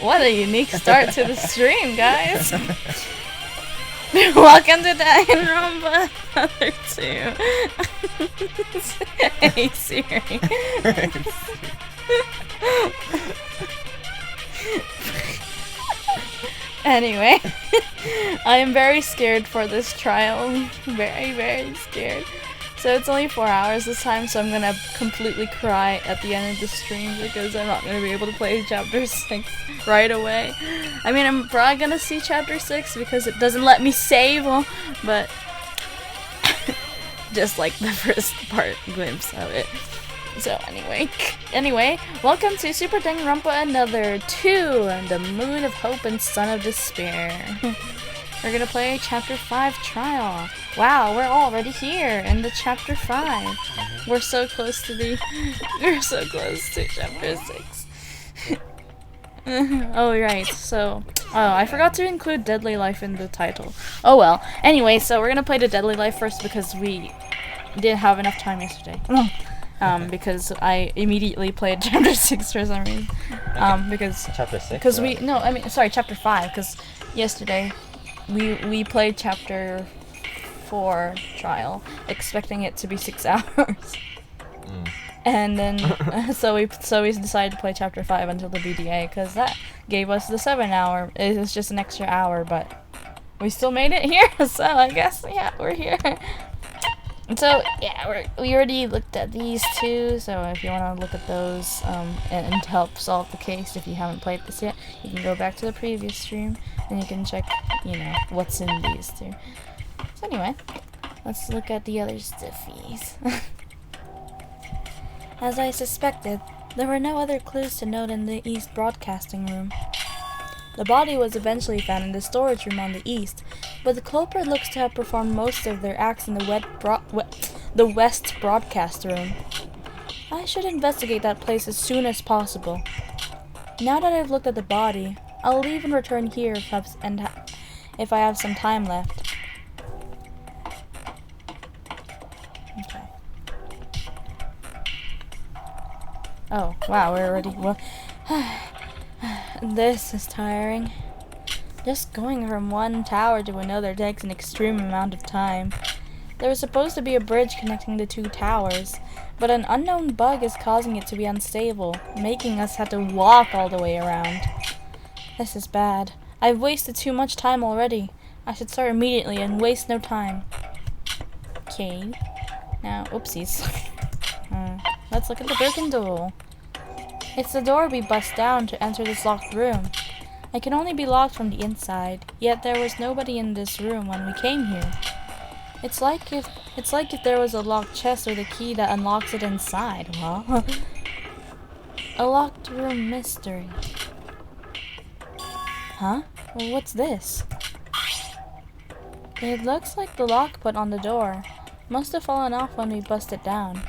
What a unique start to the stream, guys. Welcome to Danganronpa Other 2. Hey Siri. Anyway, I am very scared for this trial. Very, very scared. So it's only 4 hours this time, so I'm gonna completely cry at the end of the stream because I'm not gonna be able to play chapter 6 right away. I mean, I'm probably gonna see chapter 6 because it doesn't let me save, but just like the first part glimpse of it. So anyway, welcome to Super Danganronpa Another 2, the Moon of Hope and Sun of Despair. We're gonna play Chapter 5 Trial. Wow, we're already here in the Chapter 5. We're so close to Chapter 6. Oh right, so I forgot to include Deadly Life in the title. Oh well. Anyway, so we're gonna play the Deadly Life first because we didn't have enough time yesterday. Because I immediately played Chapter 6 for some reason. Because Chapter 6? Because Chapter 5, because yesterday we played Chapter 4 Trial, expecting it to be 6 hours. And then, so we decided to play Chapter 5 until the BDA, because that gave us the 7 hour. It was just an extra hour, but we still made it here, so I guess, yeah, we're here. So, yeah, we already looked at these two, so if you want to look at those and help solve the case, if you haven't played this yet, you can go back to the previous stream, and you can check, what's in these two. So anyway, let's look at the other stuffies. As I suspected, there were no other clues to note in the East Broadcasting Room. The body was eventually found in the storage room on the east, but the culprit looks to have performed most of their acts in the West Broadcast Room. I should investigate that place as soon as possible. Now that I've looked at the body, I'll leave and return here if I have some time left. Okay. Oh, wow, we're already... Well, this is tiring. Just going from one tower to another takes an extreme amount of time. There was supposed to be a bridge connecting the two towers, but an unknown bug is causing it to be unstable, making us have to walk all the way around. This is bad. I've wasted too much time already. I should start immediately and waste no time. Okay. Now, oopsies. Let's look at the broken door. It's the door we bust down to enter this locked room. It can only be locked from the inside, yet there was nobody in this room when we came here. It's like if there was a locked chest with a key that unlocks it inside. Well, a locked room mystery. Huh? Well, what's this? It looks like the lock put on the door. Must have fallen off when we bust it down.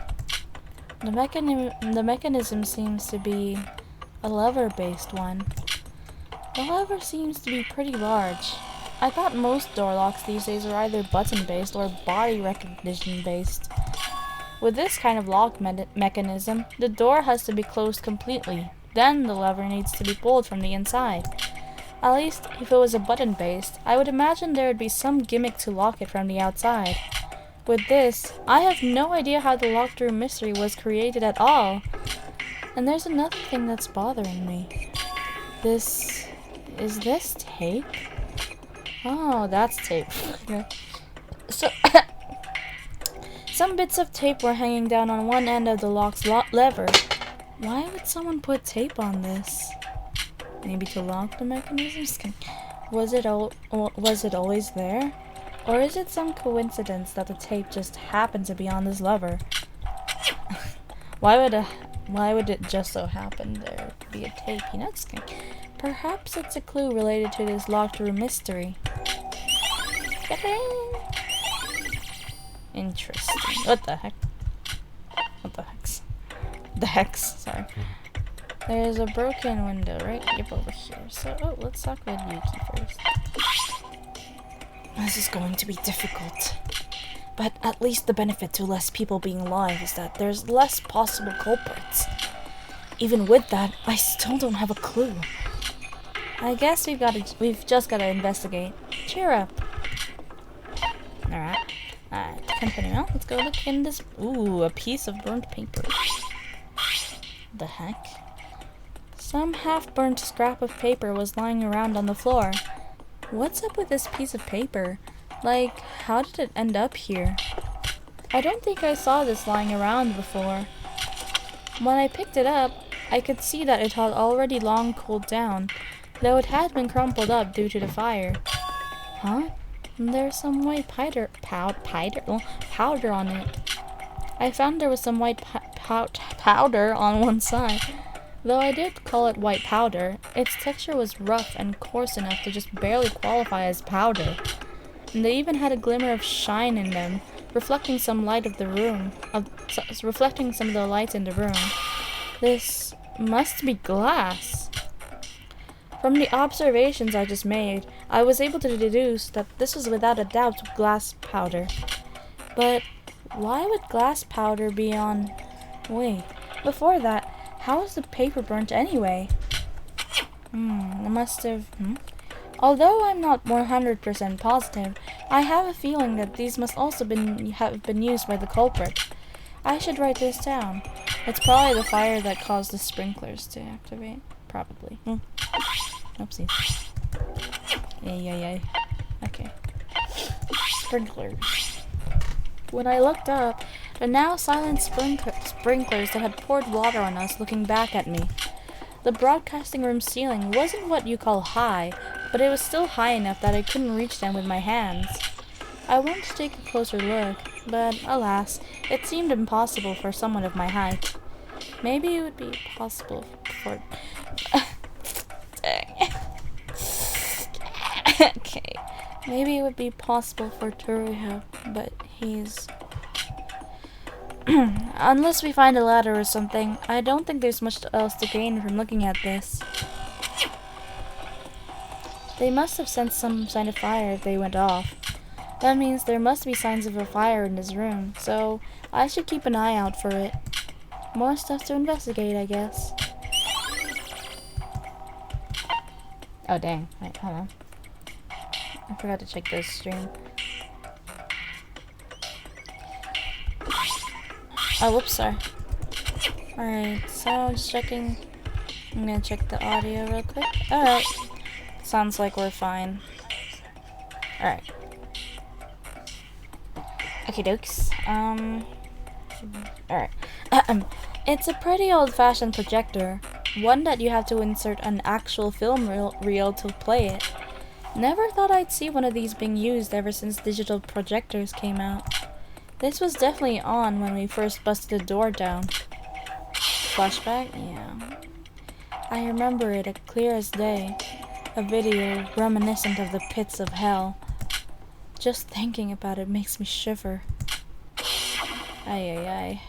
The mechanism seems to be a lever-based one. The lever seems to be pretty large. I thought most door locks these days are either button-based or body recognition-based. With this kind of lock mechanism, the door has to be closed completely. Then the lever needs to be pulled from the inside. At least, if it was a button-based, I would imagine there would be some gimmick to lock it from the outside. With this, I have no idea how the locked room mystery was created at all. And there's another thing that's bothering me. Is this tape? Oh, that's tape. So, some bits of tape were hanging down on one end of the lock's lever. Why would someone put tape on this? Maybe to lock the mechanisms? Was it always there? Or is it some coincidence that the tape just happened to be on this lever? Why would it just so happen there to be a tape? Perhaps it's a clue related to this locked room mystery. Interesting. What the heck? The hex, sorry. There's a broken window right over here. So, let's talk about Yuki first. This is going to be difficult. But at least the benefit to less people being alive is that there's less possible culprits. even with that, I still don't have a clue. I guess we've just gotta investigate. Cheer up. Alright. Continue on. Let's go look in this. Ooh, a piece of burnt paper. The heck? Some half-burnt scrap of paper was lying around on the floor. What's up with this piece of paper? Like, how did it end up here? I don't think I saw this lying around before. When I picked it up, I could see that it had already long cooled down, though it had been crumpled up due to the fire. Huh? There's some white powder on it. I found there was some white powder on one side. Though I did call it white powder, its texture was rough and coarse enough to just barely qualify as powder. And they even had a glimmer of shine in them, reflecting some light of the room, reflecting some of the lights in the room. This must be glass. From the observations I just made, I was able to deduce that this was without a doubt glass powder. But why would glass powder be on... Wait, before that, how was the paper burnt anyway? It must have... Although I'm not 100% positive, I have a feeling that these must also have been used by the culprit. I should write this down. It's probably the fire that caused the sprinklers to activate. Probably. Oopsies. Yay. Okay. Sprinklers. When I looked up, the now silent sprinklers that had poured water on us looking back at me. The broadcasting room ceiling wasn't what you call high, but it was still high enough that I couldn't reach them with my hands. I wanted to take a closer look, but alas, it seemed impossible for someone of my height. Maybe it would be possible for... Okay. Maybe it would be possible for Turiha, but he's... Unless we find a ladder or something, I don't think there's much else to gain from looking at this. They must have sensed some sign of fire if they went off. That means there must be signs of a fire in this room, so I should keep an eye out for it. More stuff to investigate, I guess. Oh dang, wait, hold on. I forgot to check this stream. Oh, whoops, sorry. Alright, so I'm just checking. I'm gonna check the audio real quick. Alright. Sounds like we're fine. Alright. Okay, dokes. Alright. It's a pretty old-fashioned projector. One that you have to insert an actual film reel to play it. Never thought I'd see one of these being used ever since digital projectors came out. This was definitely on when we first busted the door down. Flashback? Yeah. I remember it as clear as day. A video reminiscent of the pits of hell. Just thinking about it makes me shiver. Ay.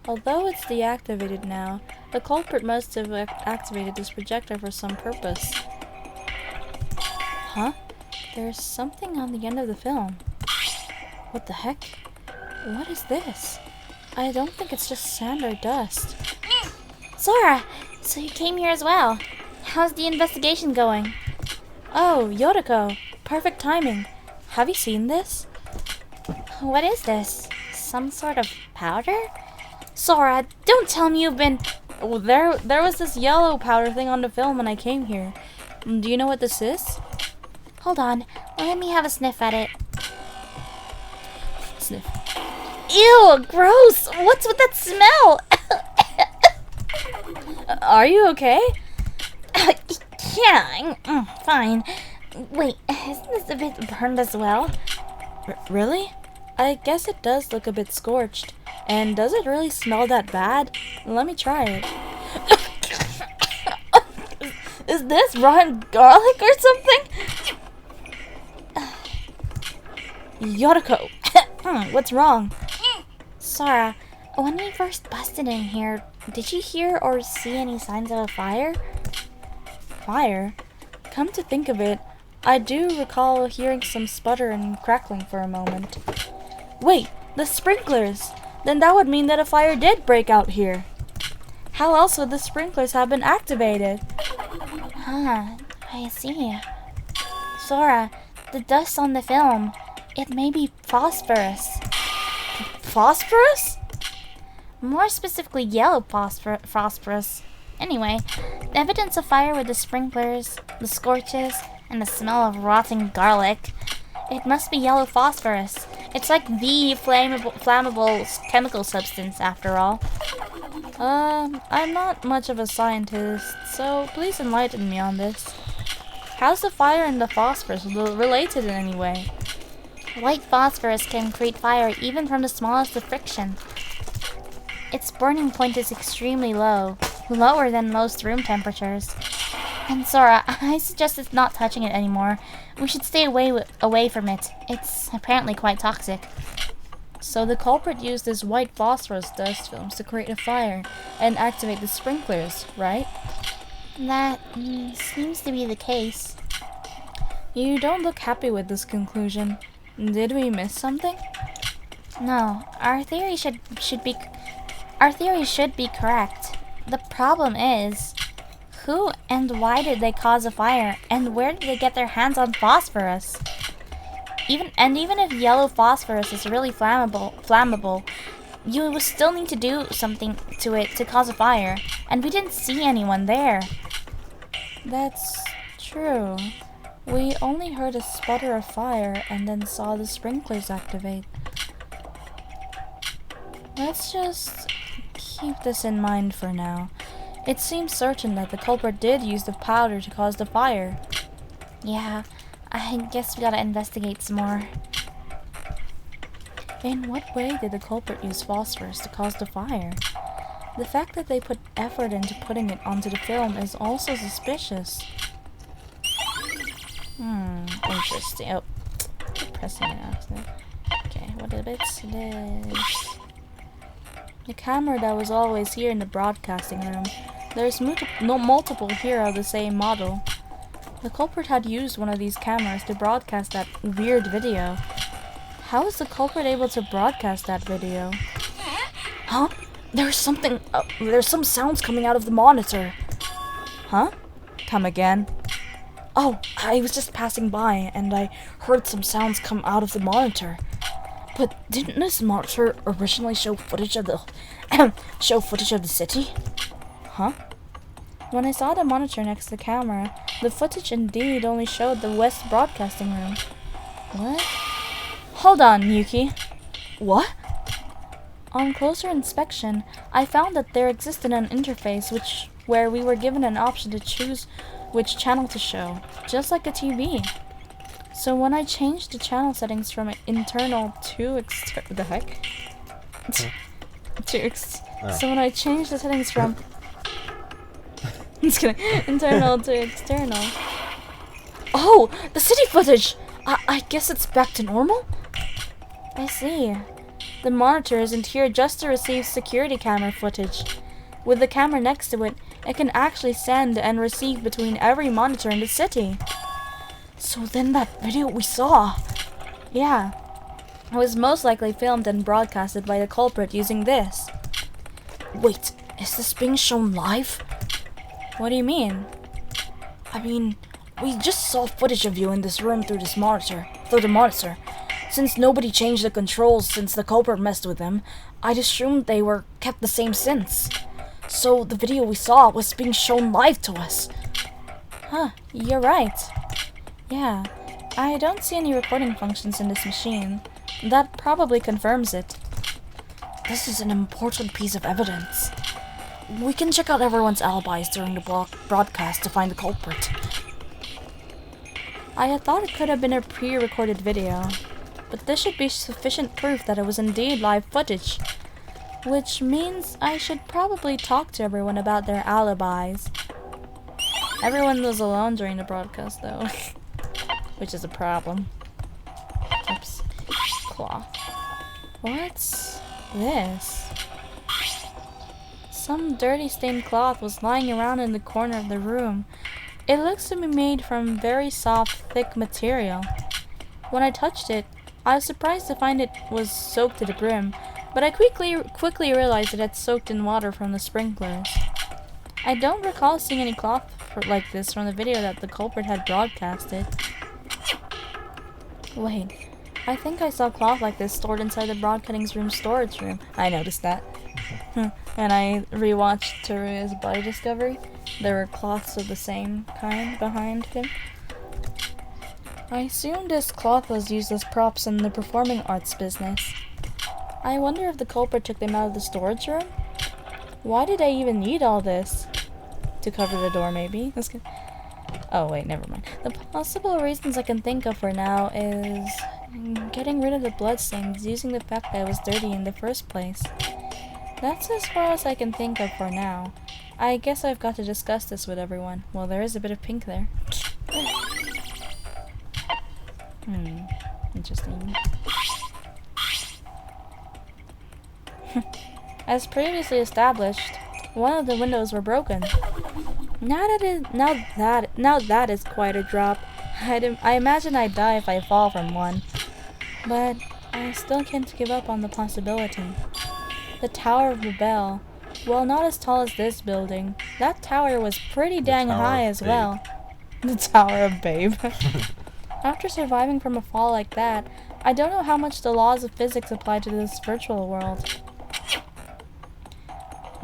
Although it's deactivated now, the culprit must have activated this projector for some purpose. Huh? There's something on the end of the film. What the heck? What is this? I don't think it's just sand or dust. Sora! So you came here as well. How's the investigation going? Oh, Yotoko. Perfect timing. Have you seen this? What is this? Some sort of powder? Sora, don't tell me you've been... Oh, there was this yellow powder thing on the film when I came here. Do you know what this is? Hold on. Let me have a sniff at it. Sniff. Ew, gross! What's with that smell? Are you okay? Yeah, fine. Wait, isn't this a bit burned as well? Really? I guess it does look a bit scorched. And does it really smell that bad? Let me try it. Is this rotten garlic or something? Yotoko! What's wrong? Sora, when we first busted in here, did you hear or see any signs of a fire? Fire? Come to think of it, I do recall hearing some sputter and crackling for a moment. Wait, the sprinklers! Then that would mean that a fire did break out here. How else would the sprinklers have been activated? Huh, I see. Sora, the dust on the film, it may be phosphorus. Phosphorus? More specifically, yellow phosphorus. Anyway, the evidence of fire with the sprinklers, the scorches, and the smell of rotting garlic. It must be yellow phosphorus. It's like the flammable chemical substance, after all. I'm not much of a scientist, so please enlighten me on this. How's the fire and the phosphorus related in any way? White phosphorus can create fire even from the smallest of friction. Its burning point is extremely low, lower than most room temperatures. And Sora, I suggest it's not touching it anymore. We should stay away from it. It's apparently quite toxic. So the culprit used his white phosphorus dust films to create a fire and activate the sprinklers, right? That seems to be the case. You don't look happy with this conclusion. Did we miss something? No, our theory should be correct. The problem is, who and why did they cause a fire, and where did they get their hands on phosphorus? Even if yellow phosphorus is really flammable, you will still need to do something to it to cause a fire, and we didn't see anyone there. That's true. We only heard a sputter of fire and then saw the sprinklers activate. Let's just keep this in mind for now. It seems certain that the culprit did use the powder to cause the fire. Yeah, I guess we gotta investigate some more. In what way did the culprit use phosphorus to cause the fire? The fact that they put effort into putting it onto the film is also suspicious. Interesting. Oh, keep pressing it accident. Okay, what is this? The camera that was always here in the broadcasting room. There's multiple here of the same model. The culprit had used one of these cameras to broadcast that weird video. How is the culprit able to broadcast that video? Huh? There's some sounds coming out of the monitor. Huh? Come again. Oh, I was just passing by and I heard some sounds come out of the monitor. But didn't this monitor originally show footage of the city? Huh? When I saw the monitor next to the camera, the footage indeed only showed the West Broadcasting Room. What? Hold on, Yuki. What? On closer inspection, I found that there existed an interface where we were given an option to choose which channel to show, just like a TV. So when I changed the channel settings from internal to external, the heck? So when I changed the settings from internal to external. Oh, the city footage! I guess it's back to normal? I see. The monitor isn't here just to receive security camera footage. With the camera next to it, it can actually send and receive between every monitor in the city. So then that video we saw... Yeah. It was most likely filmed and broadcasted by the culprit using this. Wait, is this being shown live? What do you mean? I mean, we just saw footage of you in this room through the monitor. Since nobody changed the controls since the culprit messed with them, I'd assumed they were kept the same since. So the video we saw was being shown live to us. Huh, you're right. Yeah, I don't see any recording functions in this machine. That probably confirms it. This is an important piece of evidence. We can check out everyone's alibis during the broadcast to find the culprit. I had thought it could have been a pre-recorded video, but this should be sufficient proof that it was indeed live footage. Which means I should probably talk to everyone about their alibis. Everyone was alone during the broadcast though. Which is a problem. Oops. Cloth. What's this? Some dirty stained cloth was lying around in the corner of the room. It looks to be made from very soft, thick material. When I touched it, I was surprised to find it was soaked to the brim, but I quickly realized it had soaked in water from the sprinklers. I don't recall seeing any cloth like this from the video that the culprit had broadcasted. Wait, I think I saw cloth like this stored inside the broadcasting room storage room. I noticed that. When I rewatched Teruya's body discovery, there were cloths of the same kind behind him. I assume this cloth was used as props in the performing arts business. I wonder if the culprit took them out of the storage room? Why did I even need all this? To cover the door, maybe? That's good. Oh, wait, never mind. The possible reasons I can think of for now is getting rid of the bloodstains using the fact that I was dirty in the first place. That's as far as I can think of for now. I guess I've got to discuss this with everyone. Well, there is a bit of pink there. Interesting. As previously established, one of the windows were broken. Now that is quite a drop. I imagine I'd die if I fall from one. But I still can't give up on the possibility. The Tower of Babel. Well, not as tall as this building. That tower was pretty dang high as well. The Tower of Babe. After surviving from a fall like that, I don't know how much the laws of physics apply to this virtual world.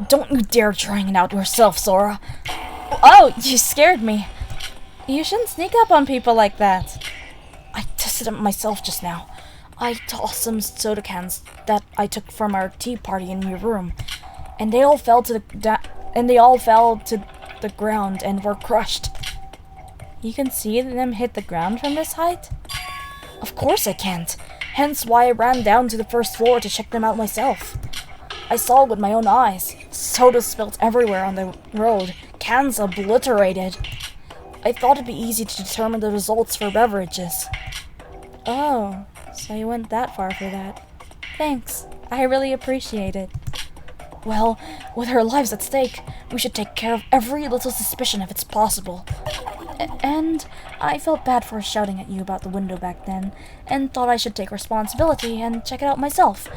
Don't you dare try it out yourself, Sora. Oh, you scared me. You shouldn't sneak up on people like that. I tested it myself just now. I tossed some soda cans that I took from our tea party in your room, and they all fell to the ground and were crushed. You can see them hit the ground from this height? Of course I can't. Hence why I ran down to the first floor to check them out myself. I saw it with my own eyes. Soda spilt everywhere on the road. Cans obliterated. I thought it'd be easy to determine the results for beverages. Oh, so you went that far for that. Thanks. I really appreciate it. Well, with our lives at stake, we should take care of every little suspicion if it's possible. And I felt bad for shouting at you about the window back then, and thought I should take responsibility and check it out myself.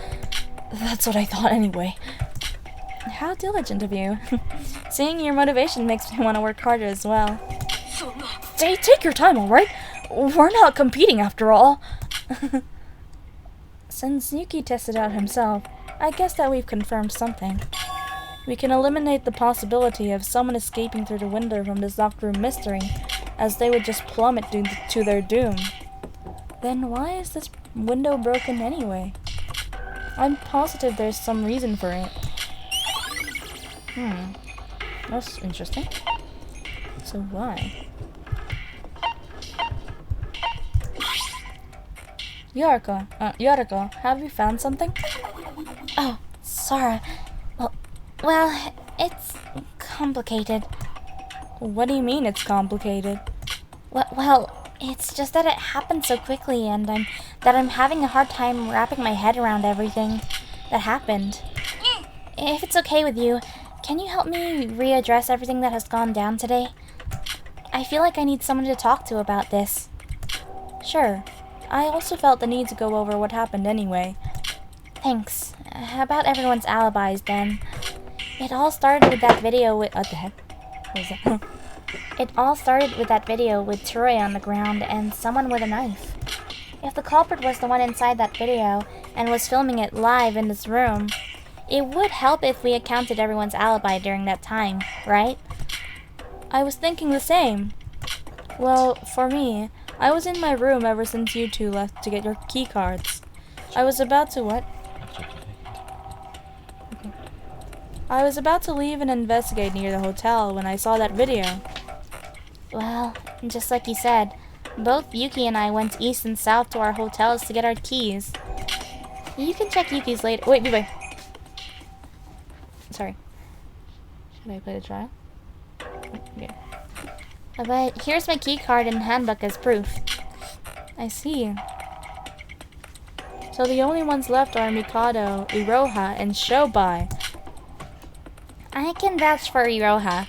That's what I thought anyway. How diligent of you. Seeing your motivation makes me want to work harder as well. Take your time, alright? We're not competing after all. Since Yuki tested out himself, I guess that we've confirmed something. We can eliminate the possibility of someone escaping through the window from this locked room mystery, as they would just plummet to their doom. Then why is this window broken anyway? I'm positive there's some reason for it. That's interesting. So why? Yoriko, have you found something? Oh, Sora. Well, it's complicated. What do you mean it's complicated? Well, it's just that it happened so quickly, and I'm having a hard time wrapping my head around everything that happened. If it's okay with you, can you help me readdress everything that has gone down today? I feel like I need someone to talk to about this. Sure. I also felt the need to go over what happened anyway. Thanks. About everyone's alibis, then. It all started with that video with... What the heck? What was that? It all started with that video with Teruya on the ground and someone with a knife. If the culprit was the one inside that video and was filming it live in this room, it would help if we accounted everyone's alibi during that time, right? I was thinking the same. Well, for me, I was in my room ever since you two left to get your key cards. I was about to what? Okay. I was about to leave and investigate near the hotel when I saw that video. Well, just like you said, both Yuki and I went east and south to our hotels to get our keys. You can check Yuki's later. Wait. Sorry. Should I play the trial? Okay. But here's my key card and handbook as proof. I see. So the only ones left are Mikado, Iroha, and Shobai. I can vouch for Iroha.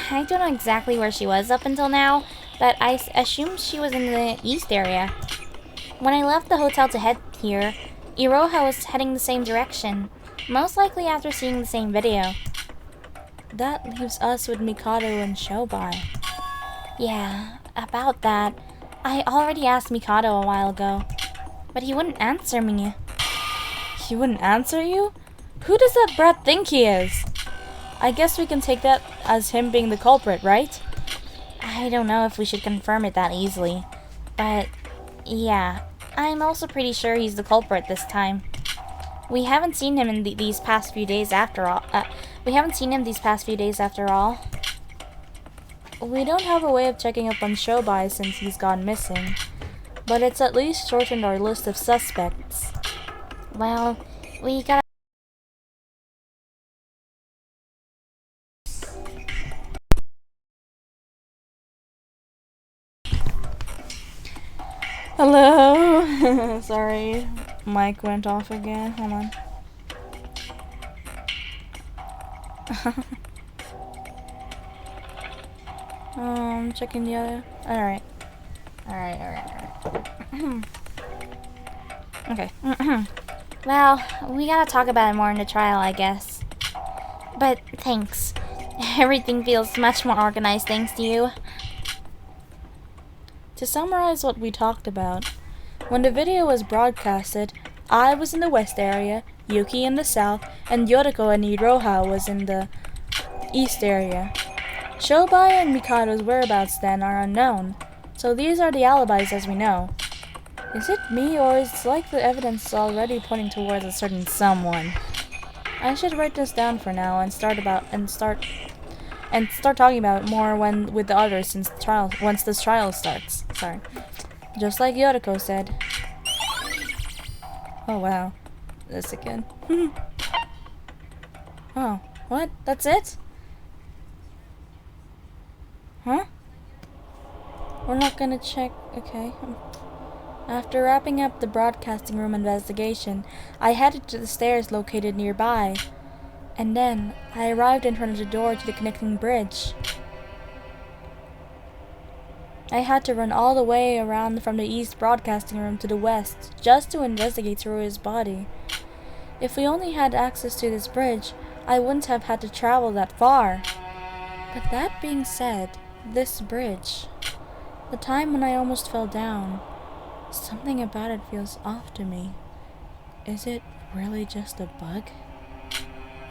I don't know exactly where she was up until now, but I assume she was in the east area. When I left the hotel to head here, Iroha was heading the same direction, most likely after seeing the same video. That leaves us with Mikado and Shobai. Yeah, about that. I already asked Mikado a while ago, but he wouldn't answer me. He wouldn't answer you? Who does that brat think he is? I guess we can take that as him being the culprit, right? I don't know if we should confirm it that easily, but yeah, I'm also pretty sure he's the culprit this time. We haven't seen him in these past few days after all. We don't have a way of checking up on Shobai since he's gone missing, but it's at least shortened our list of suspects. Well, we gotta... Hello? Sorry, mic went off again. Hold on. Checking the other. Alright. Okay. Well, we gotta talk about it more in the trial, I guess. But thanks. Everything feels much more organized thanks to you. To summarize what we talked about, when the video was broadcasted, I was in the west area, Yuki in the south, and Yoriko and Iroha was in the east area. Shobai and Mikado's whereabouts then are unknown, so these are the alibis as we know. Is it me, or is it like the evidence already pointing towards a certain someone? I should write this down for now and start talking about it more with the others once this trial starts. Sorry. Just like Yoriko said. Oh wow. This again. Oh, what? That's it? Huh? We're not gonna check. Okay. After wrapping up the broadcasting room investigation, I headed to the stairs located nearby. And then, I arrived in front of the door to the connecting bridge. I had to run all the way around from the east broadcasting room to the west, just to investigate Tsuruya's body. If we only had access to this bridge, I wouldn't have had to travel that far. But that being said, this bridge, the time when I almost fell down, something about it feels off to me. Is it really just a bug?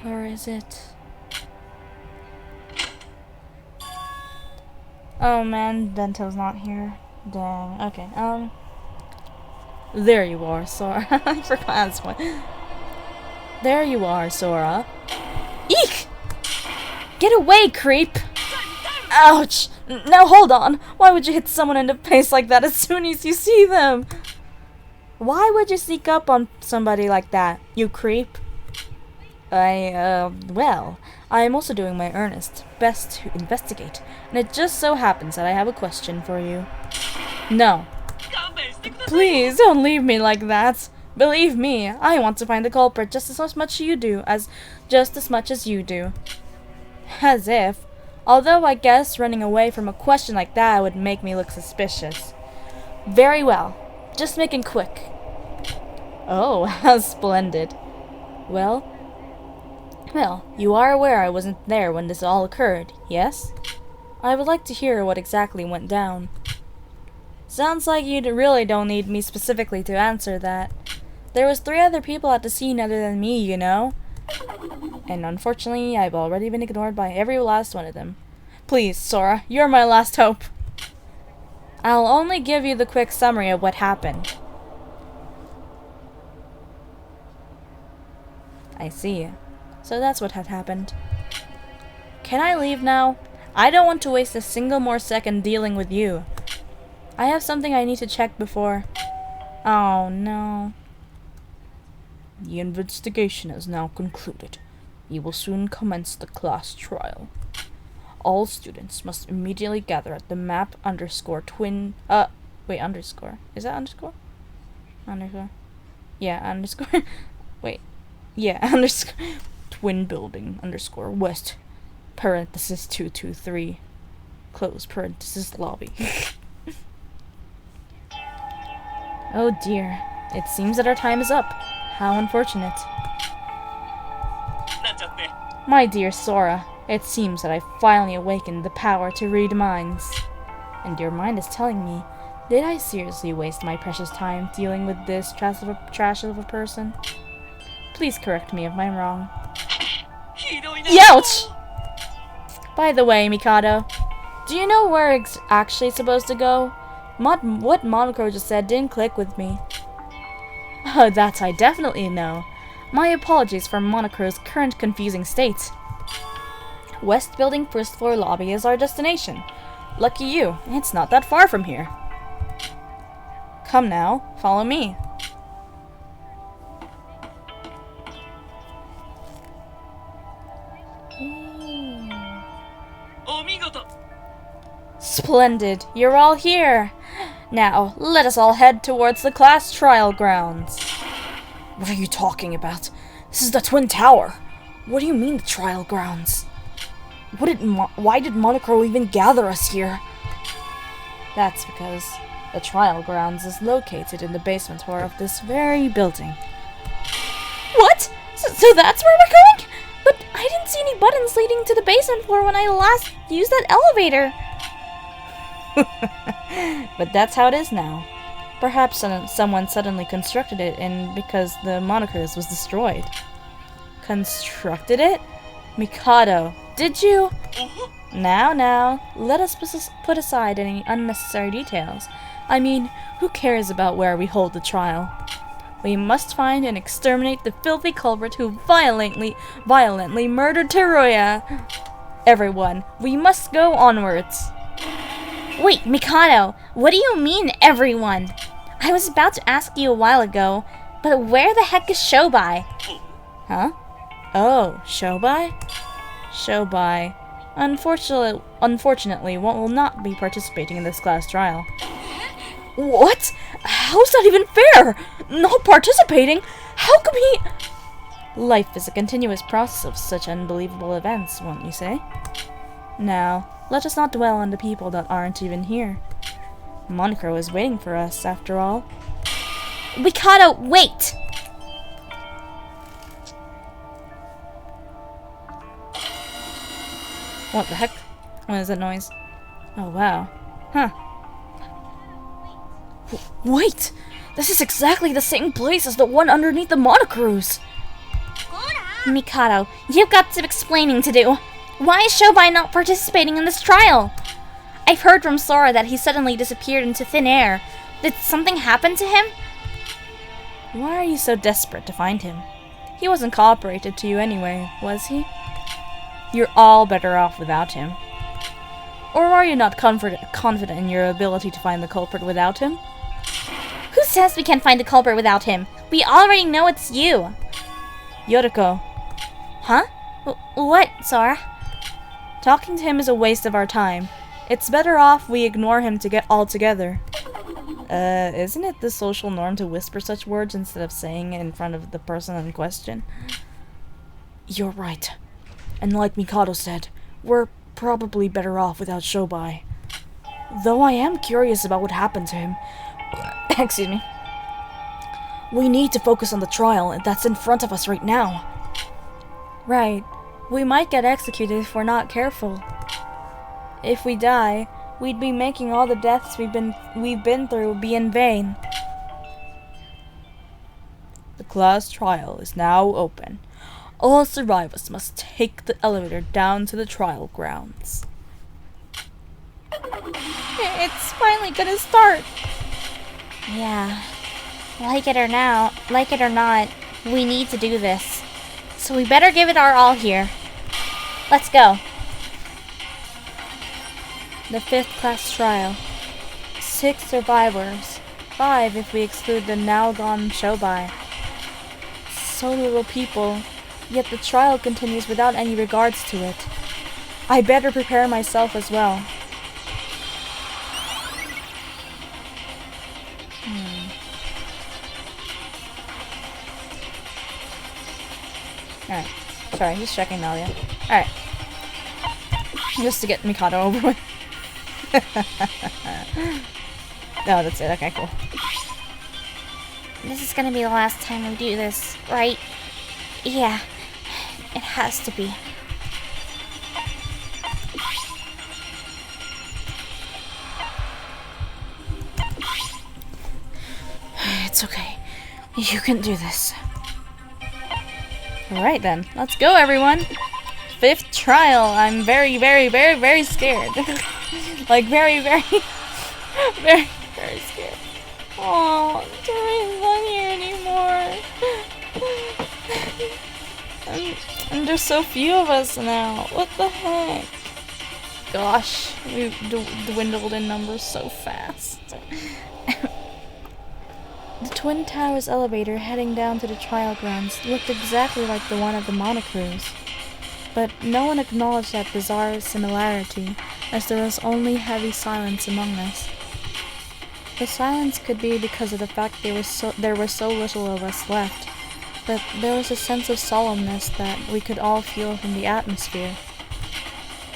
Or is it... Oh man, Bento's not here. Dang. Okay, there you are, Sora. I forgot this one. There you are, Sora. Eek! Get away, creep! Ouch! Now hold on. Why would you hit someone in the face like that as soon as you see them? Why would you sneak up on somebody like that, you creep? Well, I am also doing my best to investigate, and it just so happens that I have a question for you. No. Please, don't leave me like that. Believe me, I want to find the culprit just as much as you do. As if. Although I guess running away from a question like that would make me look suspicious. Very well. Just making quick. Oh, how splendid. Well, you are aware I wasn't there when this all occurred, yes? I would like to hear what exactly went down. Sounds like you really don't need me specifically to answer that. There was 3 other people at the scene other than me, you know? And unfortunately, I've already been ignored by every last one of them. Please, Sora, you're my last hope. I'll only give you the quick summary of what happened. I see. So that's what had happened. Can I leave now? I don't want to waste a single more second dealing with you. I have something I need to check before... Oh, no. The investigation has now concluded. You will soon commence the class trial. All students must immediately gather at the map _twin... wait, underscore. Is that underscore? Underscore. Yeah, underscore. Wait. Yeah, underscore. Twin building _west parenthesis 223 close parenthesis lobby. Oh dear. It seems that our time is up. How unfortunate. My dear Sora, it seems that I finally awakened the power to read minds. And your mind is telling me, did I seriously waste my precious time dealing with this trash of a person? Please correct me if I'm wrong. Ouch! By the way, Mikado, do you know where it's actually supposed to go? What Monocro just said didn't click with me. Oh, that I definitely know. My apologies for Monocro's current confusing state. West Building first floor lobby is our destination. Lucky you, it's not that far from here. Come now, follow me. Splendid, you're all here. Now, let us all head towards the class trial grounds. What are you talking about? This is the Twin Tower. What do you mean the trial grounds? Why did Monocro even gather us here? That's because the trial grounds is located in the basement floor of this very building. What? So that's where we're going? But I didn't see any buttons leading to the basement floor when I last used that elevator. But that's how it is now. Perhaps someone suddenly constructed it because the Monocro's was destroyed. Constructed it? Mikado, did you? Now, let us put aside any unnecessary details. I mean, who cares about where we hold the trial? We must find and exterminate the filthy culprit who violently murdered Teruya. Everyone, we must go onwards. Wait, Mikado, what do you mean, everyone? I was about to ask you a while ago, but where the heck is Shobai? Huh? Oh, Shobai? Shobai. Unfortunately, will not be participating in this class trial. What? How's that even fair? Not participating? How come he... Life is a continuous process of such unbelievable events, won't you say? Now, let us not dwell on the people that aren't even here. Monocro is waiting for us, after all. Mikado, wait! What the heck? What is that noise? Oh, wow. Huh. Wait! This is exactly the same place as the one underneath the Monocro's! Mikado, you've got some explaining to do. Why is Shobai not participating in this trial? I've heard from Sora that he suddenly disappeared into thin air. Did something happen to him? Why are you so desperate to find him? He wasn't cooperative to you anyway, was he? You're all better off without him. Or are you not confident in your ability to find the culprit without him? Who says we can find the culprit without him? We already know it's you. Yoriko. Huh? What, Sora? Talking to him is a waste of our time. It's better off we ignore him altogether. Isn't it the social norm to whisper such words instead of saying it in front of the person in question? You're right. And like Mikado said, we're probably better off without Shobai. Though I am curious about what happened to him. Excuse me. We need to focus on the trial that's in front of us right now. Right. We might get executed if we're not careful. If we die, we'd be making all the deaths we've been through be in vain. The class trial is now open. All survivors must take the elevator down to the trial grounds. It's finally gonna start. Yeah. Like it or not, we need to do this. So we better give it our all here. Let's go. The 5th class trial. 6 survivors. 5 if we exclude the now gone Shobai. So little people, yet the trial continues without any regards to it. I better prepare myself as well. Alright. Sorry, just checking Nalia. Alright. Just to get Mikado over with. No, that's it. Okay, cool. This is gonna be the last time we do this, right? Yeah, it has to be. It's okay. You can do this. Alright then, let's go everyone! 5th trial. I'm very, very, very, very scared. Like very, very, very, very scared. Oh, Tori's not here anymore. And there's so few of us now. What the heck? Gosh, we dwindled in numbers so fast. The Twin Towers elevator heading down to the trial grounds looked exactly like the one at the Monocruise. But no one acknowledged that bizarre similarity, as there was only heavy silence among us. The silence could be because of the fact there were so little of us left, but there was a sense of solemnness that we could all feel from the atmosphere.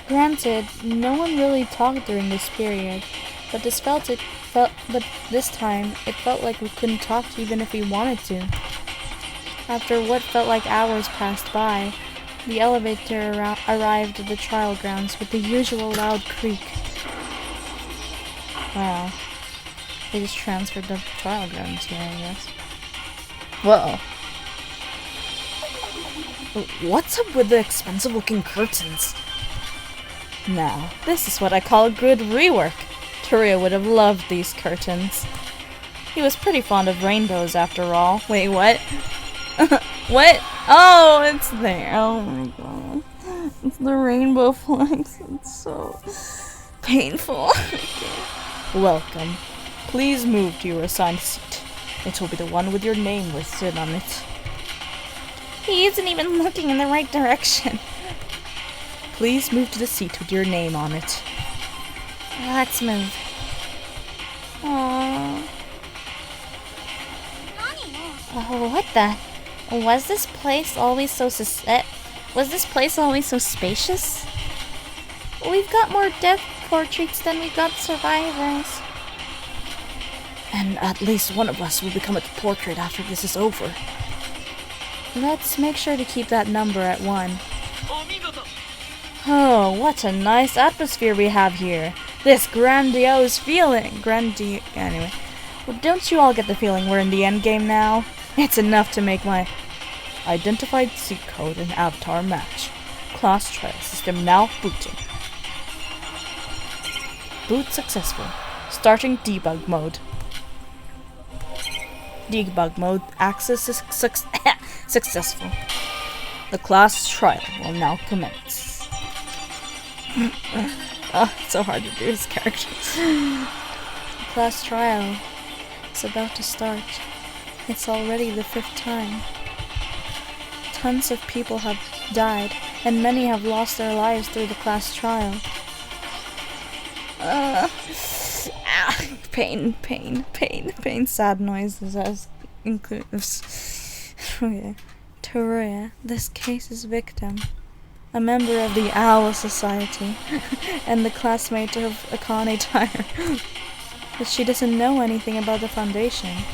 Granted, no one really talked during this period, but this time it felt like we couldn't talk even if we wanted to. After what felt like hours passed by, the elevator arrived at the trial grounds with the usual loud creak. Wow. They just transferred the trial grounds here, I guess. Whoa. What's up with the expensive-looking curtains? Now, this is what I call a good rework. Turia would have loved these curtains. He was pretty fond of rainbows, after all. Wait, what? What? Oh, it's there. Oh my god. It's the rainbow flags. It's so painful. Welcome. Please move to your assigned seat. It will be the one with your name listed on it. He isn't even looking in the right direction. Please move to the seat with your name on it. Let's move. Aww. Oh, what the? Was this place always so spacious? We've got more death portraits than we've got survivors. And at least one of us will become a portrait after this is over. Let's make sure to keep that number at 1. Oh, what a nice atmosphere we have here. This grandiose feeling. Anyway. Well, don't you all get the feeling we're in the end game now? It's enough to make my identified seat code and avatar match. Class trial system now booting. Boot successful. Starting debug mode. Debug mode access successful. The class trial will now commence. Oh, it's so hard to do his character. The class trial is about to start. It's already the 5th time. Tons of people have died, and many have lost their lives through the class trial. Pain. Sad noises as includes. Okay. Toria, this case's victim, a member of the Owl Society, and the classmate of Akane Tire. But she doesn't know anything about the Foundation.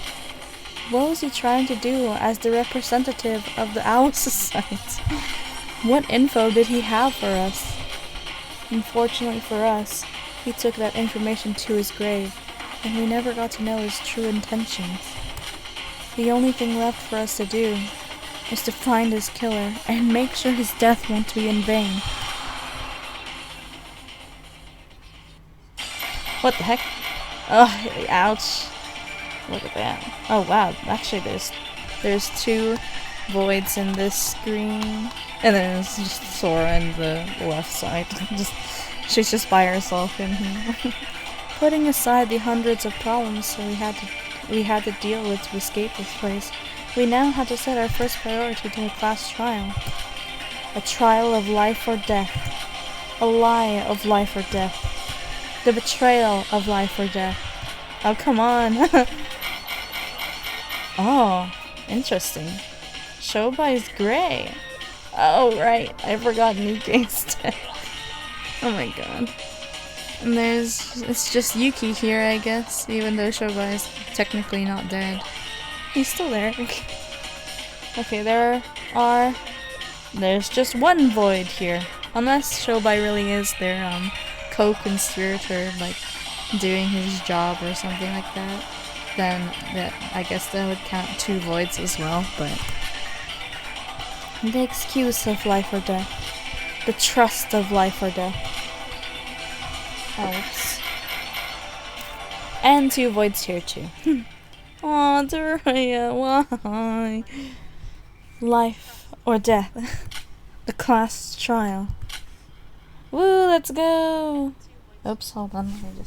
What was he trying to do as the representative of the Owl Society? What info did he have for us? Unfortunately for us, he took that information to his grave, and we never got to know his true intentions. The only thing left for us to do is to find his killer and make sure his death won't be in vain. What the heck? Oh, ouch. Look at that. Oh wow, actually there's 2 voids in this screen. And then it's just Sora in the left side. She's just by herself in here. Putting aside the hundreds of problems we had to deal with to escape this place, we now had to set our first priority to a class trial. A trial of life or death. A lie of life or death. The betrayal of life or death. Oh, come on. Oh, interesting. Shobai is gray. Oh, right. I forgot Nike's dead. Oh my god. And it's just Yuki here, I guess, even though Shobai is technically not dead. He's still there. Okay, there's just one void here. Unless Shobai really is their co-conspirator, like doing his job or something like that, then I guess that would count 2 voids as well, but the excuse of life or death. The trust of life or death. Oops. And 2 voids here too. Aw, Doraya, why? Life or death. The class trial. Woo, let's go! Oops, hold on. Let me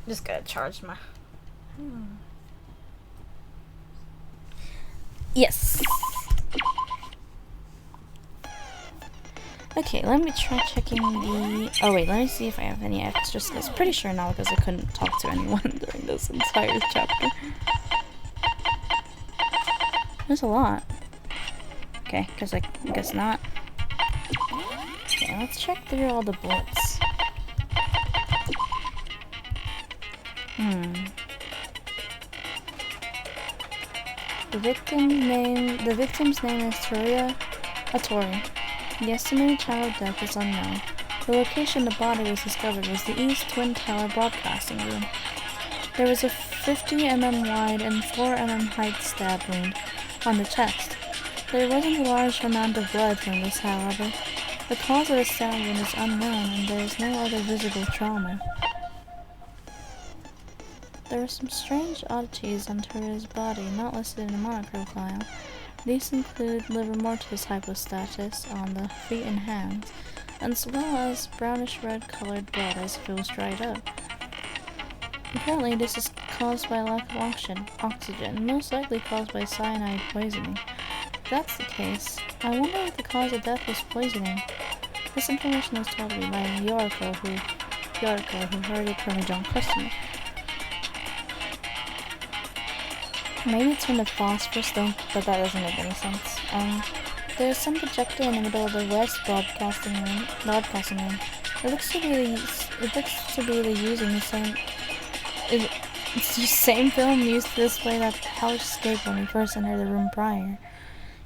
just gotta charge my... Yes! Okay, let me try checking the... Oh wait, let me see if I have any extra skills. Pretty sure not, because I couldn't talk to anyone during this entire chapter. There's a lot. Okay, because I guess not. Okay, let's check through all the bullets. The victim's name is Toria Atori. The estimated time of death is unknown. The location the body was discovered was the East Twin Tower Broadcasting Room. There was a 50 mm wide and 4 mm height stab wound on the chest. There wasn't a large amount of blood from this, however. The cause of the stab wound is unknown, and there is no other visible trauma. There are some strange oddities on Toria's body not listed in the monochrome file. These include livor mortis hypostatus on the feet and hands, as well as brownish-red colored blood as if it was dried up. Apparently, this is caused by lack of oxygen, most likely caused by cyanide poisoning. If that's the case, I wonder if the cause of death was poisoning. This information was told me by Yoriko, who heard it from a young customer. Maybe it's from the phosphorus though, but that doesn't make any sense. There's some projector in the middle of the west broadcasting room. It looks to be using the same. It's the same film used to display that hellish scape when we first entered the room prior.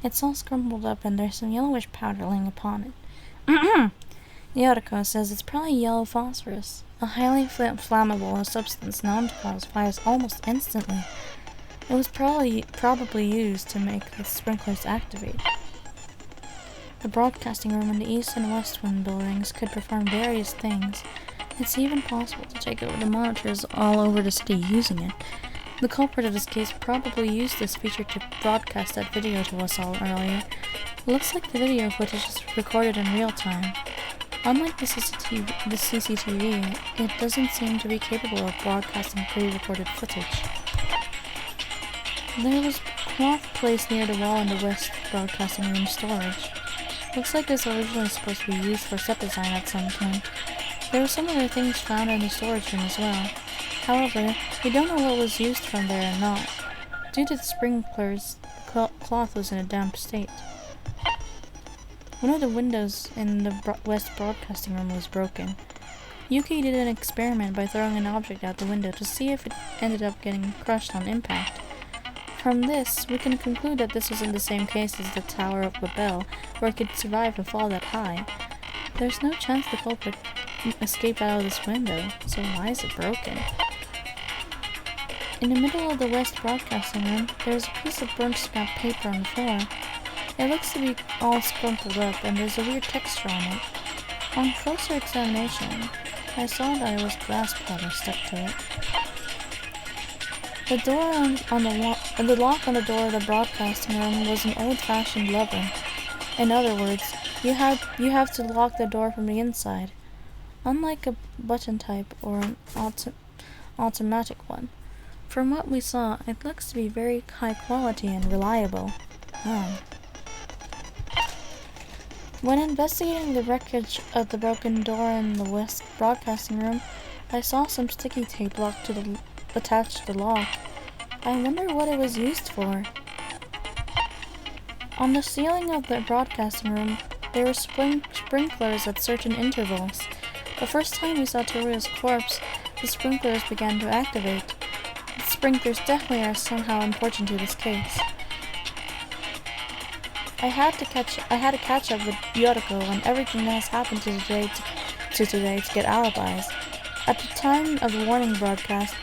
It's all scrambled up and there's some yellowish powder laying upon it. Yoriko says it's probably yellow phosphorus, a highly flammable substance known to cause fires almost instantly. It was probably used to make the sprinklers activate. The broadcasting room in the east and west twin buildings could perform various things. It's even possible to take over the monitors all over the city using it. The culprit of this case probably used this feature to broadcast that video to us all earlier. It looks like the video footage is recorded in real time. Unlike the CCTV, it doesn't seem to be capable of broadcasting pre-recorded footage. There was cloth placed near the wall in the west broadcasting room storage. Looks like this was originally supposed to be used for set design at some point. There were some other things found in the storage room as well. However, we don't know what was used from there and not. Due to the sprinklers, the cloth was in a damp state. One of the windows in the west broadcasting room was broken. Yuki did an experiment by throwing an object out the window to see if it ended up getting crushed on impact. From this, we can conclude that this was in the same case as the Tower of Babel, where it could survive a fall that high. There's no chance the culprit escaped out of this window, so why is it broken? In the middle of the west broadcasting room, there is a piece of burnt scrap paper on the floor. It looks to be all crumpled up, and there's a weird texture on it. On closer examination, I saw that it was glass powder stuck to it. The lock on the door of the broadcasting room was an old-fashioned lever. In other words, you have to lock the door from the inside, unlike a button type or an automatic one. From what we saw, it looks to be very high quality and reliable. When investigating the wreckage of the broken door in the west broadcasting room, I saw some sticky tape attached to the lock. I wonder what it was used for. On the ceiling of the broadcasting room, there were sprinklers at certain intervals. The first time we saw Teruya's corpse, the sprinklers began to activate. The sprinklers definitely are somehow important to this case. I had to catch up with Yoriko on everything that has happened to today to get alibis. At the time of the warning broadcast,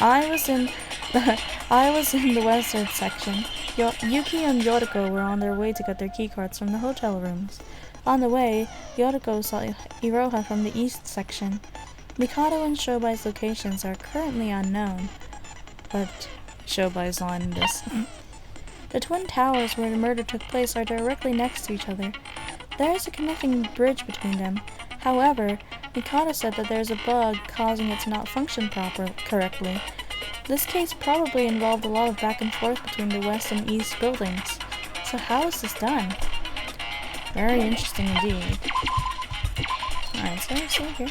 I was in the western section. Yuki and Yoriko were on their way to get their keycards from the hotel rooms. On the way, Yoriko saw Iroha from the east section. Mikado and Shobai's locations are currently unknown, but Shobai's not in this. The twin towers where the murder took place are directly next to each other. There is a connecting bridge between them. However, Mikado said that there is a bug causing it to not function correctly. This case probably involved a lot of back and forth between the west and east buildings. So how is this done? Very interesting indeed. Alright, so let's see here.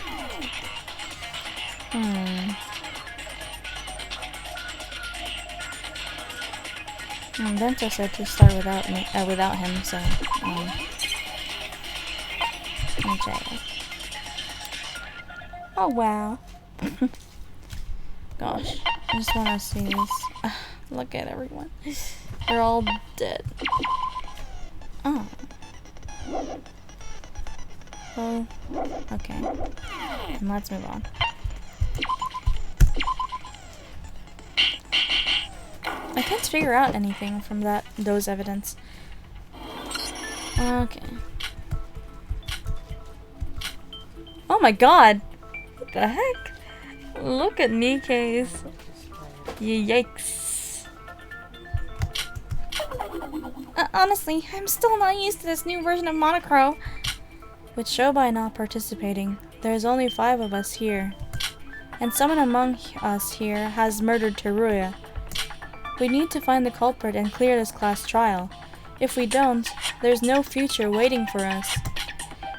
Bento said to start without him, so let me check it. Oh wow. Gosh, I just wanna see this. Look at everyone. They're all dead. Oh. Oh, okay. Let's move on. I can't figure out anything from those evidence. Okay. Oh my god! What the heck? Look at Nikkei's. Yikes. Honestly, I'm still not used to this new version of Monochrome. With Shobai not participating, there's only 5 of us here. And someone among us here has murdered Teruya. We need to find the culprit and clear this class trial. If we don't, there's no future waiting for us.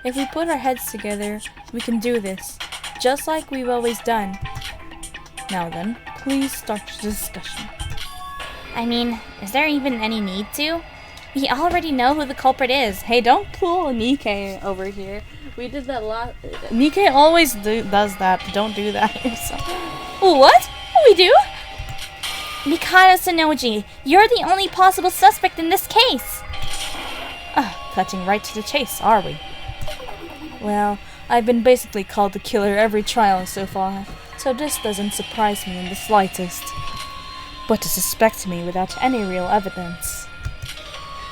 If we put our heads together, we can do this, just like we've always done. Now then, please start the discussion. I mean, is there even any need to? We already know who the culprit is. Hey, don't pull Nikkei over here. We did that lot. Nikkei always does that. Don't do that yourself. What? We do? Mikado Sonoji, you're the only possible suspect in this case. Cutting right to the chase, are we? Well, I've been basically called the killer every trial so far, so this doesn't surprise me in the slightest. But to suspect me without any real evidence.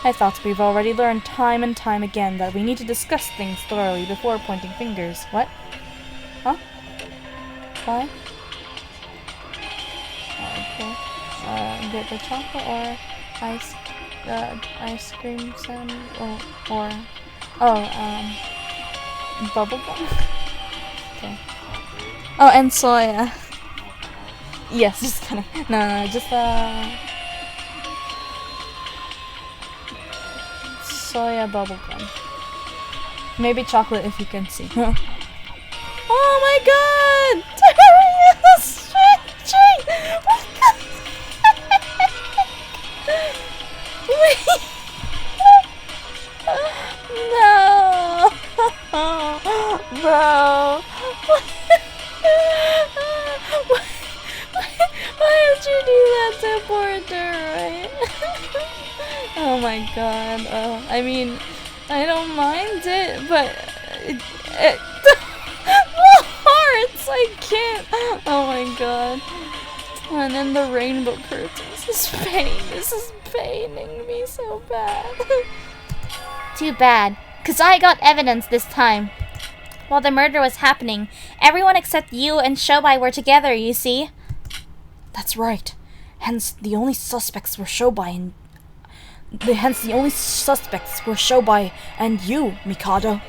I thought we've already learned time and time again that we need to discuss things thoroughly before pointing fingers. What? Huh? Why? Okay. Get the chocolate or ice cream sandwich bubblegum? Okay. Oh, and soya. Yes, just kinda. No, just soya bubblegum. Maybe chocolate if you can see. Oh my god! Teruya's stretching! What the No! Bro! Why did you do that to poor Teruya? Oh my god. I mean, I don't mind it, but it the hearts! I can't! Oh my god. And then the rainbow curtains. This is paining me so bad. Too bad, 'cause I got evidence this time. While the murder was happening, everyone except you and Shobai were together, you see? That's right. Hence, the only suspects were Shobai and you, Mikado.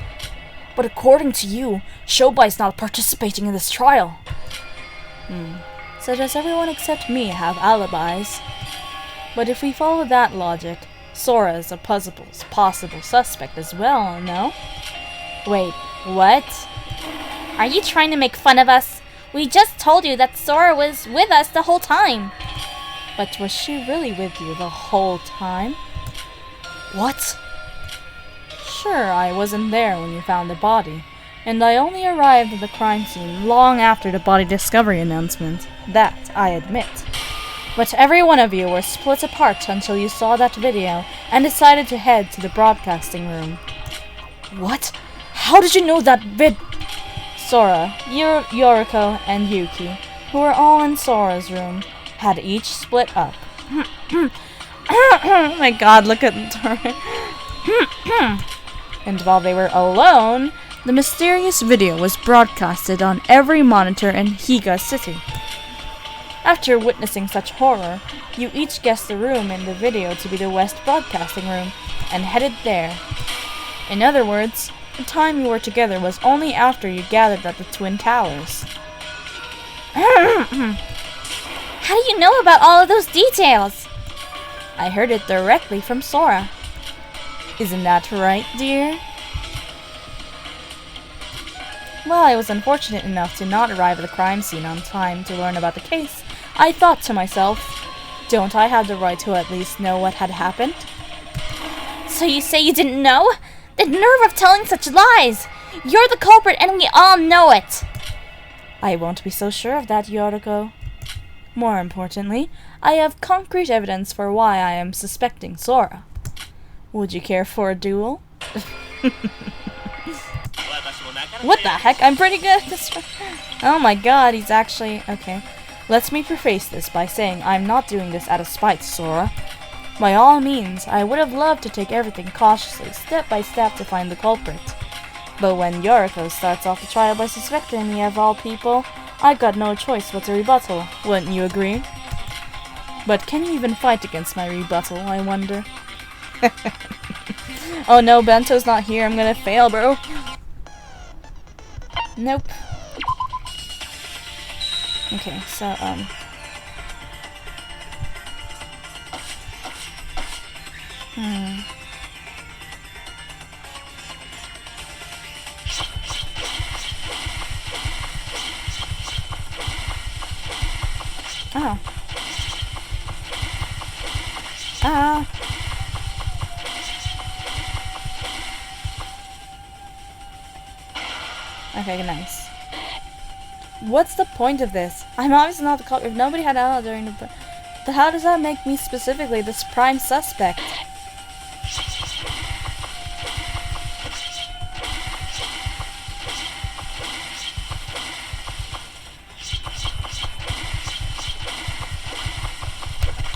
But according to you, Shobai's not participating in this trial. So does everyone except me have alibis? But if we follow that logic, Sora is a possible suspect as well, no? Wait, what? Are you trying to make fun of us? We just told you that Sora was with us the whole time. But was she really with you the whole time? What? sure I wasn't there when you found the body, and I only arrived at the crime scene long after the body discovery announcement. That I admit. But every one of you were split apart until you saw that video and decided to head to the broadcasting room. What? How did you know that Sora, Yoriko, and Yuki, who were all in Sora's room, had each split up. Oh my god, look at And while they were alone, the mysterious video was broadcasted on every monitor in Higa City. After witnessing such horror, you each guessed the room in the video to be the West Broadcasting Room and headed there. In other words, the time you were together was only after you gathered at the Twin Towers. How do you know about all of those details? I heard it directly from Sora. Isn't that right, dear? While I was unfortunate enough to not arrive at the crime scene on time to learn about the case, I thought to myself, don't I have the right to at least know what had happened? So you say you didn't know? The nerve of telling such lies! You're the culprit and we all know it! I won't be so sure of that, Yoriko. More importantly, I have concrete evidence for why I am suspecting Sora. Would you care for a duel? What the heck? I'm pretty good at this. Oh my god, he's actually... Okay. Let me preface this by saying I'm not doing this out of spite, Sora. By all means, I would have loved to take everything cautiously, step by step to find the culprit. But when Yoriko starts off the trial by suspecting me of all people, I've got no choice but to rebuttal. Wouldn't you agree? But can you even fight against my rebuttal, I wonder? Oh no, Bento's not here. I'm gonna fail, bro. Nope. Okay, so, Oh. Ah. Okay, nice. What's the point of this? I'm obviously not the culprit. If nobody had out during the... How does that make me specifically this prime suspect?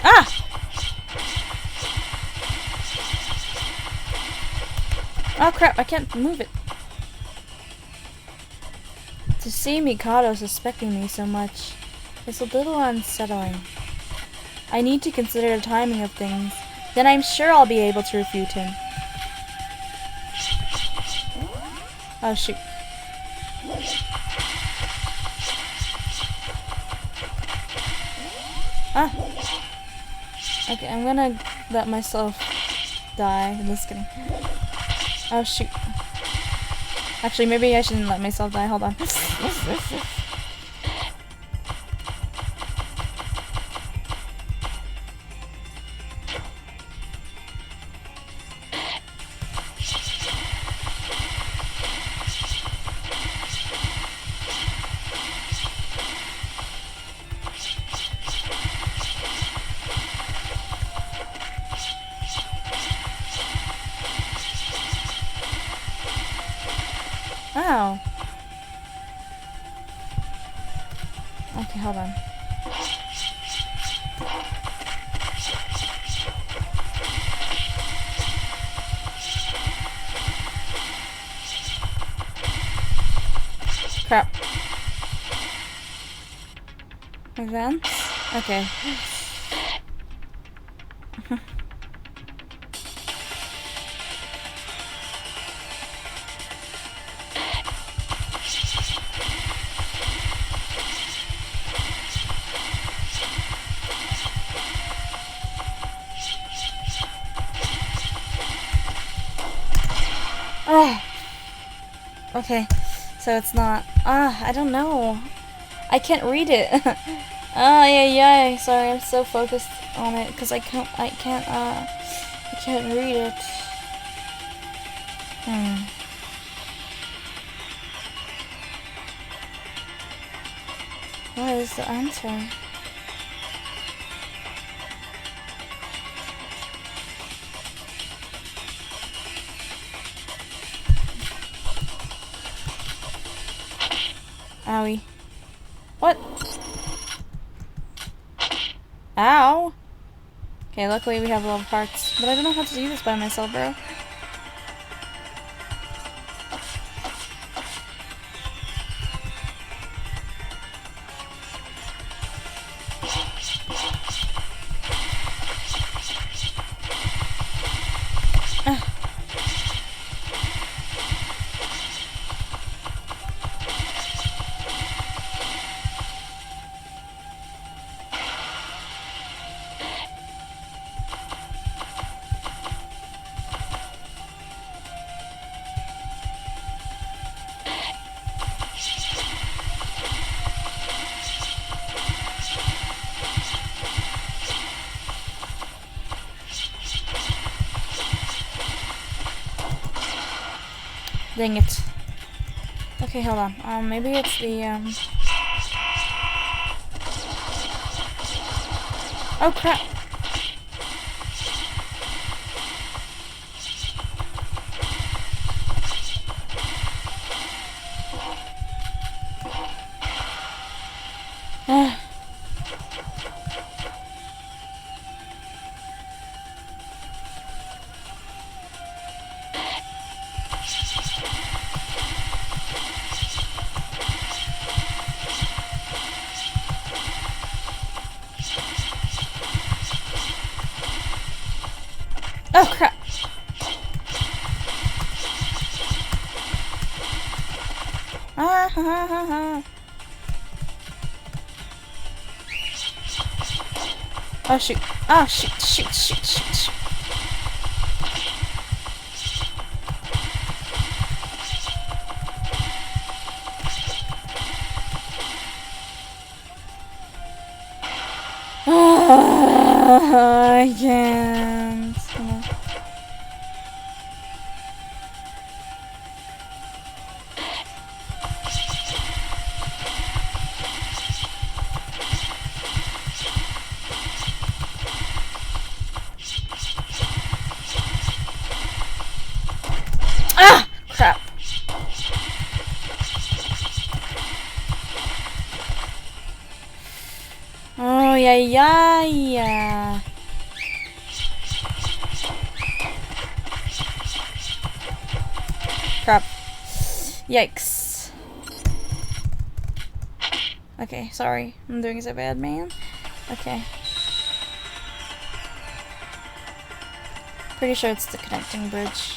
Ah! Oh crap, I can't move it. To see Mikado suspecting me so much is a little unsettling. I need to consider the timing of things, then I'm sure I'll be able to refute him. Oh shoot. Ah! Okay, I'm gonna let myself die. I'm just kidding. Oh shoot. Actually, maybe I shouldn't let myself die. Hold on. Wow. Okay, hold on. Crap. Advance? Okay. Oh. Okay, so it's not. I don't know. I can't read it. Yeah. Sorry, I'm so focused on it because I can't read it. What is the answer? Owie. What? Ow! Okay, luckily we have a lot of parts. But I don't know how to do this by myself, bro. Dang it. Okay, hold on. Maybe it's the, Oh, crap. Oh, crap. Ah, ha, ha, ha, ha. Oh, shoot. Oh, shoot, shoot, shoot, shoot, shoot. I can't. Come on. Ah! Crap. Oh, yeah, yeah, yeah. Crap. Yikes. Okay, sorry. I'm doing so bad, man. Okay. Pretty sure it's the connecting bridge.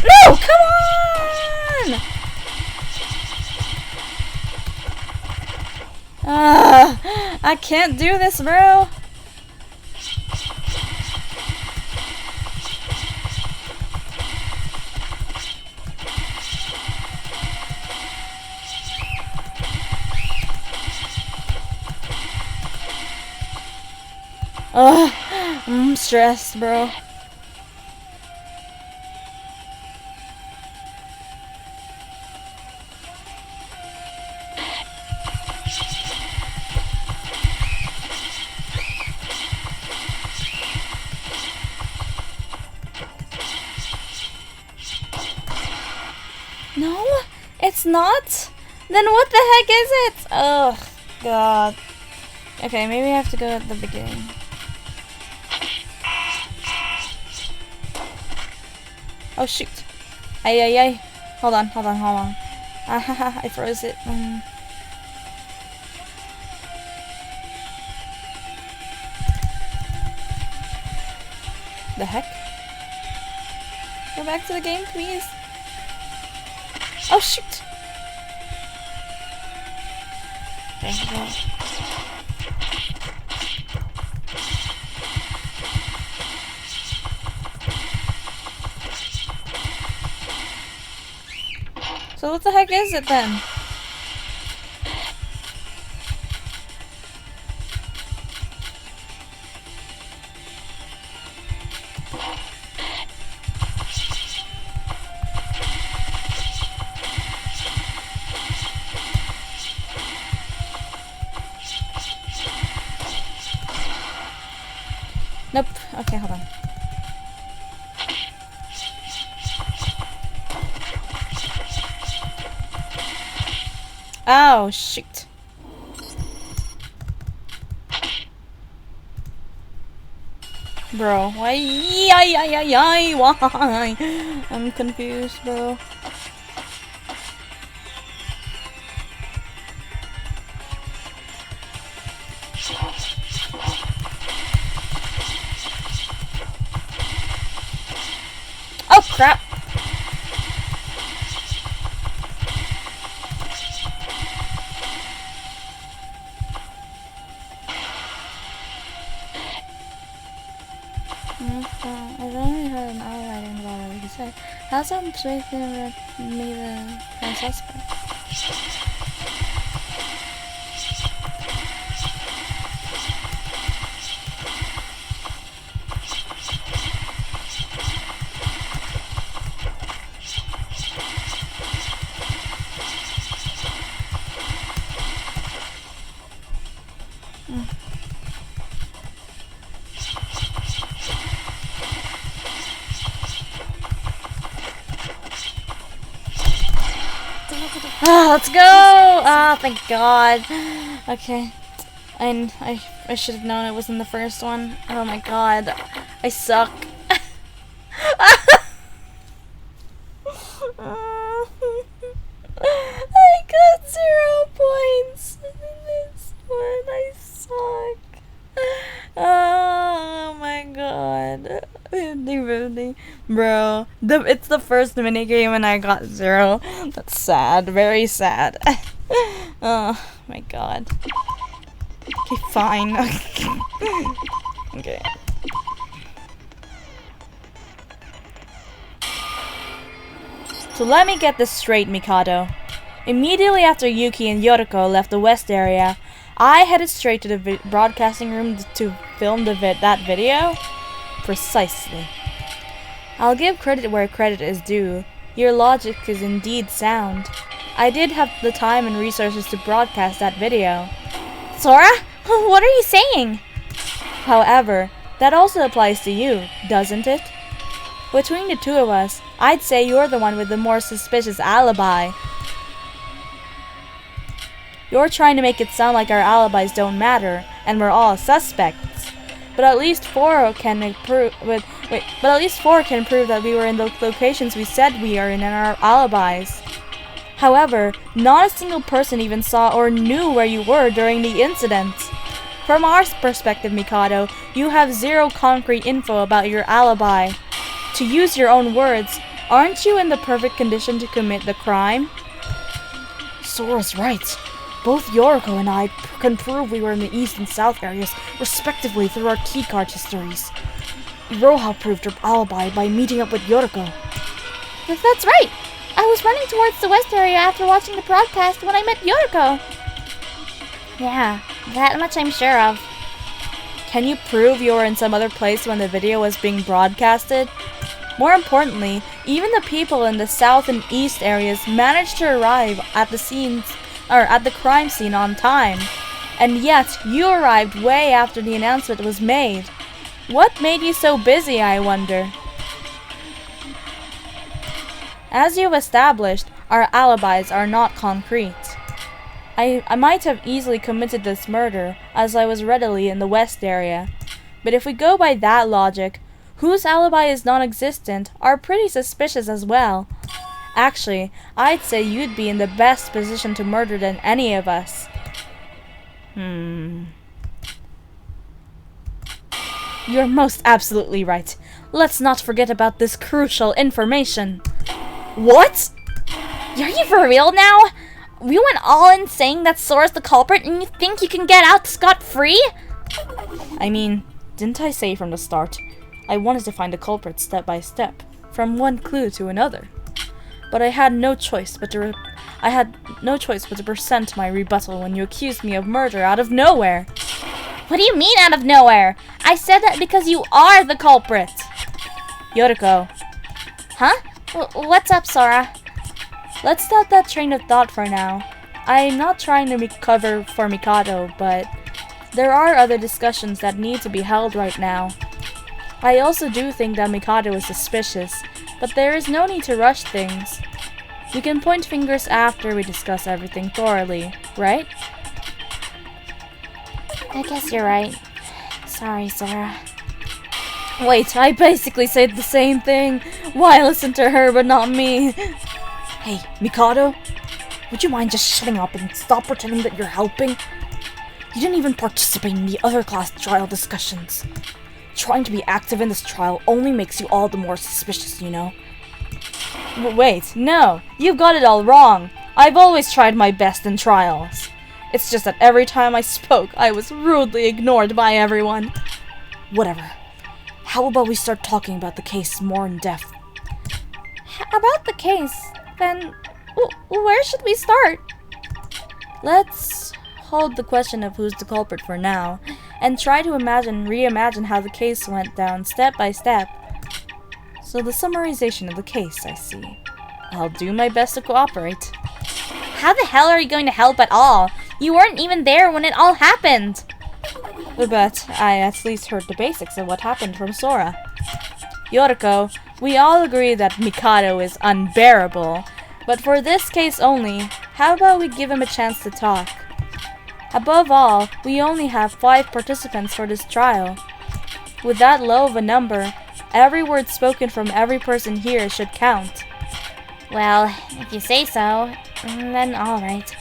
No, come on! I can't do this, bro. I'm stressed, bro. No, it's not. Then what the heck is it? Oh, God. Okay, maybe I have to go at the beginning. Oh, shoot. Ay, ay, ay. Hold on, hold on, hold on. Ah, I froze it. The heck? Go back to the game, please. Oh, shoot! Okay, well. So what the heck is it then? Nope. Okay, hold on. Oh, shoot. Bro, why? Why? I'm confused, bro. Oh, crap. I've only heard an ally in about what he said. How's that making me the suspect? Ah, let's go! Ah, thank God. Okay. I should have known it was in the first one. Oh my God. I suck. I got 0 points in this one. I suck. Oh my God. Really, bro. It's the first minigame and I got 0. That's sad. Very sad. Oh my God. Okay, fine. Okay. So let me get this straight, Mikado. Immediately after Yuki and Yoriko left the West area, I headed straight to the broadcasting room to film that video? Precisely. I'll give credit where credit is due. Your logic is indeed sound. I did have the time and resources to broadcast that video. Sora? What are you saying? However, that also applies to you, doesn't it? Between the two of us, I'd say you're the one with the more suspicious alibi. You're trying to make it sound like our alibis don't matter, and we're all suspects. But at least 4 can prove. But at least 4 can prove that we were in the locations we said we are in our alibis. However, not a single person even saw or knew where you were during the incident. From our perspective, Mikado, you have 0 concrete info about your alibi. To use your own words, aren't you in the perfect condition to commit the crime? Sora's right. Both Yoriko and I can prove we were in the east and south areas, respectively, through our keycard histories. Roha proved her alibi by meeting up with Yoriko. That's right! I was running towards the west area after watching the broadcast when I met Yoriko. Yeah, that much I'm sure of. Can you prove you were in some other place when the video was being broadcasted? More importantly, even the people in the south and east areas managed to arrive at the crime scene on time. And yet, you arrived way after the announcement was made. What made you so busy, I wonder? As you've established, our alibis are not concrete. I might have easily committed this murder, as I was readily in the west area. But if we go by that logic, whose alibi is non-existent are pretty suspicious as well. Actually, I'd say you'd be in the best position to murder than any of us. You're most absolutely right. Let's not forget about this crucial information. What? Are you for real now? You went all in saying that Sora's the culprit and you think you can get out scot-free? I mean, didn't I say from the start? I wanted to find the culprit step by step, from one clue to another. But I had no choice but to present my rebuttal when you accused me of murder out of nowhere. What do you mean out of nowhere? I said that because you are the culprit. Yoriko. Huh? What's up, Sora? Let's stop that train of thought for now. I'm not trying to cover for Mikado, but there are other discussions that need to be held right now. I also do think that Mikado is suspicious, but there is no need to rush things. We can point fingers after we discuss everything thoroughly, right? I guess you're right. Sorry, Sora. Wait, I basically said the same thing. Why listen to her but not me? Hey, Mikado? Would you mind just shutting up and stop pretending that you're helping? You didn't even participate in the other class trial discussions. Trying to be active in this trial only makes you all the more suspicious, you know? Wait, no! You've got it all wrong! I've always tried my best in trials. It's just that every time I spoke, I was rudely ignored by everyone. Whatever. How about we start talking about the case more in depth? About the case? Then, where should we start? Let's hold the question of who's the culprit for now, and try to reimagine how the case went down step by step. So the summarization of the case, I see. I'll do my best to cooperate. How the hell are you going to help at all? You weren't even there when it all happened. But I at least heard the basics of what happened from Sora. Yoriko, we all agree that Mikado is unbearable, but for this case only, how about we give him a chance to talk? Above all, we only have 5 participants for this trial. With that low of a number, every word spoken from every person here should count. Well, if you say so, then alright.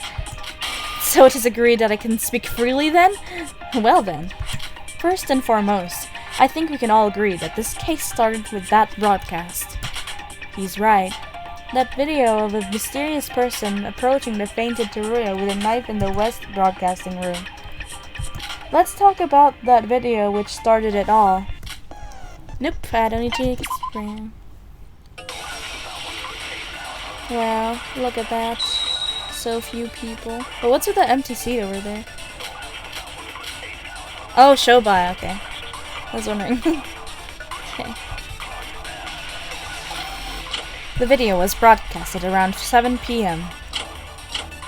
So it is agreed that I can speak freely then? Well then. First and foremost, I think we can all agree that this case started with that broadcast. He's right. That video of a mysterious person approaching the fainted Teruya with a knife in the West broadcasting room. Let's talk about that video which started it all. Nope, I don't need to explain. Wow, look at that. So few people. But what's with that empty seat over there? Oh, Shobai, okay. I was wondering. Okay. The video was broadcasted around 7 p.m.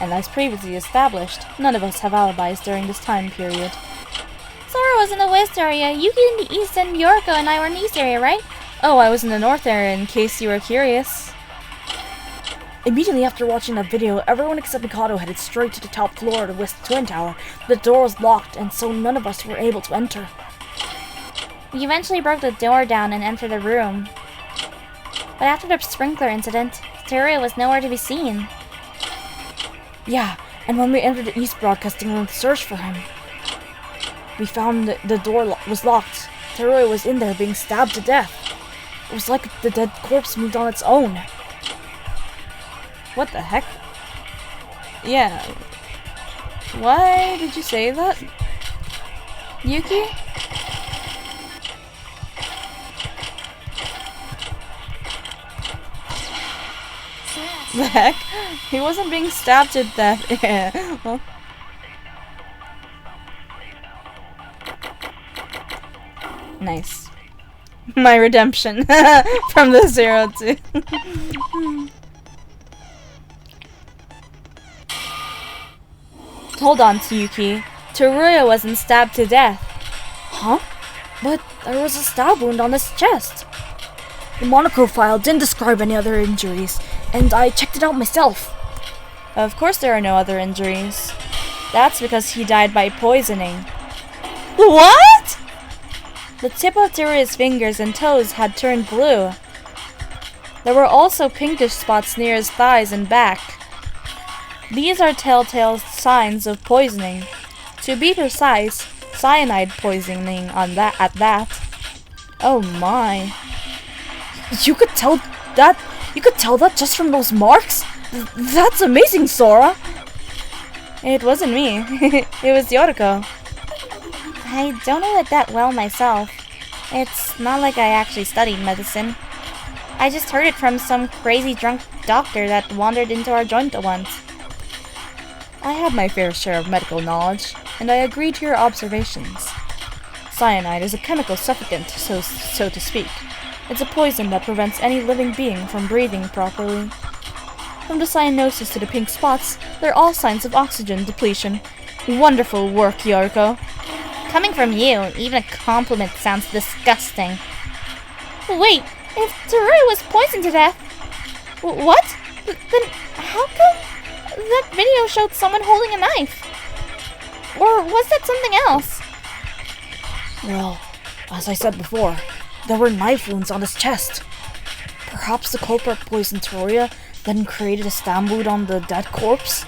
And as previously established, none of us have alibis during this time period. Sora was in the west area, Yuki in the east, and Yoriko and I were in the east area, right? Oh, I was in the north area in case you were curious. Immediately after watching that video, everyone except Mikado headed straight to the top floor of the West Twin Tower. The door was locked, and so none of us were able to enter. We eventually broke the door down and entered the room. But after the sprinkler incident, Teruya was nowhere to be seen. Yeah, and when we entered the East Broadcasting room to search for him, we found that the door was locked. Teruya was in there being stabbed to death. It was like the dead corpse moved on its own. What the heck? Yeah. Why did you say that? Yuki? The heck? He wasn't being stabbed to death. Yeah. Well. Nice. My redemption from the 0-2. Hold on, Tsuyuki. Teruya wasn't stabbed to death. Huh? But there was a stab wound on his chest. The Monaco file didn't describe any other injuries, and I checked it out myself. Of course there are no other injuries. That's because he died by poisoning. What? The tip of Teruya's fingers and toes had turned blue. There were also pinkish spots near his thighs and back. These are telltale signs of poisoning. To be precise, cyanide poisoning at that. Oh my. You could tell that just from those marks? That's amazing, Sora! It wasn't me. It was Yoriko. I don't know it that well myself. It's not like I actually studied medicine. I just heard it from some crazy drunk doctor that wandered into our joint once. I have my fair share of medical knowledge, and I agree to your observations. Cyanide is a chemical suffocant, so to speak. It's a poison that prevents any living being from breathing properly. From the cyanosis to the pink spots, they're all signs of oxygen depletion. Wonderful work, Yoriko. Coming from you, even a compliment sounds disgusting. Wait, if Teruya was poisoned to death... What? Then how come that video showed someone holding a knife? Or was that something else? Well, as I said before, there were knife wounds on his chest. Perhaps the culprit poisoned Teruya, then created a stab wound on the dead corpse?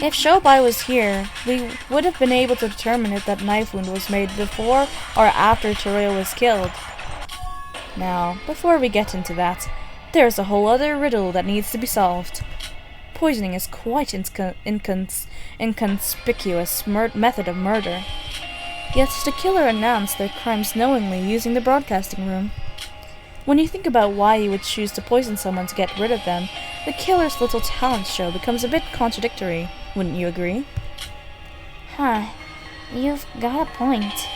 If Shobai was here, we would have been able to determine if that knife wound was made before or after Teruya was killed. Now, before we get into that, there's a whole other riddle that needs to be solved. Poisoning is quite inconspicuous method of murder. Yet the killer announced their crimes knowingly using the broadcasting room. When you think about why you would choose to poison someone to get rid of them, the killer's little talent show becomes a bit contradictory, wouldn't you agree? Huh. You've got a point.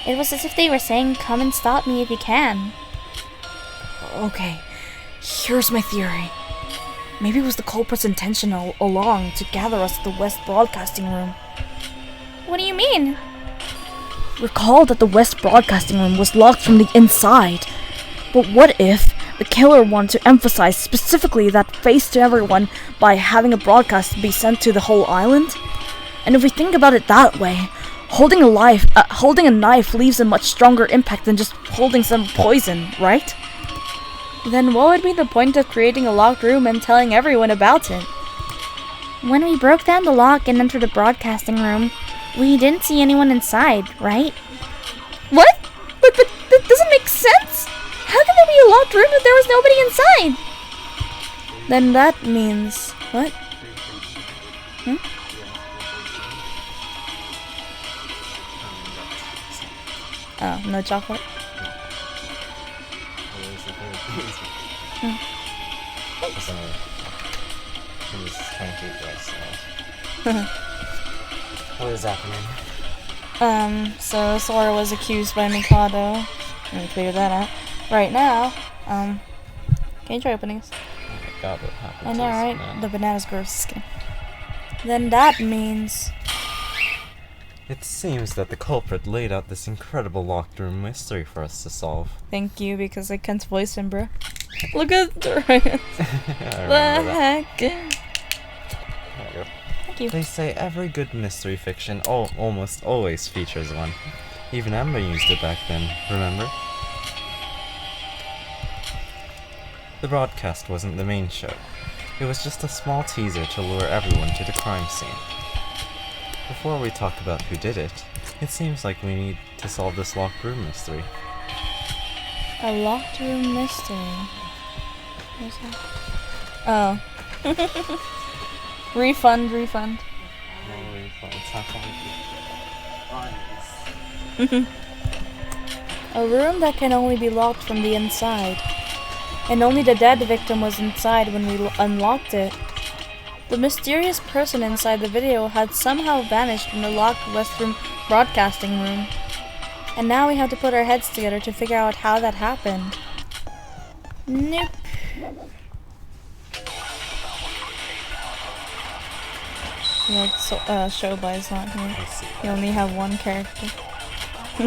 It was as if they were saying, come and stop me if you can. Okay, here's my theory. Maybe it was the culprit's intention all along to gather us at the West Broadcasting Room. What do you mean? Recall that the West Broadcasting Room was locked from the inside. But what if the killer wanted to emphasize specifically that face to everyone by having a broadcast be sent to the whole island? And if we think about it that way, holding a knife leaves a much stronger impact than just holding some poison, right? Then what would be the point of creating a locked room and telling everyone about it? When we broke down the lock and entered the broadcasting room, we didn't see anyone inside, right? What? But that doesn't make sense! How can there be a locked room if there was nobody inside? Then that means... what? Oh, no chocolate? What is happening? So Sora was accused by Mikado. Let me clear that out. Right now, can you try opening this? Oh my god, what happened? I know, to this right? man? The banana's gross skin. Then that means... It seems that the culprit laid out this incredible locked room mystery for us to solve. Thank you, because I can't voice him, bro. Look at the the heck? There you go. Thank you. They say every good mystery fiction almost always features one. Even Amber used it back then, remember? The broadcast wasn't the main show. It was just a small teaser to lure everyone to the crime scene. Before we talk about who did it, it seems like we need to solve this locked room mystery. A locked room mystery. Where's that? Oh. refund. No refund. It's not going A room that can only be locked from the inside. And only the dead victim was inside when we unlocked it. The mysterious person inside the video had somehow vanished from the locked Western Broadcasting Room. And now we have to put our heads together to figure out how that happened. Nope. Like, so, Showbuy's not here. You only have one character. So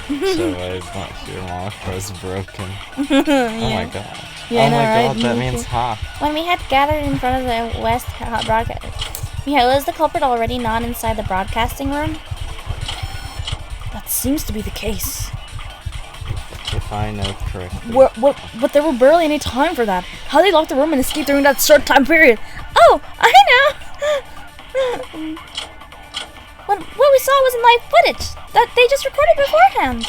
it's not here, Monaco's broken. Yeah. Oh my god. Yeah, oh I know, my right? god, that Me means too. half. When we had gathered in front of the West Broadcast... Yeah, was the culprit already not inside the broadcasting room? That seems to be the case. If If I know correctly. But there were barely any time for that. How they locked the room and escaped during that short time period? Oh, I know! What we saw wasn't live footage. That they just recorded beforehand.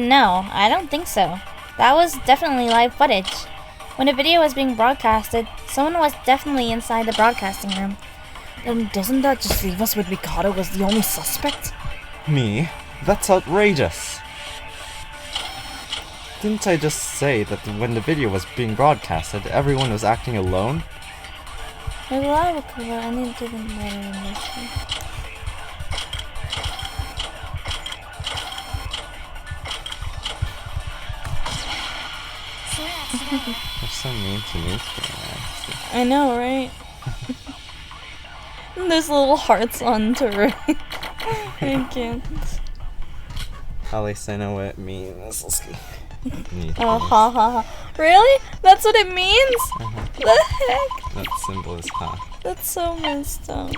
No, I don't think so. That was definitely live footage. When a video was being broadcasted, someone was definitely inside the broadcasting room. Then doesn't that just leave us with Mikado as the only suspect? Me? That's outrageous! Didn't I just say that when the video was being broadcasted, everyone was acting alone? There's a lot of I need to think better in this one. You're so mean to me, actually. I know, right? There's little hearts on to right. I can't. At least I know what it means. Oh, ha ha ha. Really? That's what it means? The heck? That symbol is ha. That's so messed up.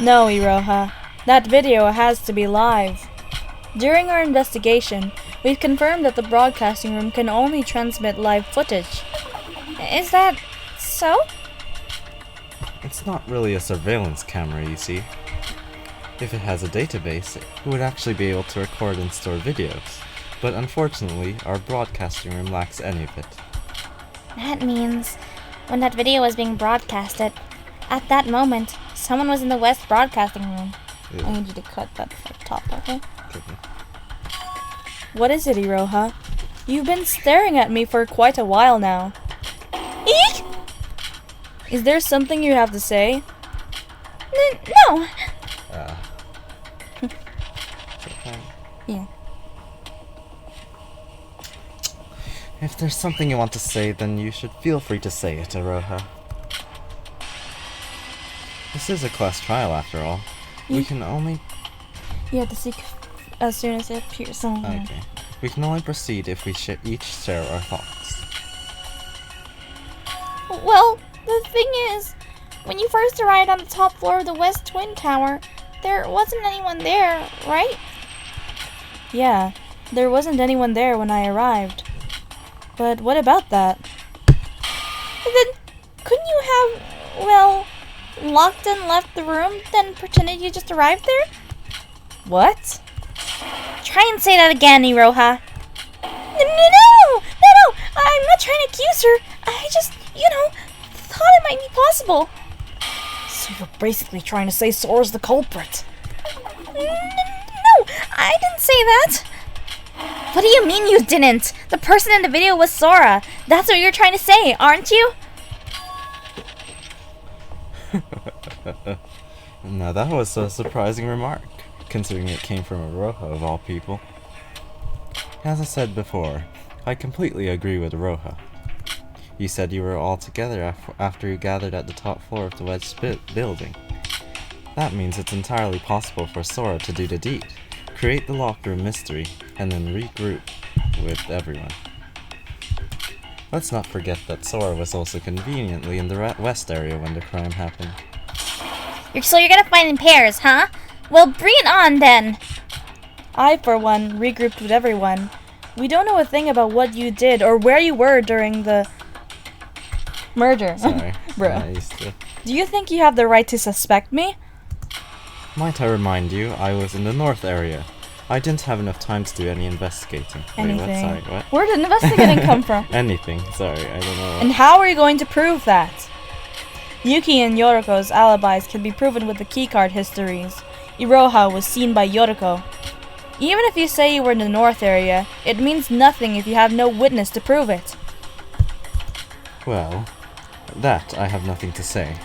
No, Iroha. That video has to be live. During our investigation, we've confirmed that the broadcasting room can only transmit live footage. Is that so? It's not really a surveillance camera, you see. If it has a database, it would actually be able to record and store videos. But unfortunately, our broadcasting room lacks any of it. That means when that video was being broadcasted, at that moment, someone was in the West broadcasting room. Ew. I need you to cut that from the top, okay? Okay. What is it, Iroha? You've been staring at me for quite a while now. Eek! Is there something you have to say? No. Okay. Yeah. If there's something you want to say, then you should feel free to say it, Aroha. This is a class trial, after all. We can only... You have to seek as soon as it appears. Okay. We can only proceed if we each share our thoughts. Well, the thing is, when you first arrived on the top floor of the West Twin Tower, there wasn't anyone there, right? Yeah, there wasn't anyone there when I arrived. But what about that? Then couldn't you have, well, locked and left the room, then pretended you just arrived there? What? Try and say that again, Iroha. No, I'm not trying to accuse her. I just, thought it might be possible. So you're basically trying to say Sora's the culprit. No, I didn't say that. What do you mean you didn't? The person in the video was Sora. That's what you're trying to say, aren't you? Now that was a surprising remark, considering it came from Aroha of all people. As I said before, I completely agree with Aroha. You said you were all together after you gathered at the top floor of the Wedge building. That means it's entirely possible for Sora to do the deed, create the locked room mystery, and then regroup with everyone. Let's not forget that Sora was also conveniently in the west area when the crime happened. So you're gonna fight in pairs, huh? Well, bring it on then. I, for one, regrouped with everyone. We don't know a thing about what you did or where you were during the murder. Sorry. Bruh. I used to. Do you think you have the right to suspect me? Might I remind you, I was in the north area. I didn't have enough time to do any investigating. Anything. Wait, what? Sorry, what? Where did investigating come from? Anything. Sorry, I don't know. And how are you going to prove that? Yuki and Yoriko's alibis can be proven with the keycard histories. Iroha was seen by Yoriko. Even if you say you were in the north area, it means nothing if you have no witness to prove it. Well, that I have nothing to say.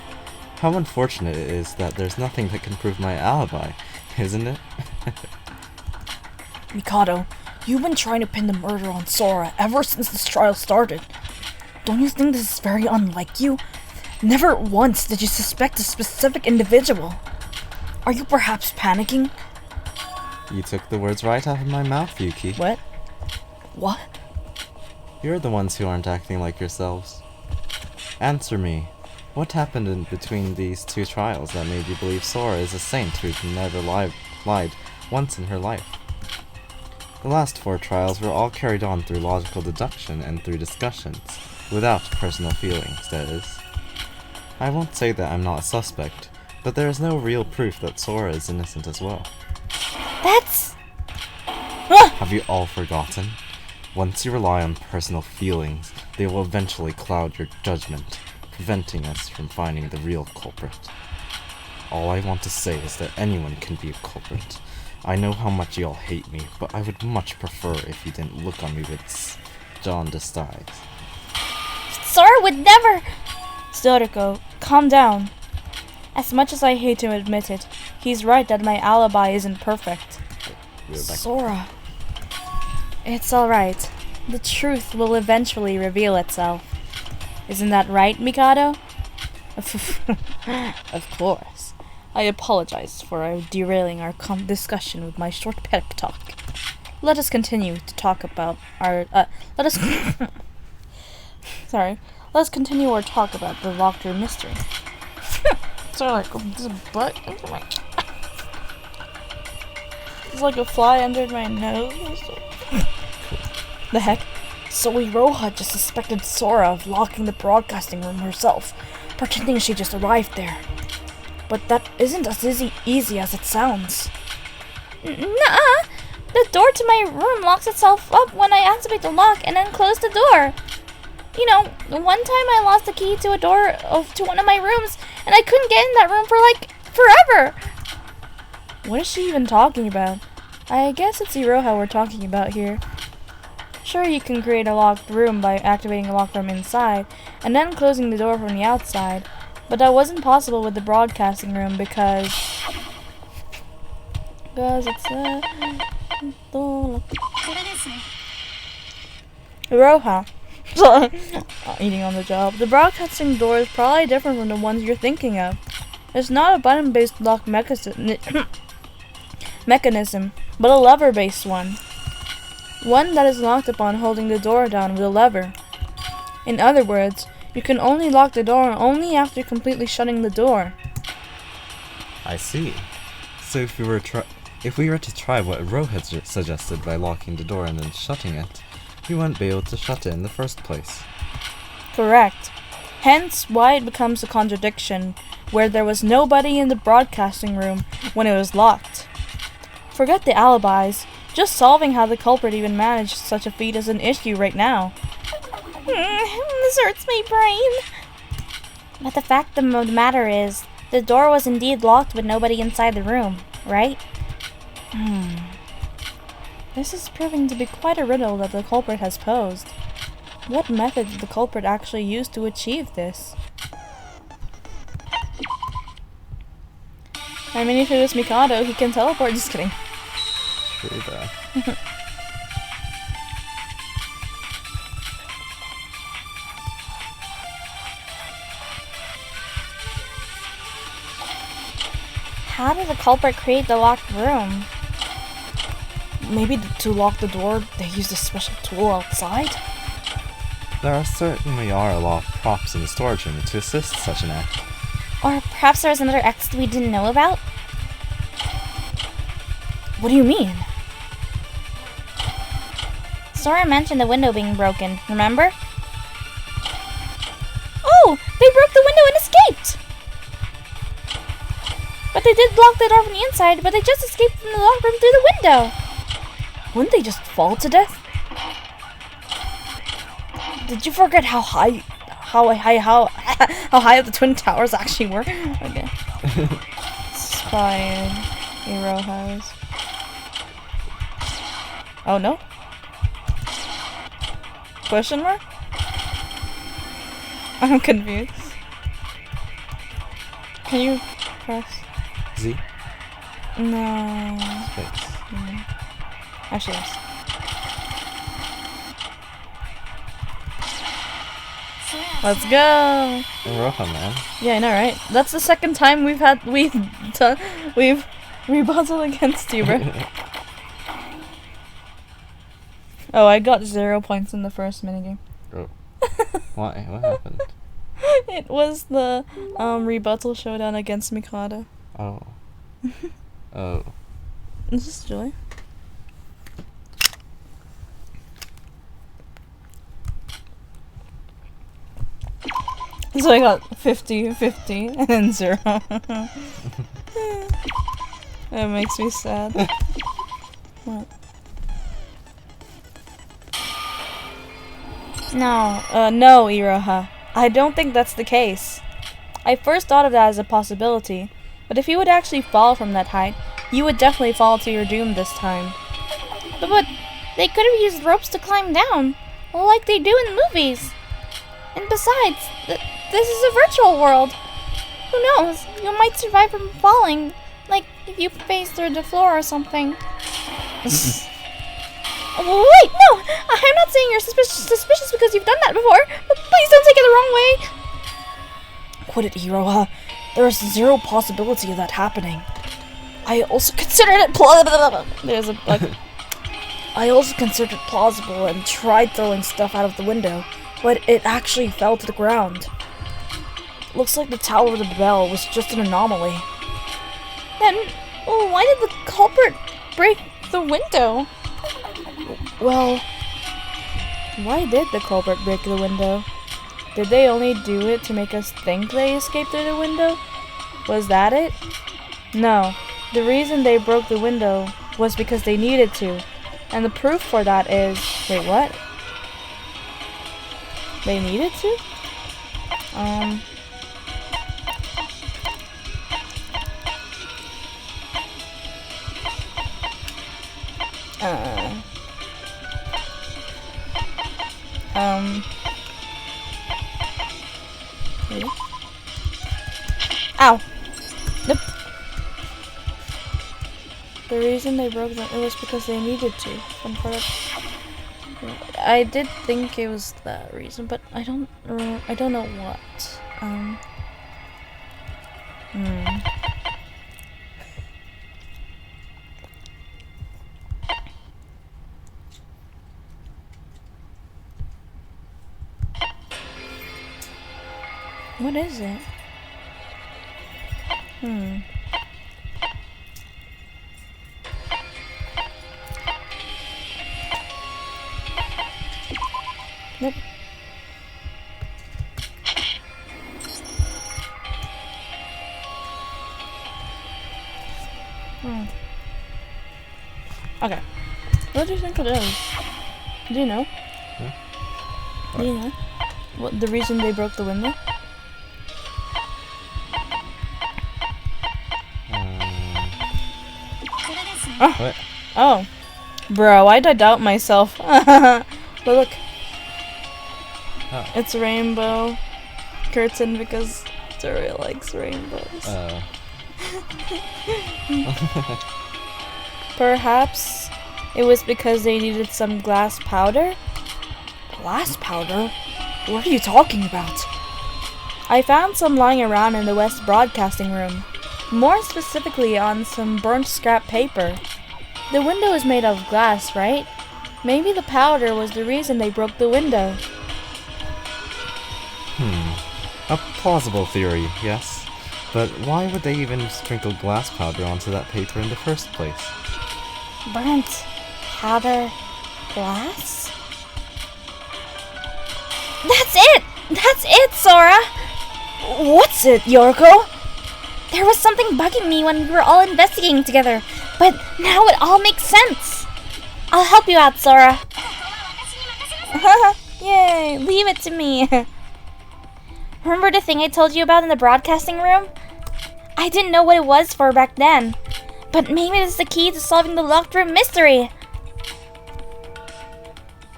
How unfortunate it is that there's nothing that can prove my alibi, isn't it? Mikado, you've been trying to pin the murder on Sora ever since this trial started. Don't you think this is very unlike you? Never once did you suspect a specific individual. Are you perhaps panicking? You took the words right out of my mouth, Yuki. What? What? You're the ones who aren't acting like yourselves. Answer me. What happened in between these two trials that made you believe Sora is a saint who can never lie lied once in her life. The last 4 trials were all carried on through logical deduction and through discussions, without personal feelings, that is. I won't say that I'm not a suspect, but there is no real proof that Sora is innocent as well. That's... Have you all forgotten? Once you rely on personal feelings, they will eventually cloud your judgment, preventing us from finding the real culprit. All I want to say is that anyone can be a culprit. I know how much you all hate me, but I would much prefer if you didn't look on me with jaundiced eyes. Sora would never... SDRA2, calm down. As much as I hate to admit it, he's right that my alibi isn't perfect. Sora. It's alright. The truth will eventually reveal itself. Isn't that right, Mikado? Of course. I apologize for derailing our discussion with my short pep talk. Let us continue to talk about our... Sorry. Let's continue our talk about the locked room mystery. Sorry, this butt... It's like a fly under my nose. The heck? So Iroha just suspected Sora of locking the broadcasting room herself, pretending she just arrived there. But that isn't as easy as it sounds. Nuh-uh. The door to my room locks itself up when I activate the lock and then close the door. You know, one time I lost the key to a door to one of my rooms, and I couldn't get in that room for, like, forever. What is she even talking about? I guess it's Iroha we're talking about here. Sure, you can create a locked room by activating a lock from inside, and then closing the door from the outside, but that wasn't possible with the broadcasting room because it's Iroha. Sorry, eating on the job. The broadcasting door is probably different from the ones you're thinking of. It's not a button-based lock mechanism, but a lever-based one. One that is locked upon holding the door down with a lever. In other words, you can only lock the door only after completely shutting the door. I see. So if we were to try what Ro had suggested by locking the door and then shutting it, we wouldn't be able to shut it in the first place. Correct. Hence why it becomes a contradiction, where there was nobody in the broadcasting room when it was locked. Forget the alibis. Just solving how the culprit even managed such a feat is an issue right now. This hurts my brain. But the fact of the matter is, the door was indeed locked with nobody inside the room, right? This is proving to be quite a riddle that the culprit has posed. What method did the culprit actually use to achieve this? I mean, if it was Mikado, he can teleport. Just kidding. True that. How did the culprit create the locked room? Maybe to lock the door, they used a special tool outside? There certainly are a lot of props in the storage room to assist such an act. Or perhaps there was another exit we didn't know about? What do you mean? Sora mentioned the window being broken, remember? Oh! They broke the window and escaped! But they did lock the door from the inside, but they just escaped from the locked room through the window! Wouldn't they just fall to death? Did you forget how high the Twin Towers actually were? Okay. Spy Iroha's. Oh no? Question mark? I'm confused. Can you press? Z? No. Space. No. Actually, yes. Let's go! Roha, man. Yeah, I know, right? That's the second time we've rebutted against you, bro. Oh, I got 0 points in the first minigame. Oh. Why? What happened? It was the rebuttal showdown against Mikado. Oh. Oh. Is this Joy? So I got 50, 50, and then 0. That makes me sad. What? No, no, Iroha. I don't think that's the case. I first thought of that as a possibility, but if you would actually fall from that height, you would definitely fall to your doom this time. But they could have used ropes to climb down, like they do in movies. And besides, this is a virtual world. Who knows? You might survive from falling, like if you face through the floor or something. Wait, no! I'm not saying you're suspicious because you've done that before, but please don't take it the wrong way. Quit it, Iroha. There is zero possibility of that happening. I also considered it plausible. There's a bug. I also considered it plausible and tried throwing stuff out of the window, but it actually fell to the ground. Looks like the Tower of the Bell was just an anomaly. Then, why did the culprit break the window? Well, Why did the culprit break the window? Did they only do it to make us think they escaped through the window? Was that it? No. The reason they broke the window was because they needed to. And the proof for that is... Wait, what? They needed to? Maybe? Ow! Nope. The reason they broke it was because they needed to. I did think it was that reason, but I don't know what. What is it? Nope. Okay. What do you think it is? Do you know? Hmm? Do you know? What the reason they broke the window? What? Oh. Bro, why'd I doubt myself? But look. Oh. It's a rainbow curtain because Doria likes rainbows. Oh. Perhaps it was because they needed some glass powder? glass powder? What are you talking about? I found some lying around in the West Broadcasting Room. More specifically on some burnt scrap paper. The window is made of glass, right? Maybe the powder was the reason they broke the window. A plausible theory, yes. But why would they even sprinkle glass powder onto that paper in the first place? Burnt powder glass? That's it! That's it, Sora! What's it, Yorko? There was something bugging me when we were all investigating together, but now it all makes sense. I'll help you out, Sora. Yay, leave it to me. Remember the thing I told you about in the broadcasting room? I didn't know what it was for back then, but maybe it's the key to solving the locked room mystery.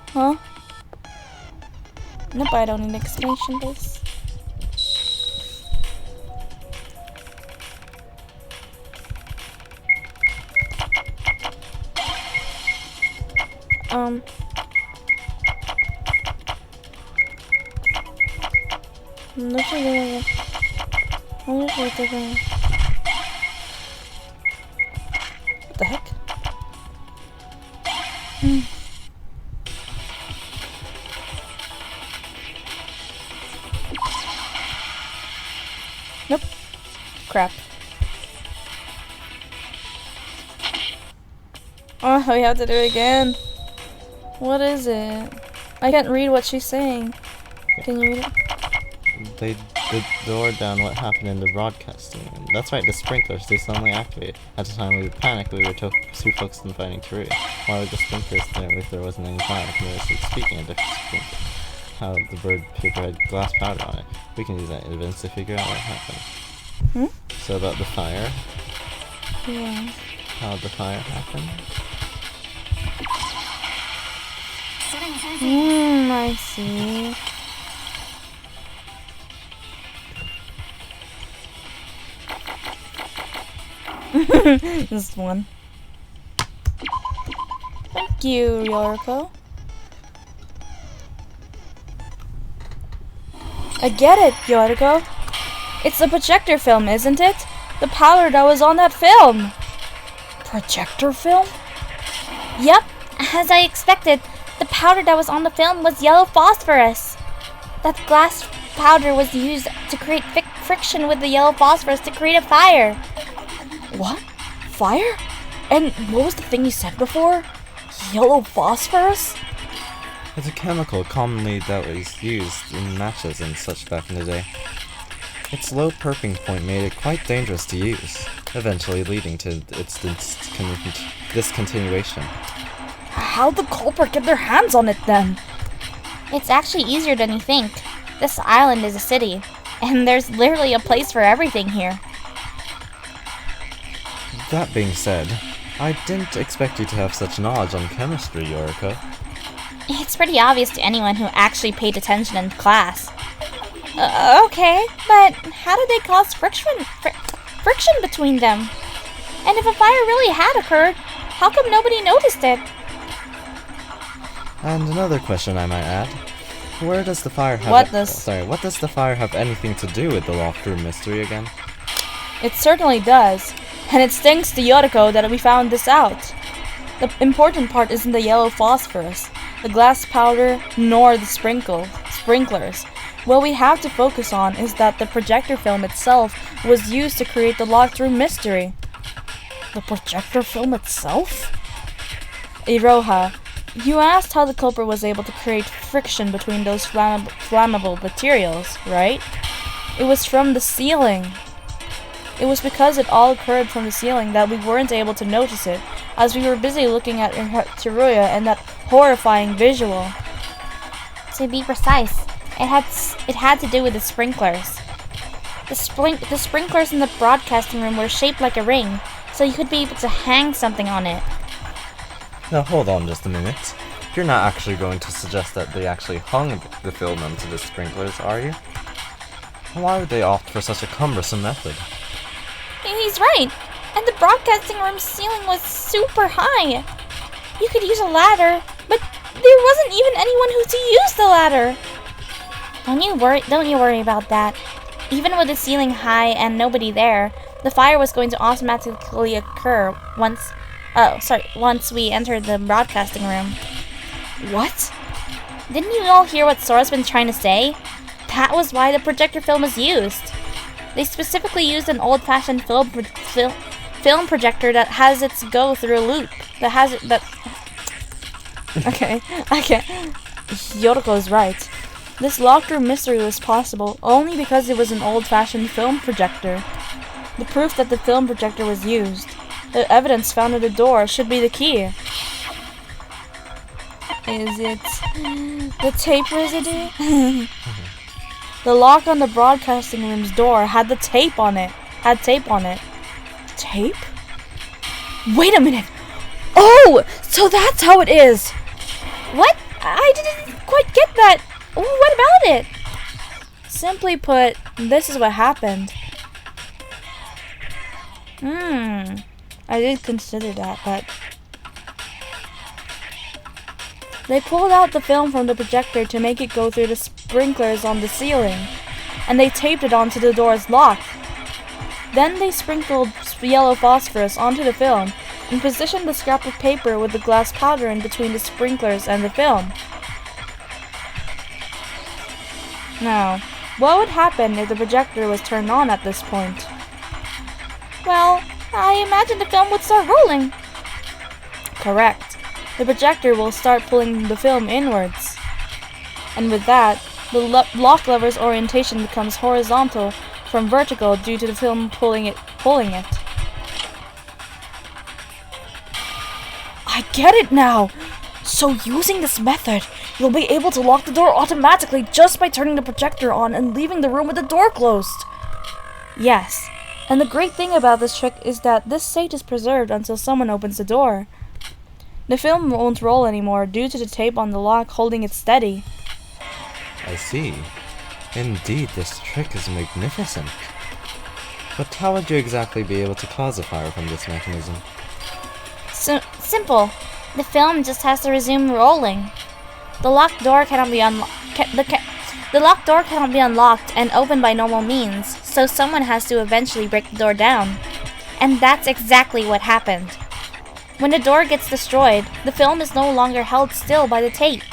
Huh? Nope, I don't need explanation, please. What the heck? Nope. Crap. Oh, we have to do it again. What is it? I can't read what she's saying. Can you read it? They the door down what happened in the broadcasting room. That's right, the sprinklers, they suddenly activated. At the time we panicked, we were too focused on fighting Taruya. Why would the sprinklers there if there wasn't any fire? Speaking of the sprinkler, how the bird paper had glass powder on it. We can use that evidence to figure out what happened. So about the fire, Yeah. how the fire happened. I see. This one. Thank you, Yoriko. I get it, Yoriko. It's the projector film, isn't it? The powder that was on that film. Projector film? Yep, as I expected, the powder that was on the film was yellow phosphorus. That glass powder was used to create friction with the yellow phosphorus to create a fire. What? Fire? And what was the thing you said before? Yellow phosphorus? It's a chemical commonly that was used in matches and such back in the day. Its low perking point made it quite dangerous to use, eventually leading to its discontinuation. How'd the culprit get their hands on it then? It's actually easier than you think. This island is a city, and there's literally a place for everything here. That being said, I didn't expect you to have such knowledge on chemistry, Yoriko. It's pretty obvious to anyone who actually paid attention in class. Okay, but how did they cause friction between them? And if a fire really had occurred, how come nobody noticed it? And another question I might add. Where does the fire have What does the fire have anything to do with the locked room mystery again? It certainly does. And it stinks to Yoriko that we found this out. The important part isn't the yellow phosphorus, the glass powder, nor the sprinklers. What we have to focus on is that the projector film itself was used to create the locked room mystery. The projector film itself? Iroha, you asked how the culprit was able to create friction between those flammable materials, right? It was from the ceiling. It was because it all occurred from the ceiling that we weren't able to notice it, as we were busy looking at Taruya and that horrifying visual. To be precise, it had to do with the sprinklers. The sprinklers in the broadcasting room were shaped like a ring, so you could be able to hang something on it. Now hold on just a minute. You're not actually going to suggest that they actually hung the film onto the sprinklers, are you? Why would they opt for such a cumbersome method? He's right, and the broadcasting room's ceiling was super high. You could use a ladder, but there wasn't even anyone who to use the ladder. Don't you worry about that. Even with the ceiling high and nobody there, the fire was going to automatically occur once we entered the broadcasting room. What? Didn't you all hear what Sora's been trying to say? That was why the projector film was used. They specifically used an old-fashioned film projector that has its go through a loop. Okay. Yoriko is right. This locked room mystery was possible only because it was an old-fashioned film projector. The proof that the film projector was used, the evidence found at the door, should be the key. Is it the tape residue? The lock on the broadcasting room's door had tape on it. Tape? Wait a minute! Oh! So that's how it is! What? I didn't quite get that. What about it? Simply put, this is what happened. I did consider that, but they pulled out the film from the projector to make it go through the sprinklers on the ceiling, and they taped it onto the door's lock. Then they sprinkled yellow phosphorus onto the film and positioned the scrap of paper with the glass powder in between the sprinklers and the film. Now, what would happen if the projector was turned on at this point? Well, I imagine the film would start rolling. Correct. The projector will start pulling the film inwards. And with that, the lock lever's orientation becomes horizontal from vertical due to the film pulling it. I get it now! So using this method, you'll be able to lock the door automatically just by turning the projector on and leaving the room with the door closed. Yes. And the great thing about this trick is that this state is preserved until someone opens the door. The film won't roll anymore due to the tape on the lock holding it steady. I see. Indeed, this trick is magnificent. But how would you exactly be able to cause a fire from this mechanism? Simple. The film just has to resume rolling. The locked door cannot be the locked door cannot be unlocked and opened by normal means, so someone has to eventually break the door down. And that's exactly what happened. When the door gets destroyed, the film is no longer held still by the tape.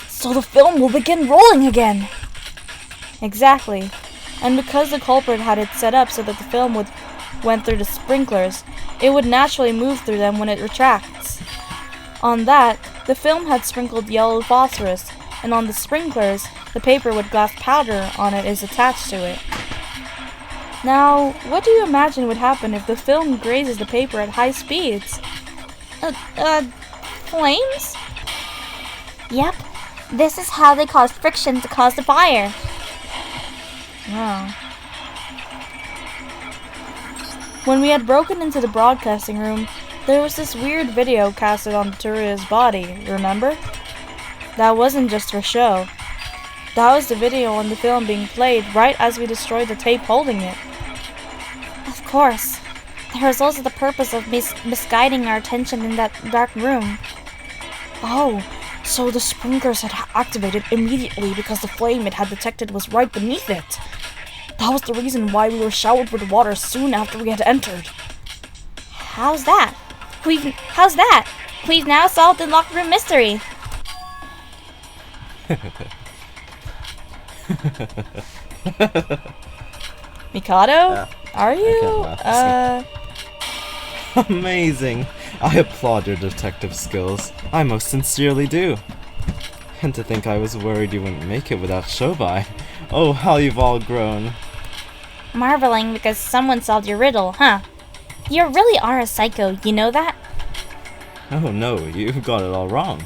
So the film will begin rolling again. Exactly. And because the culprit had it set up so that the film went through the sprinklers, it would naturally move through them when it retracts. On that, the film had sprinkled yellow phosphorus, and on the sprinklers, the paper with glass powder on it is attached to it. Now, what do you imagine would happen if the film grazes the paper at high speeds? Flames? Yep. This is how they cause friction to cause the fire. Wow. When we had broken into the broadcasting room, there was this weird video casted on Teruya's body, remember? That wasn't just for show. That was the video on the film being played right as we destroyed the tape holding it. Of course. There was also the purpose of misguiding our attention in that dark room. Oh, so the sprinklers had activated immediately because the flame it had detected was right beneath it. That was the reason why we were showered with water soon after we had entered. How's that? We've now solved the locked room mystery. Mikado? Are you? Amazing! I applaud your detective skills. I most sincerely do. And to think I was worried you wouldn't make it without Shobai. Oh, how you've all grown. Marveling because someone solved your riddle, huh? You really are a psycho, you know that? Oh no, you got it all wrong.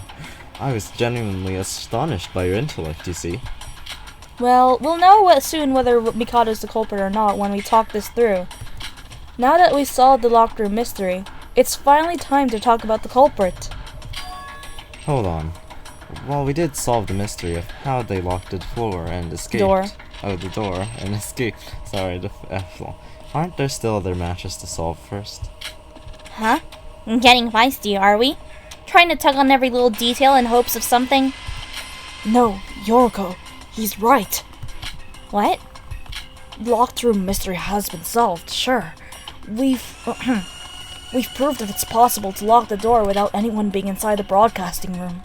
I was genuinely astonished by your intellect, you see. Well, we'll know soon whether Mikado's the culprit or not when we talk this through. Now that we've solved the locked room mystery, it's finally time to talk about the culprit. Hold on. Well, we did solve the mystery of how they locked the floor and escaped. The door and escaped. Sorry, aren't there still other matches to solve first? Huh? Getting feisty, are we? Trying to tug on every little detail in hopes of something? No, Yoriko, he's right. What? Locked room mystery has been solved, sure. We've proved that it's possible to lock the door without anyone being inside the broadcasting room.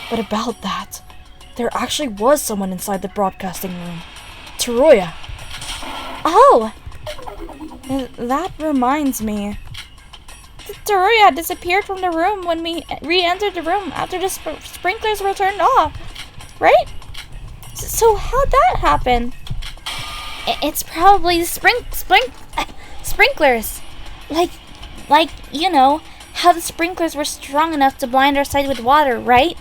But about that, there actually was someone inside the broadcasting room. Teruya. Oh! That reminds me. Teruya had disappeared from the room when we re-entered the room after the sprinklers were turned off, right? So how'd that happen? It's probably sprinklers. Like, you know, how the sprinklers were strong enough to blind our sight with water, right?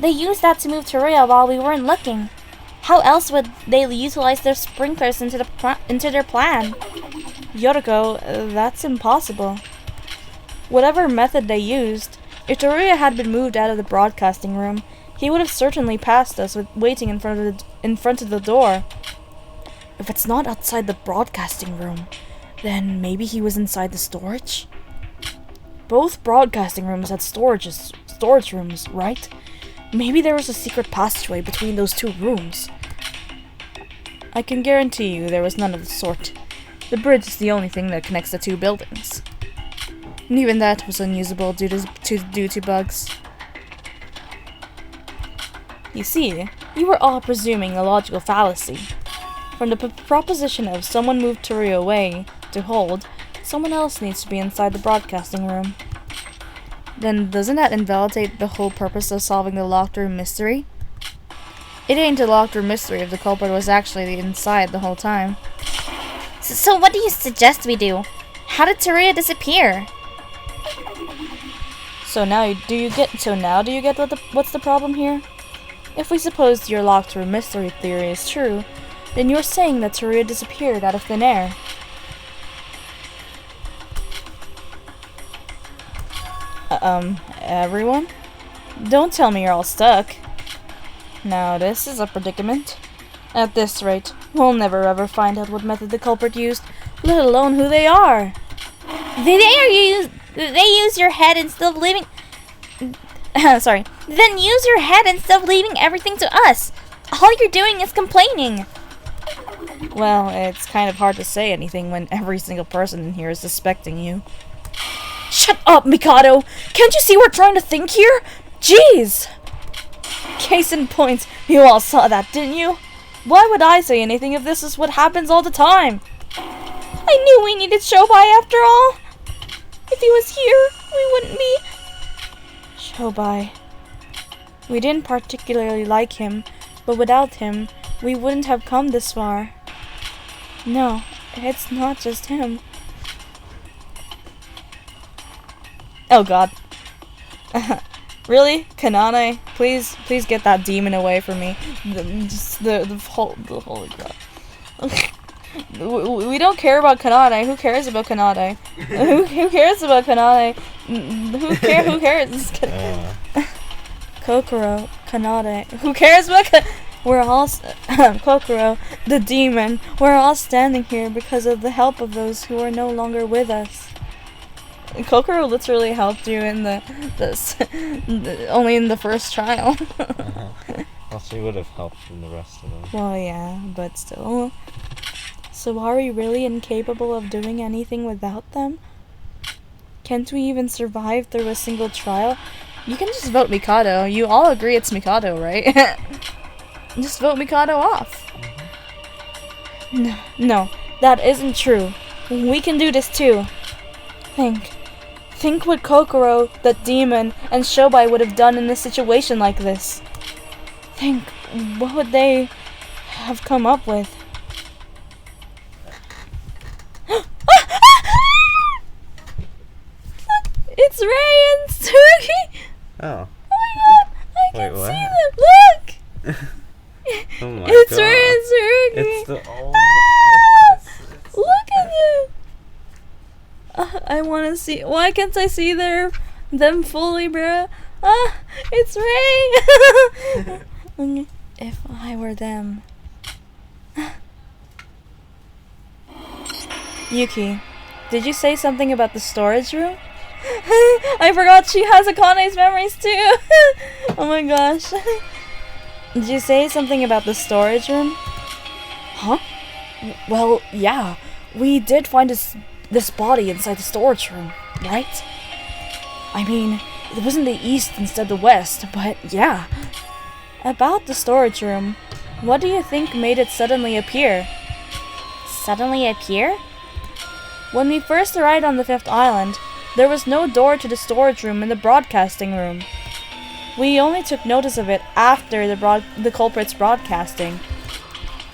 They used that to move Teruya while we weren't looking. How else would they utilize their sprinklers into their plan? Yoriko, that's impossible. Whatever method they used, if Teruya had been moved out of the broadcasting room, he would have certainly passed us waiting in front of the door. If it's not outside the broadcasting room, then maybe he was inside the storage? Both broadcasting rooms had storage rooms, right? Maybe there was a secret passageway between those two rooms. I can guarantee you there was none of the sort. The bridge is the only thing that connects the two buildings. And even that was unusable due to bugs. You see, you were all presuming a logical fallacy. From the proposition of someone moved Teruya away to hold, Someone else needs to be inside the broadcasting room. Then doesn't that invalidate the whole purpose of solving the locked room mystery? It ain't a locked room mystery if the culprit was actually inside the whole time. So what do you suggest we do? How did Teruya disappear? So now do you get what's the problem here? If we suppose your locked room mystery theory is true, then you're saying that Teruya disappeared out of thin air. Everyone? Don't tell me you're all stuck. Now this is a predicament. At this rate, we'll never ever find out what method the culprit used, let alone who they are. They use your head instead of leaving... Sorry. Then use your head instead of leaving everything to us. All you're doing is complaining. Well, it's kind of hard to say anything when every single person in here is suspecting you. Shut up, Mikado! Can't you see we're trying to think here? Jeez! Case in point, you all saw that, didn't you? Why would I say anything if this is what happens all the time? I knew we needed Shobai after all. If he was here, we wouldn't be... Shobai. We didn't particularly like him, but without him, we wouldn't have come this far. No, it's not just him. Oh god. Really? Kanane? Please get that demon away from me. Holy crap. We don't care about Kanade. Who cares about Kanade? Who cares about Kanade? Who cares? Just kidding. Kokoro, Kanade. Who cares about We're all Kokoro, the demon. We're all standing here because of the help of those who are no longer with us. Kokoro literally helped you in only in the first trial. Well, she would have helped in the rest of them. Well, yeah, but still. So are we really incapable of doing anything without them? Can't we even survive through a single trial? You can just vote Mikado. You all agree it's Mikado, right? Just vote Mikado off. No, that isn't true. We can do this too. Think what Kokoro, that demon, and Shobai would have done in a situation like this. Think, what would they have come up with? It's Ray and Tsurugi! Oh. Oh my god, I Wait, can what? see them! Look! Oh my It's god. Ray and Tsurugi! It's the old... Look at them! I wanna see. Why can't I see them fully, bruh? It's Ray! If I were them. Yuki, did you say something about the storage room? I forgot she has Akane's memories too! Oh my gosh. Did you say something about the storage room? Huh? Well, yeah. We did find this body inside the storage room, right? I mean, it was in the east instead of the west, but yeah. About the storage room, what do you think made it suddenly appear? Suddenly appear? When we first arrived on the 5th island, there was no door to the storage room in the broadcasting room. We only took notice of it after the culprit's broadcasting.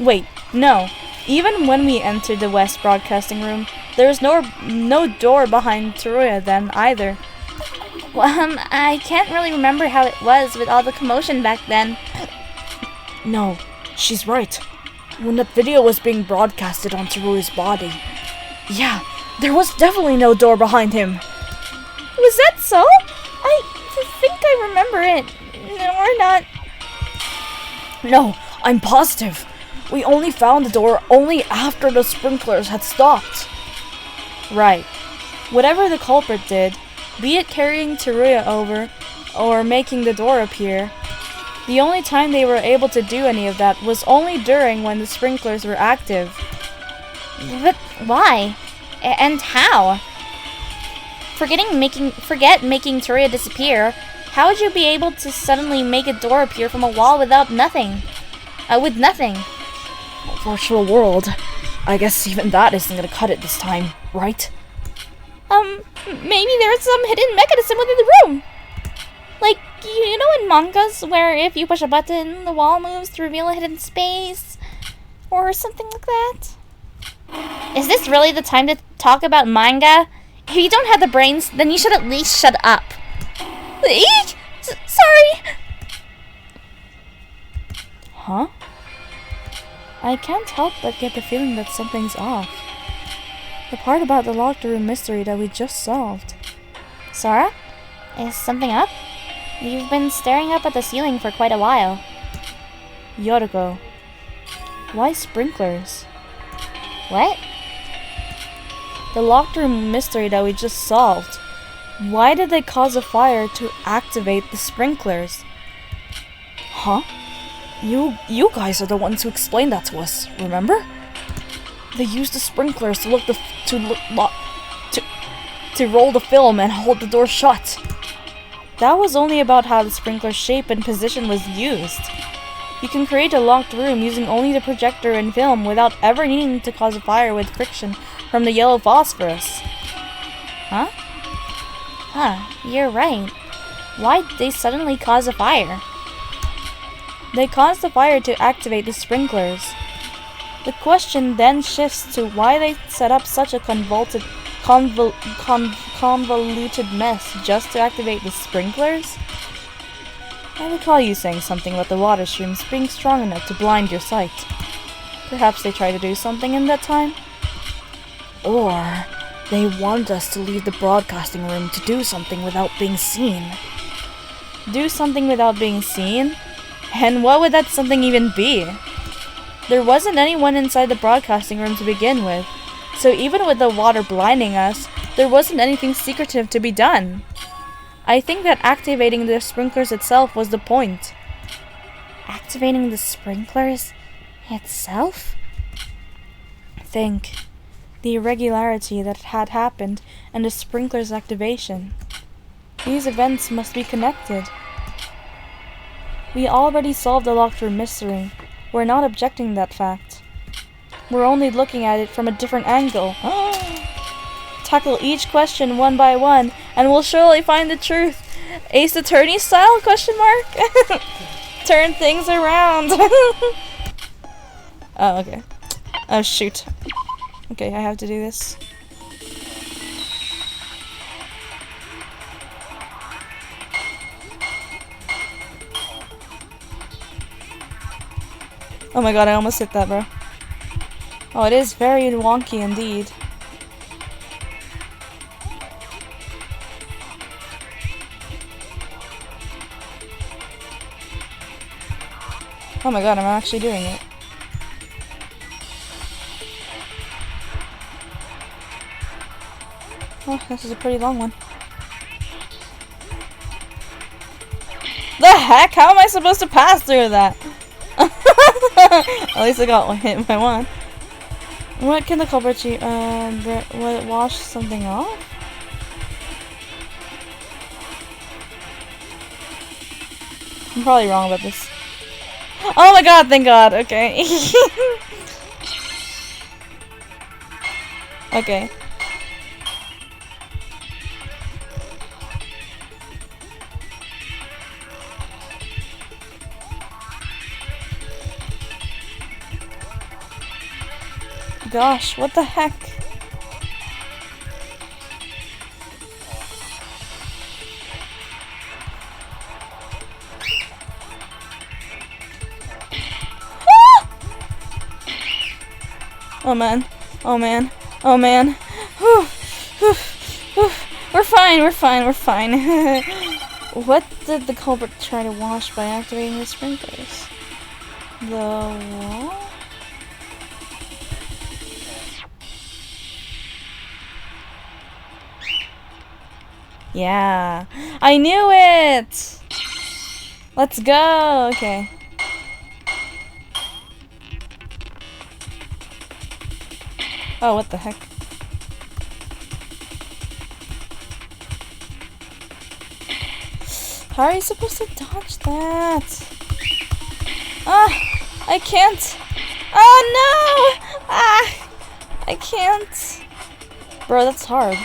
Wait, no. Even when we entered the west broadcasting room, there was no door behind Teruya then either. Well, I can't really remember how it was with all the commotion back then. No, she's right. When that video was being broadcasted on Teruya's body, yeah, there was definitely no door behind him. Was that so? I think I remember it. Or not. No, I'm positive. We only found the door only after the sprinklers had stopped. Right. Whatever the culprit did, be it carrying Teruya over or making the door appear, the only time they were able to do any of that was only during when the sprinklers were active. But why? And how? Forget making Teruya disappear. How would you be able to suddenly make a door appear from a wall without nothing? With nothing. Virtual world. I guess even that isn't gonna cut it this time, right? Maybe there's some hidden mechanism within the room. Like, you know in mangas where if you push a button, the wall moves to reveal a hidden space? Or something like that? Is this really the time to talk about manga? If you don't have the brains, then you should at least shut up. Eek! Sorry! Huh? I can't help but get the feeling that something's off. The part about the locked room mystery that we just solved. Sora? Is something up? You've been staring up at the ceiling for quite a while. Yoriko, why sprinklers? What? The locked room mystery that we just solved. Why did they cause a fire to activate the sprinklers? Huh? You guys are the ones who explained that to us, remember? They used the sprinklers to roll the film and hold the door shut. That was only about how the sprinkler's shape and position was used. You can create a locked room using only the projector and film without ever needing to cause a fire with friction from the yellow phosphorus. Huh? You're right. Why'd they suddenly cause a fire? They caused the fire to activate the sprinklers. The question then shifts to why they set up such a convoluted mess just to activate the sprinklers? I recall you saying something about the water streams being strong enough to blind your sight. Perhaps they tried to do something in that time? Or they wanted us to leave the broadcasting room to do something without being seen. Do something without being seen? And what would that something even be? There wasn't anyone inside the broadcasting room to begin with, so even with the water blinding us, there wasn't anything secretive to be done. I think that activating the sprinklers itself was the point. Activating the sprinklers itself? Think. The irregularity that had happened and the sprinklers' activation. These events must be connected. We already solved the locked room mystery. We're not objecting that fact. We're only looking at it from a different angle. Tackle each question one by one, and we'll surely find the truth. Ace Attorney style? Question mark? Turn things around. Oh, okay. Oh, shoot. Okay, I have to do this. Oh my god, I almost hit that, bro. Oh, it is very wonky indeed. Oh my god, I'm actually doing it. Oh, this is a pretty long one. The heck? How am I supposed to pass through that? At least I got hit by one. What can the culprit wash something off? I'm probably wrong about this. Oh my god, thank god, okay. Okay. Gosh, what the heck? Oh man, oh man, oh man. Whew. Whew. Whew. We're fine, we're fine, we're fine. What did the culprit try to wash by activating the sprinklers? The wall? Yeah, I knew it! Let's go! Okay. Oh, what the heck? How are you supposed to dodge that? Ah! I can't! Oh no! Ah! I can't! Bro, that's hard.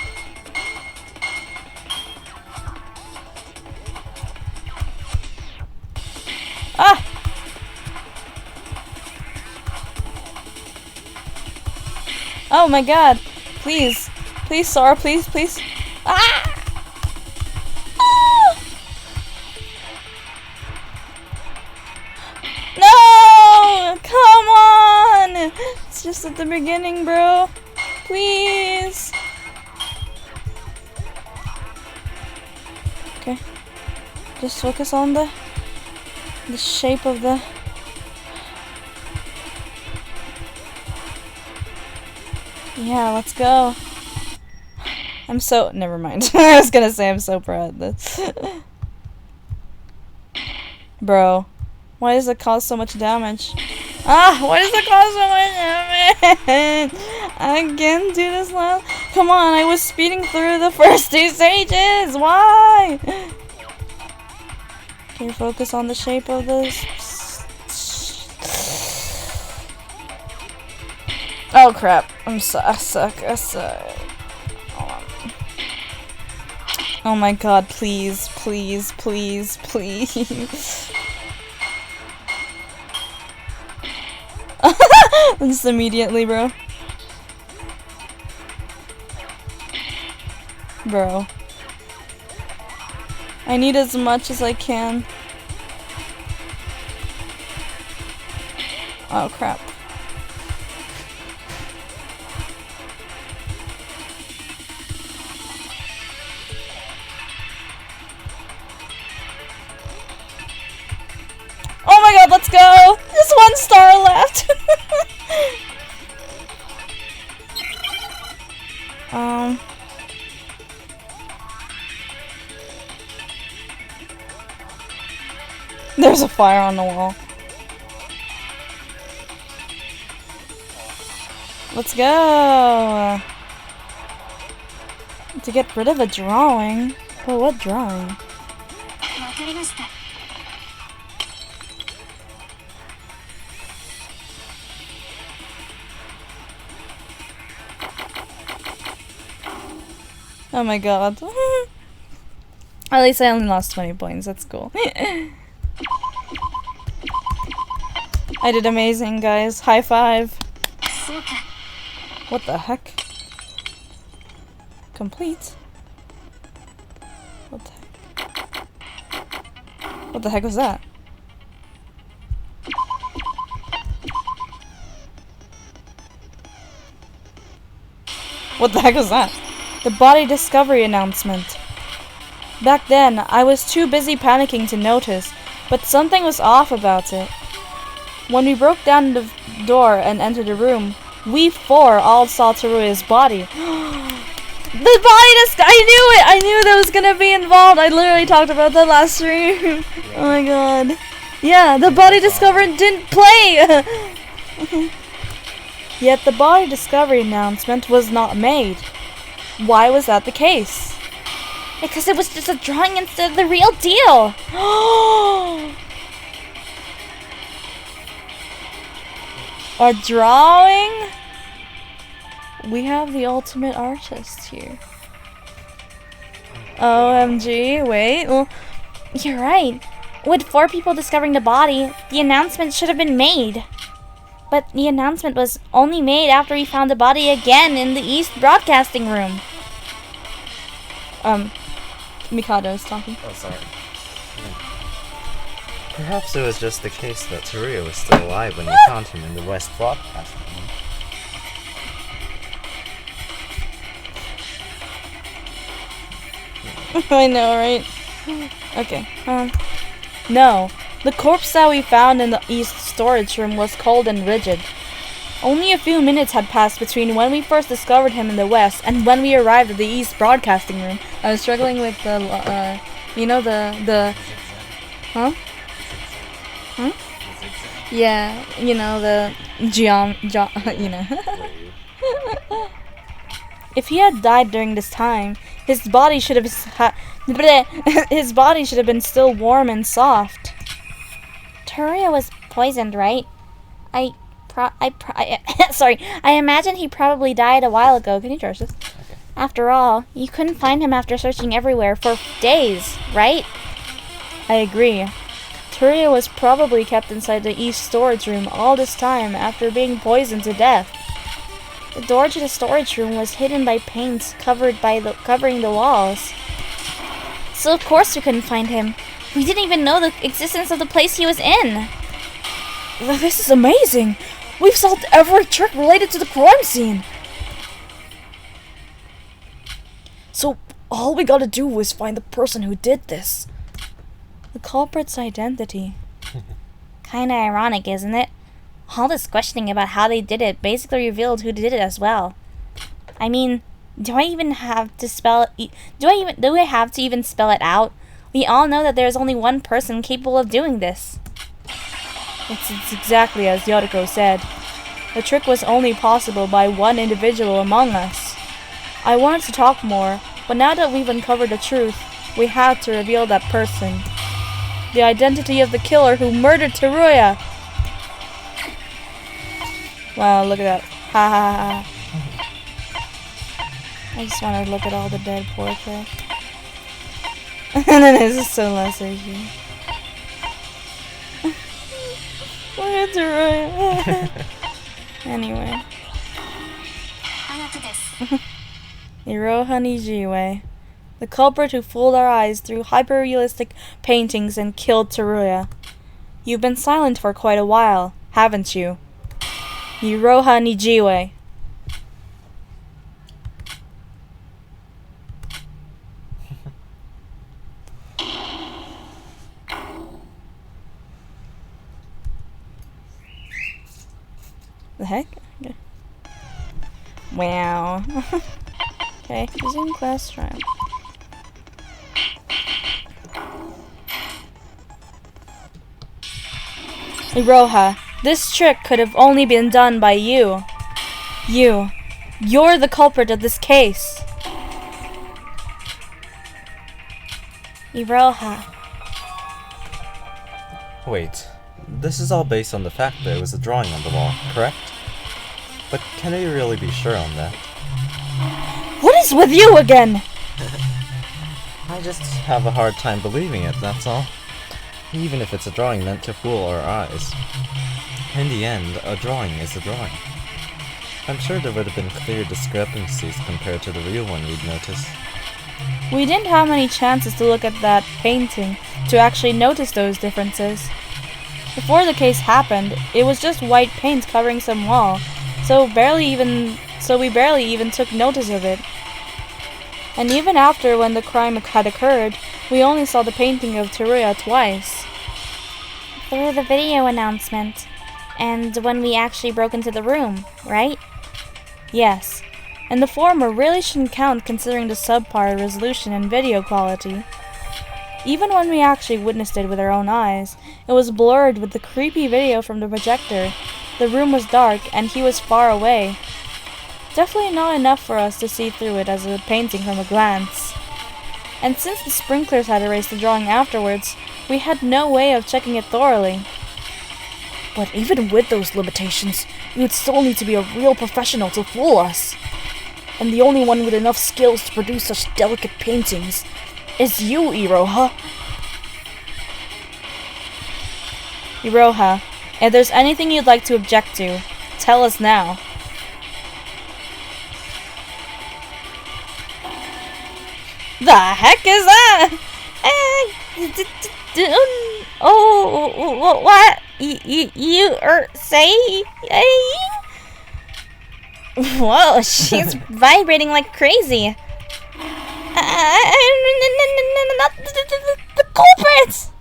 Ah! Oh my god. Please. Please, Sora, please, please. Ah! Ah! No! Come on! It's just at the beginning, bro. Please. Okay. Just focus on the shape of the... Yeah, let's go. I'm so... Never mind. I was gonna say I'm so proud of this. Bro. Why does it cause so much damage? Ah! Why does it cause so much damage? I can't do this now. Come on, I was speeding through the first 2 stages! Why? Can you focus on the shape of this? Oh crap. I suck. Oh my god, please. Just immediately, bro. Bro. I need as much as I can. Oh crap. Oh my god, let's go! Just 1 star left! There's a fire on the wall. Let's go! To get rid of a drawing? But what drawing? Oh my god. At least I only lost 20 points, that's cool. I did amazing, guys. High five. What the heck? Complete? What the heck? What the heck was that? What the heck was that? The body discovery announcement. Back then, I was too busy panicking to notice, but something was off about it. When we broke down the door and entered the room, we 4 all saw Teruya's body. The body I knew it! I knew that was gonna be involved. I literally talked about that last stream. Oh my god. Yeah, the body discovery didn't play! Yet the body discovery announcement was not made. Why was that the case? Because it was just a drawing instead of the real deal. A drawing? We have the ultimate artist here. OMG, wait. Well, you're right. With 4 people discovering the body, the announcement should have been made. But the announcement was only made after we found the body again in the East Broadcasting Room. Mikado is talking. Oh, sorry. Perhaps it was just the case that Teruya was still alive when we found him in the West Broadcasting Room. I know, right? Okay. No. The corpse that we found in the East storage room was cold and rigid. Only a few minutes had passed between when we first discovered him in the West and when we arrived at the East Broadcasting Room. I was struggling with the, you know, the... Huh? Huh? Yeah, you know, the you know. If he had died during this time, his body should have his body should have been still warm and soft. Teruya was poisoned, right? Sorry, I imagine he probably died a while ago. Can you charge this? Okay. After all, you couldn't find him after searching everywhere for days, right? I agree. Teruya was probably kept inside the east storage room all this time after being poisoned to death. The door to the storage room was hidden by paints covering the walls. So of course we couldn't find him. We didn't even know the existence of the place he was in. This is amazing! We've solved every trick related to the crime scene! So, all we gotta do is find the person who did this. The culprit's identity. Kinda ironic, isn't it? All this questioning about how they did it basically revealed who did it as well. I mean, do I have to even spell it out? We all know that there's only one person capable of doing this. It's exactly as Yoriko said. The trick was only possible by one individual among us. I wanted to talk more, but now that we've uncovered the truth, we had to reveal that person. The identity of the killer who murdered Teruya! Wow, look at that. Ha ha ha. I just want to look at all the dead portraits. And then this is so less issue. Look at Teruya. Anyway. Iroha Nijiwe. The culprit who fooled our eyes through hyper-realistic paintings and killed Teruya. You've been silent for quite a while, haven't you? Iroha Nijiwe. The heck? Okay. Wow. Okay, using class trial. Iroha, this trick could have only been done by you. You're the culprit of this case. Iroha. Wait, this is all based on the fact that it was a drawing on the wall, correct? But can we really be sure on that? What is with you again? I just have a hard time believing it, that's all. Even if it's a drawing meant to fool our eyes. In the end, a drawing is a drawing. I'm sure there would have been clear discrepancies compared to the real one we'd notice. We didn't have many chances to look at that painting to actually notice those differences. Before the case happened, it was just white paint covering some wall, so we barely even took notice of it. And even after when the crime had occurred, we only saw the painting of Teruya twice. Through the video announcement, and when we actually broke into the room, right? Yes, and the former really shouldn't count considering the subpar resolution and video quality. Even when we actually witnessed it with our own eyes, it was blurred with the creepy video from the projector. The room was dark, and he was far away. Definitely not enough for us to see through it as a painting from a glance. And since the sprinklers had erased the drawing afterwards, we had no way of checking it thoroughly. But even with those limitations, you would still need to be a real professional to fool us. And the only one with enough skills to produce such delicate paintings is you, Iroha. Iroha, if there's anything you'd like to object to, tell us now. The heck is that? Oh, what? You say? Whoa, she's vibrating like crazy. Not the culprits!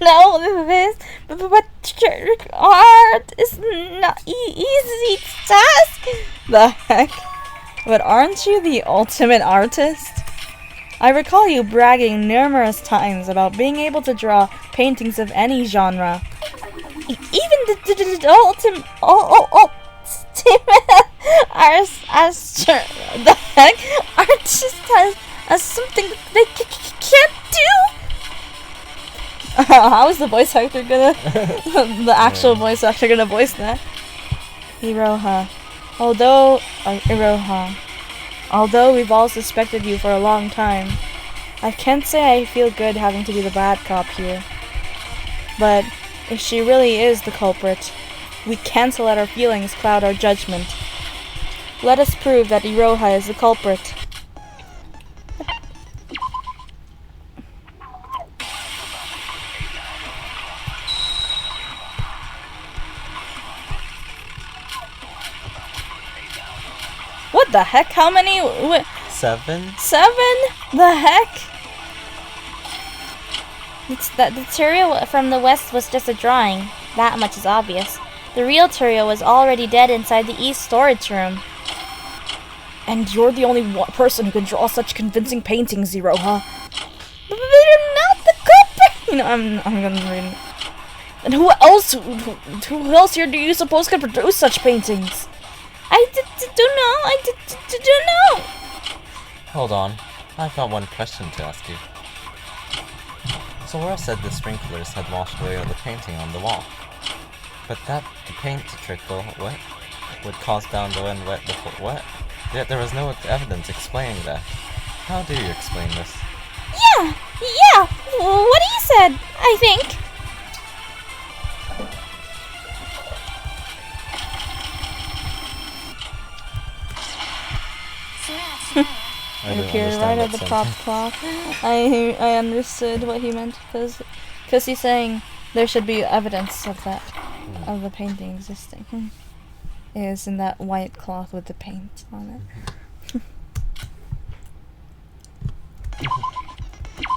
No, this but art is not easy task. The heck? But aren't you the ultimate artist? I recall you bragging numerous times about being able to draw paintings of any genre. Even the ultimate the heck? Artist has something that they can't do? How is the voice actor gonna... the actual voice actor gonna voice that? Iroha. Although we've all suspected you for a long time, I can't say I feel good having to be the bad cop here. But if she really is the culprit, we can't let our feelings cloud our judgment. Let us prove that Iroha is the culprit. What the heck? How many? 7? 7? The heck? The Tyrio from the west was just a drawing. That much is obvious. The real Tyrio was already dead inside the east storage room. And you're the only person who can draw such convincing paintings, Iroha. But you're not the culprit! You know, I'm gonna read it. And who else here do you suppose can produce such paintings? I don't know. I don't know. Hold on. I've got one question to ask you. Sora said the sprinklers had washed away all the painting on the wall. But that the paint to trickle wet would cause down the when wet before wet. Yet there was no evidence explaining that. How do you explain this? Yeah! What he said, I think. It appeared right at the prop cloth. I understood what he meant because he's saying there should be evidence of that, of the painting existing. It is in that white cloth with the paint on it.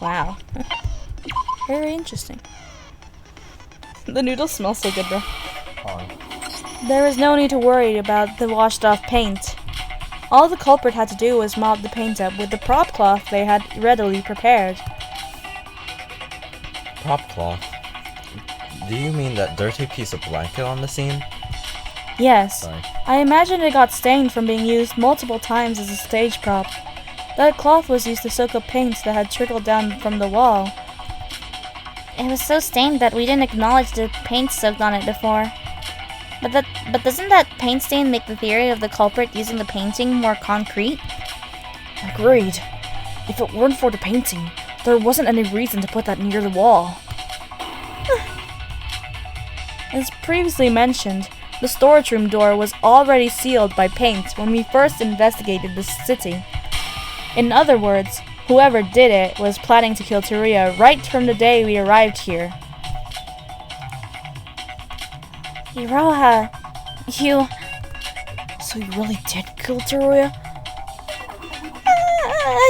Wow. Very interesting. The noodles smell so good, bro. There was no need to worry about the washed off paint. All the culprit had to do was mop the paint up with the prop cloth they had readily prepared. Prop cloth? Do you mean that dirty piece of blanket on the scene? Yes. Sorry. I imagine it got stained from being used multiple times as a stage prop. That cloth was used to soak up paint that had trickled down from the wall. It was so stained that we didn't acknowledge the paint soaked on it before. But doesn't that paint stain make the theory of the culprit using the painting more concrete? Agreed. If it weren't for the painting, there wasn't any reason to put that near the wall. As previously mentioned, the storage room door was already sealed by paint when we first investigated the city. In other words, whoever did it was planning to kill Teruya right from the day we arrived here. Iroha, you... So you really did kill Teruya?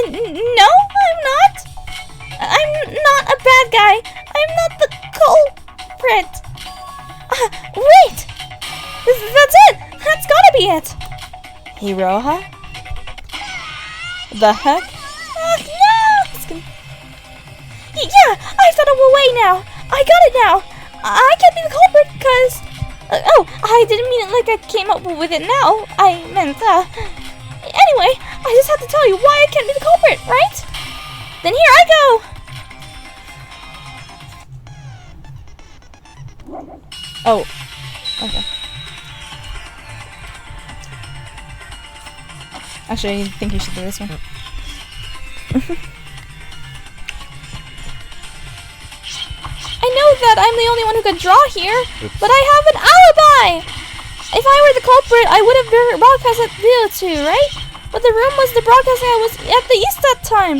No, I'm not. I'm not a bad guy. I'm not the culprit. Wait! That's it! That's gotta be it! Iroha? The heck? No! Yeah, I found a way now. I got it now. I can't be the culprit because... oh, I didn't mean it like I came up with it now. I meant, anyway, I just have to tell you why I can't be the culprit, right? Then here I go! Oh. Okay. Actually, I think you should do this one. I know that I'm the only one who could draw here, but I have an alibi! If I were the culprit, I would have broadcast at VO2, right? But the room was the broadcasting I was at the east that time.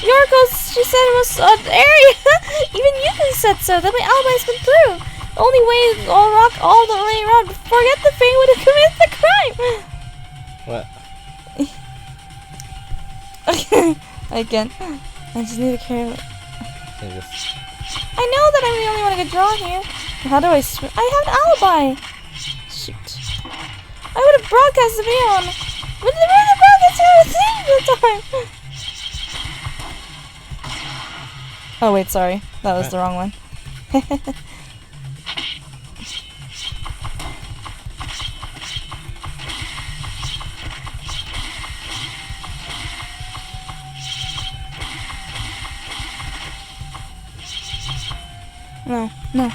Yoriko, she said it was an area. Even Yuki said so, that my alibi's been through. The only way I'll rock all the way around, forget the Fae would have committed the crime! What? Okay, I can't. I just need to carry it. I know that I'm the only one who could draw here. How do I I have an alibi. Shoot. I would have broadcast the video on... But the broadcast at the time. Oh wait, sorry. That was the wrong one. No.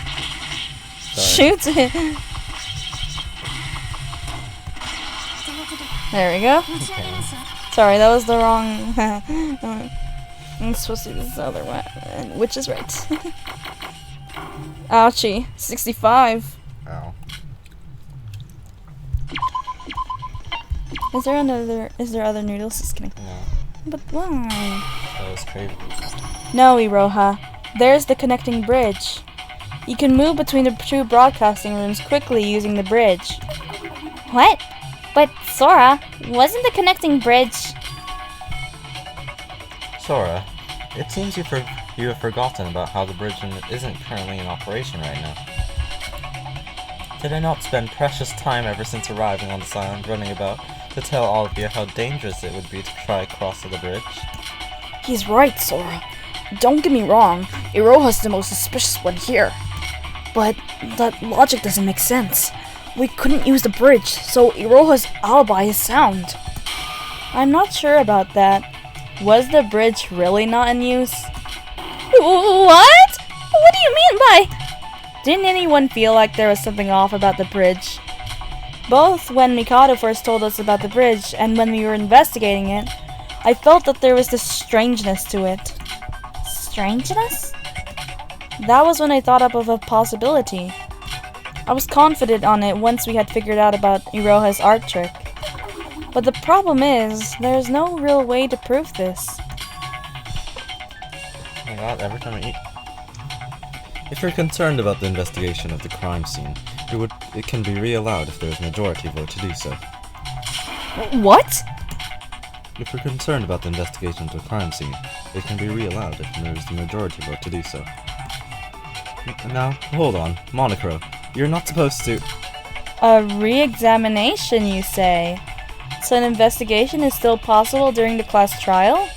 Sorry. Shoot it. There we go. Okay. Sorry, that was the wrong... I'm supposed to do this other one, which is right. Ouchie. 65. Ow. Is there other noodles? Just kidding. No, But why? that was crazy. No, Iroha. There's the connecting bridge. You can move between the two broadcasting rooms quickly using the bridge. What? But Sora, wasn't the connecting bridge... Sora, it seems you have forgotten about how the bridge isn't currently in operation right now. Did I not spend precious time ever since arriving on this island running about to tell all of you how dangerous it would be to try crossing the bridge? He's right, Sora. Don't get me wrong, Iroha's the most suspicious one here. But that logic doesn't make sense. We couldn't use the bridge, so Iroha's alibi is sound. I'm not sure about that. Was the bridge really not in use? What? What do you mean by... Didn't anyone feel like there was something off about the bridge? Both when Mikado first told us about the bridge and when we were investigating it, I felt that there was this strangeness to it. Strangeness? That was when I thought up of a possibility. I was confident on it once we had figured out about Iroha's art trick. But the problem is, there's no real way to prove this. Oh my god, every time I eat. If you're concerned about the investigation of the crime scene, it can be re-allowed if there is majority vote to do so. What? If you're concerned about the investigation of the crime scene, it can be re-allowed if there is the majority vote to do so. Now, hold on, Monocro, you're not supposed to... A re-examination, you say? So an investigation is still possible during the class trial?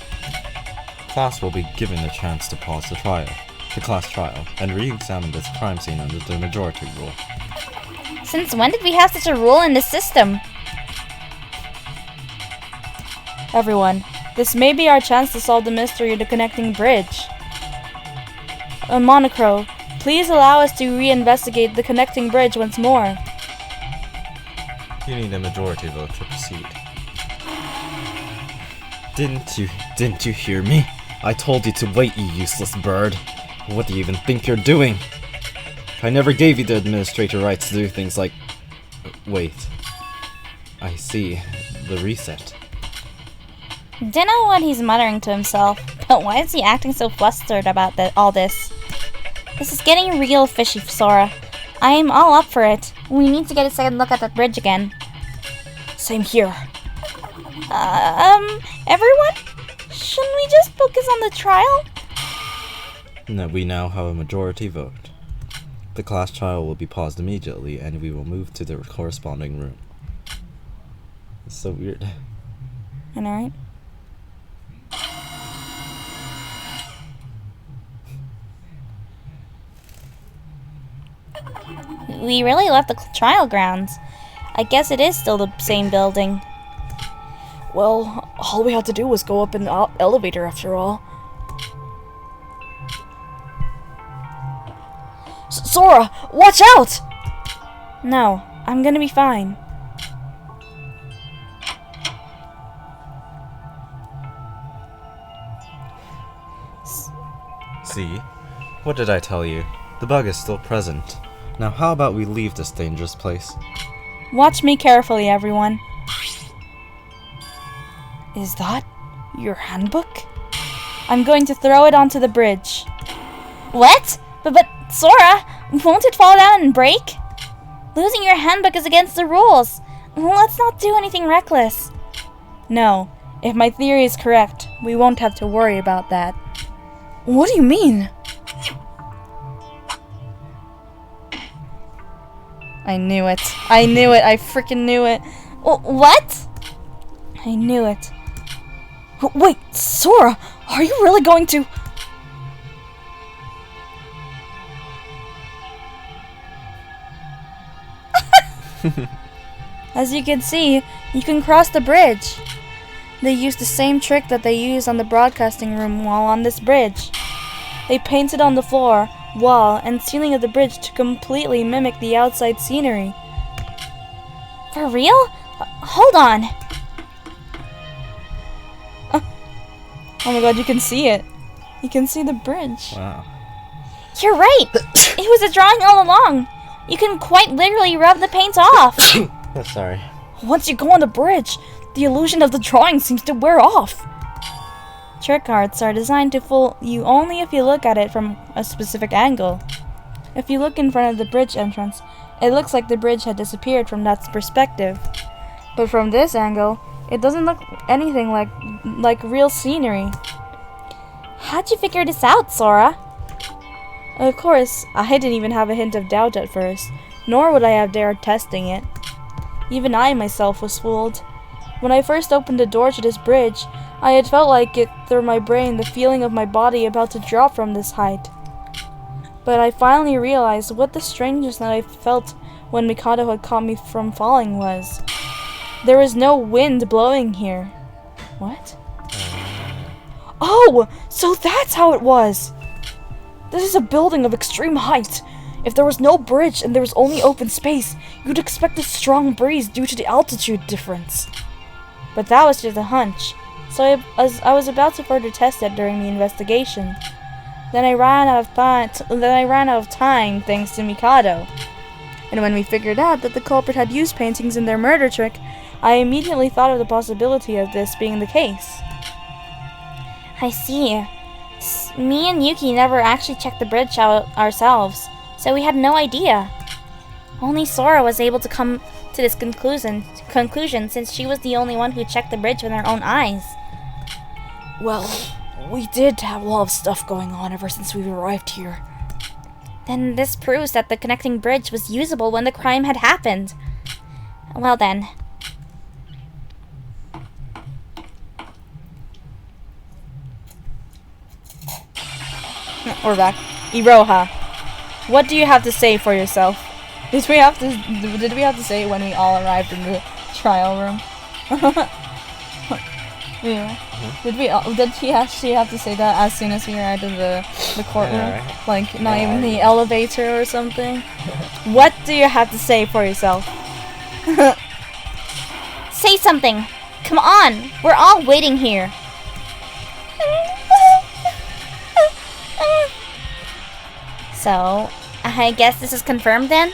Class will be given a chance to pause the class trial, and re-examine this crime scene under the majority rule. Since when did we have such a rule in the system? Everyone, this may be our chance to solve the mystery of the connecting bridge. Monocro, please allow us to re-investigate the connecting bridge once more. You need a majority vote to proceed. Didn't you hear me? I told you to wait, you useless bird. What do you even think you're doing? I never gave you the administrator rights to do things like... Wait. I see. The reset. Dunno what he's muttering to himself, but why is he acting so flustered about all this? This is getting real fishy, Sora. I am all up for it. We need to get a second look at that bridge again. Same here. Everyone? Shouldn't we just focus on the trial? No, we now have a majority vote. The class trial will be paused immediately, and we will move to the corresponding room. It's so weird. And alright? We really left the trial grounds. I guess it is still the same building. Well, all we had to do was go up in the elevator after all. Sora, watch out! No, I'm gonna be fine. See? What did I tell you? The bug is still present. Now how about we leave this dangerous place? Watch me carefully, everyone. Is that your handbook? I'm going to throw it onto the bridge. What? But Sora, won't it fall down and break? Losing your handbook is against the rules. Let's not do anything reckless. No, if my theory is correct, we won't have to worry about that. What do you mean? I knew it. I knew it. I freaking knew it. What? I knew it. Wait, Sora, are you really going to... As you can see, you can cross the bridge. They used the same trick that they used on the broadcasting room while on this bridge. They painted on the floor, wall, and ceiling of the bridge to completely mimic the outside scenery. For real? Hold on. Oh my god, you can see it. You can see the bridge. Wow. You're right! It was a drawing all along! You can quite literally rub the paint off! Oh, sorry. Once you go on the bridge, the illusion of the drawing seems to wear off. Trick arts are designed to fool you only if you look at it from a specific angle. If you look in front of the bridge entrance, it looks like the bridge had disappeared from that perspective. But from this angle, it doesn't look anything like real scenery. How'd you figure this out, Sora? Of course, I didn't even have a hint of doubt at first, nor would I have dared testing it. Even I myself was fooled. When I first opened the door to this bridge, I had felt like it through my brain the feeling of my body about to drop from this height. But I finally realized what the strangeness that I felt when Mikado had caught me from falling was. There was no wind blowing here. What? Oh, so that's how it was! This is a building of extreme height. If there was no bridge and there was only open space, you'd expect a strong breeze due to the altitude difference. But that was just a hunch, so I was about to further test it during the investigation. Then I ran out of time thanks to Mikado. And when we figured out that the culprit had used paintings in their murder trick, I immediately thought of the possibility of this being the case. I see. Me and Yuki never actually checked the bridge out ourselves, so we had no idea. Only Sora was able to come to this conclusion since she was the only one who checked the bridge with her own eyes. Well, we did have a lot of stuff going on ever since we arrived here. Then this proves that the connecting bridge was usable when the crime had happened. Well then. We're back. Iroha, what do you have to say for yourself? Did we have to say it when we all arrived in the trial room? Yeah. Did she actually have to say that as soon as we arrived in the courtroom? Yeah, right. Like, not even the elevator or something? What do you have to say for yourself? Say something! Come on! We're all waiting here. So, I guess this is confirmed then?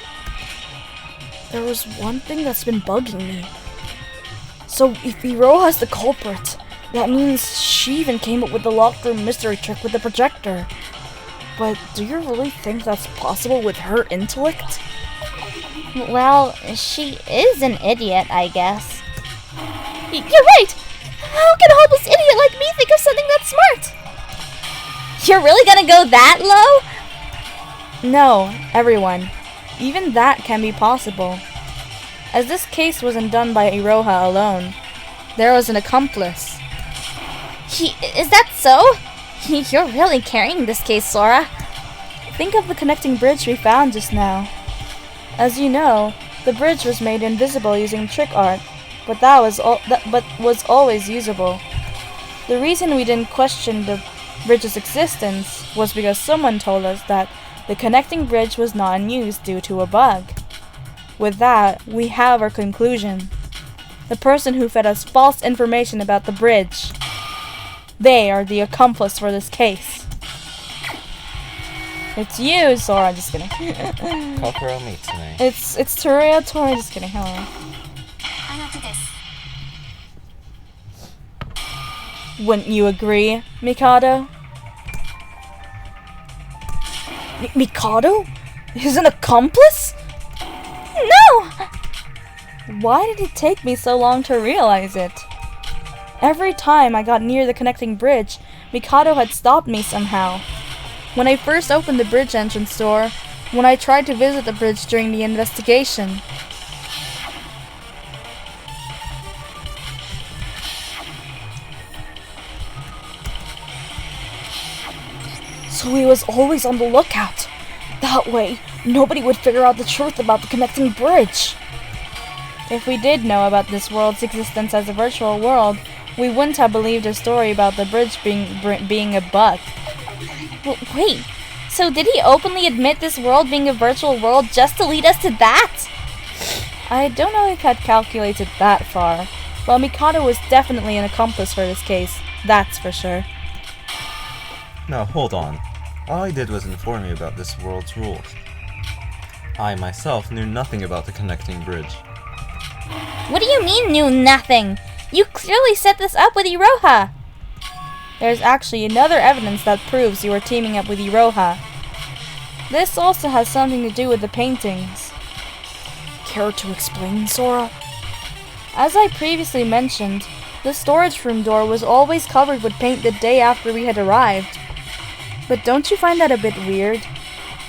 There was one thing that's been bugging me. So, if Iroha's the culprit, that means she even came up with the locked room mystery trick with the projector. But do you really think that's possible with her intellect? Well, she is an idiot, I guess. You're right! How can a hopeless idiot like me think of something that smart? You're really gonna go that low? No, everyone. Even that can be possible. As this case wasn't done by Iroha alone, there was an accomplice. Is that so? You're really carrying this case, Sora. Think of the connecting bridge we found just now. As you know, the bridge was made invisible using trick art, but was always usable. The reason we didn't question the bridge's existence was because someone told us that the connecting bridge was not in use due to a bug. With that, we have our conclusion. The person who fed us false information about the bridge. They are the accomplice for this case. It's you, Sora. Just kidding. Kokoro Mitsune. It's Teruya Tori. Just kidding. Hello. Wouldn't you agree, Mikado? Mikado? Is an accomplice? No! Why did it take me so long to realize it? Every time I got near the connecting bridge, Mikado had stopped me somehow. When I first opened the bridge entrance door, when I tried to visit the bridge during the investigation. So he was always on the lookout. That way, nobody would figure out the truth about the connecting bridge. If we did know about this world's existence as a virtual world, we wouldn't have believed her story about the bridge being a bug. Wait, so did he openly admit this world being a virtual world just to lead us to that? I don't know if I'd calculated that far. Well, Mikado was definitely an accomplice for this case, that's for sure. Now hold on. All I did was inform you about this world's rules. I myself knew nothing about the connecting bridge. What do you mean, knew nothing? You clearly set this up with Iroha. There's actually another evidence that proves you are teaming up with Iroha. This also has something to do with the paintings. Care to explain, Sora? As I previously mentioned, the storage room door was always covered with paint the day after we had arrived. But don't you find that a bit weird?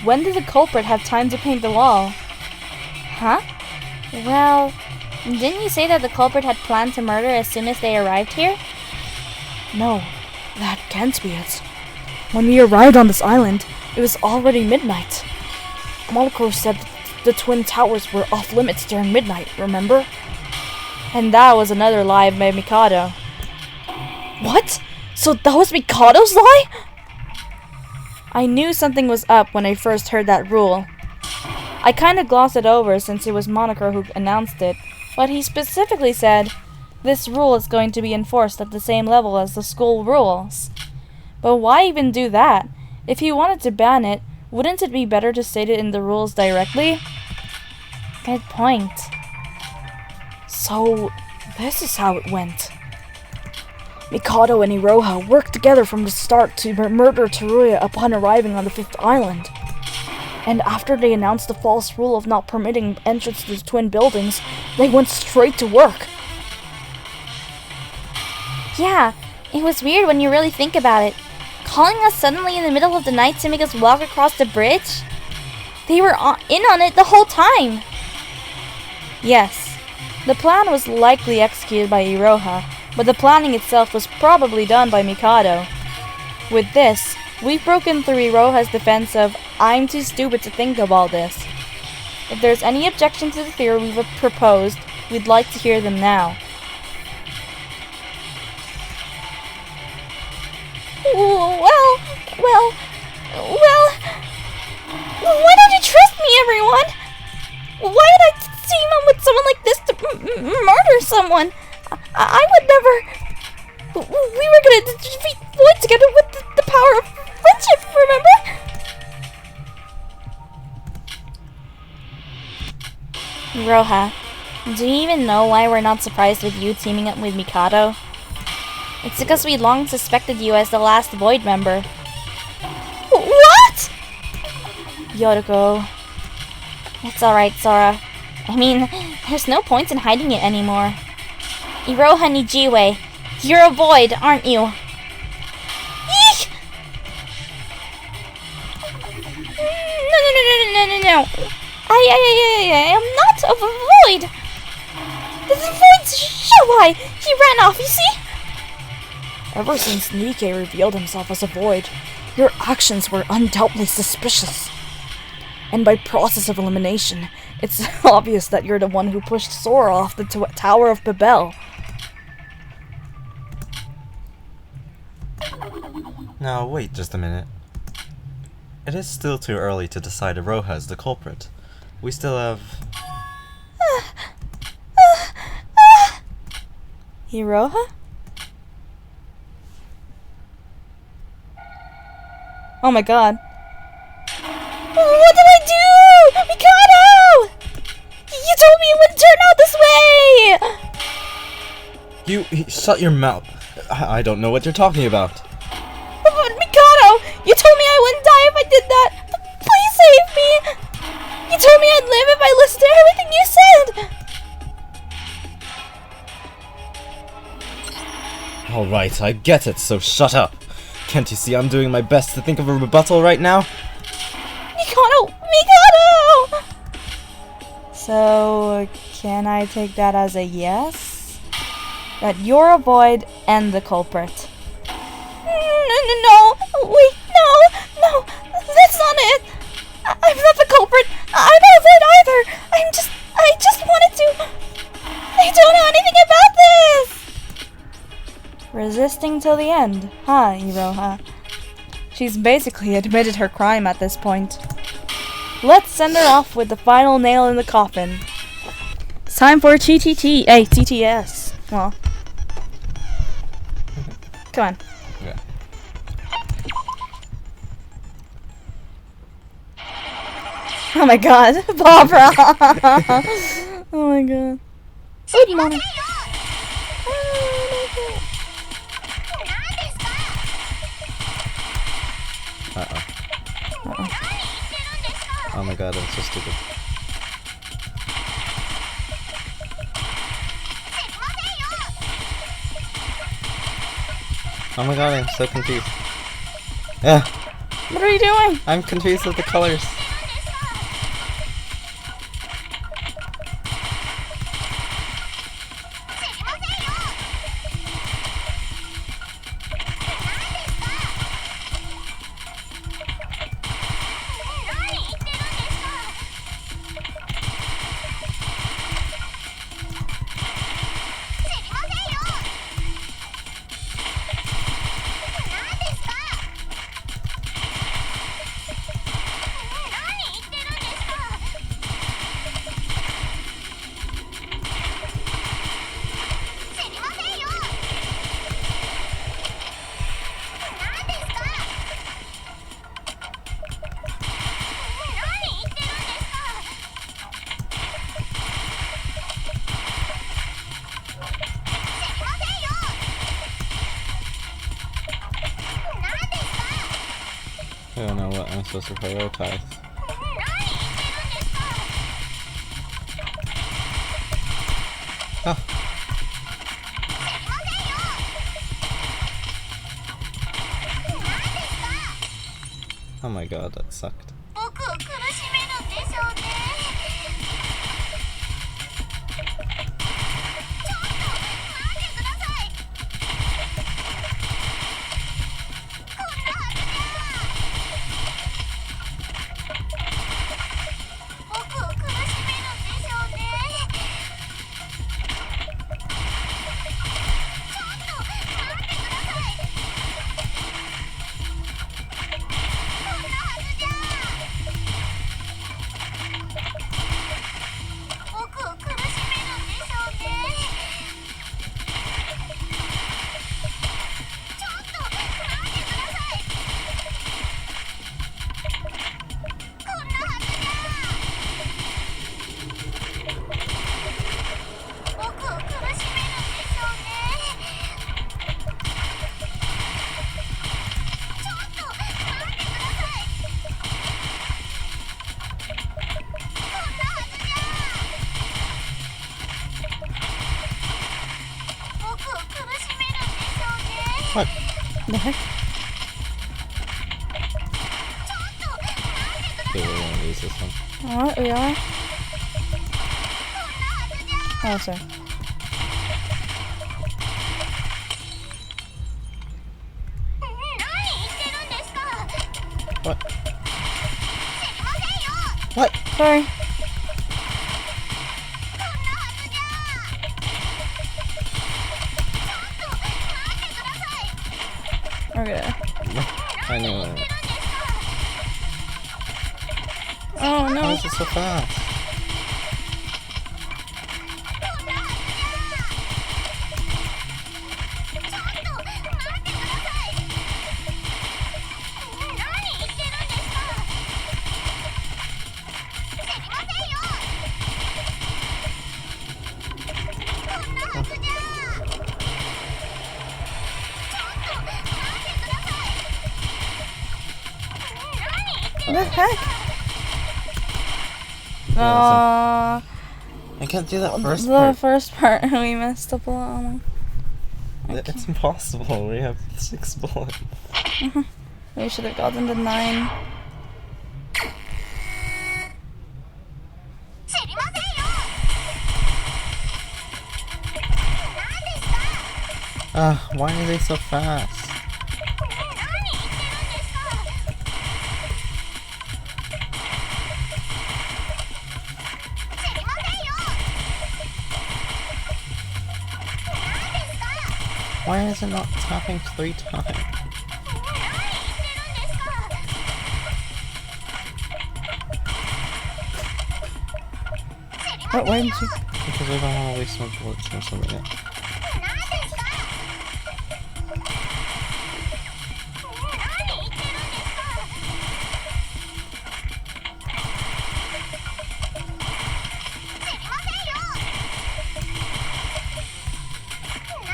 When did the culprit have time to paint the wall? Huh? Well, didn't you say that the culprit had planned to murder as soon as they arrived here? No, that can't be it. When we arrived on this island, it was already midnight. Monaco said the Twin Towers were off limits during midnight, remember? And that was another lie by Mikado. What? So that was Mikado's lie? I knew something was up when I first heard that rule. I kinda glossed it over since it was Monaco who announced it, but he specifically said, this rule is going to be enforced at the same level as the school rules. But why even do that? If he wanted to ban it, wouldn't it be better to state it in the rules directly? Good point. So, this is how it went. Mikado and Iroha worked together from the start to murder Teruya upon arriving on the 5th island. And after they announced the false rule of not permitting entrance to the twin buildings, they went straight to work. Yeah, it was weird when you really think about it. Calling us suddenly in the middle of the night to make us walk across the bridge? They were in on it the whole time. Yes, the plan was likely executed by Iroha, but the planning itself was probably done by Mikado. With this, we've broken through Iroha's defense of, I'm too stupid to think of all this. If there's any objection to the theory we've proposed, we'd like to hear them now. Well, why don't you trust me, everyone? Why would I team up with someone like this to murder someone? I would never. We were gonna defeat Void together with the power of friendship, remember? Roha, do you even know why we're not surprised with you teaming up with Mikado? It's because we long suspected you as the last Void member. What? Yoriko. It's alright, Sora. I mean, there's no point in hiding it anymore. Iroha Nijiwe, you're a Void, aren't you? Eek! No. I am not a Void. The Void's Showai. He ran off, you see? Ever since Nikkei revealed himself as a Void, your actions were undoubtedly suspicious. And by process of elimination, it's obvious that you're the one who pushed Sora off the Tower of Babel. Now wait just a minute. It is still too early to decide Iroha is the culprit. We still have... Iroha? Oh my god. What did I do? Mikado! You told me it wouldn't turn out this way! Shut your mouth. I don't know what you're talking about. But Mikado, you told me I wouldn't die if I did that. Please save me! You told me I'd live if I listened to everything you said! Alright, I get it, so shut up. Can't you see I'm doing my best to think of a rebuttal right now? Mikado! So, can I take that as a yes? That you're a Void and the culprit? No, wait, no, that's not it. I'm not the culprit. I'm not a Void either. I just wanted to. I don't know anything about this. Resisting till the end, huh, Iroha? She's basically admitted her crime at this point. Let's send her off with the final nail in the coffin. It's time for TTS. Well, come on. Yeah. Oh my god, Barbara! Oh my god. Good morning. Uh-oh. Oh my god, I'm so stupid. Oh my god, I'm so confused. Yeah, What are you doing? I'm confused with the colors. I don't know what I'm supposed to prioritize. Oh. Oh my god, that sucked. What? The heck? Okay, we're gonna lose this one. What? We are? Oh, sorry. What? What? Sorry. Okay. I know. Oh Why no. is it so fast? What the heck? I can't do that first The part. first part we messed up a lot. It's impossible. We have 6 bullets. We should have gotten the 9. Why are they so fast? Why is it not tapping 3 times? What? Why didn't you? Because I don't want to waste my bullets on something else.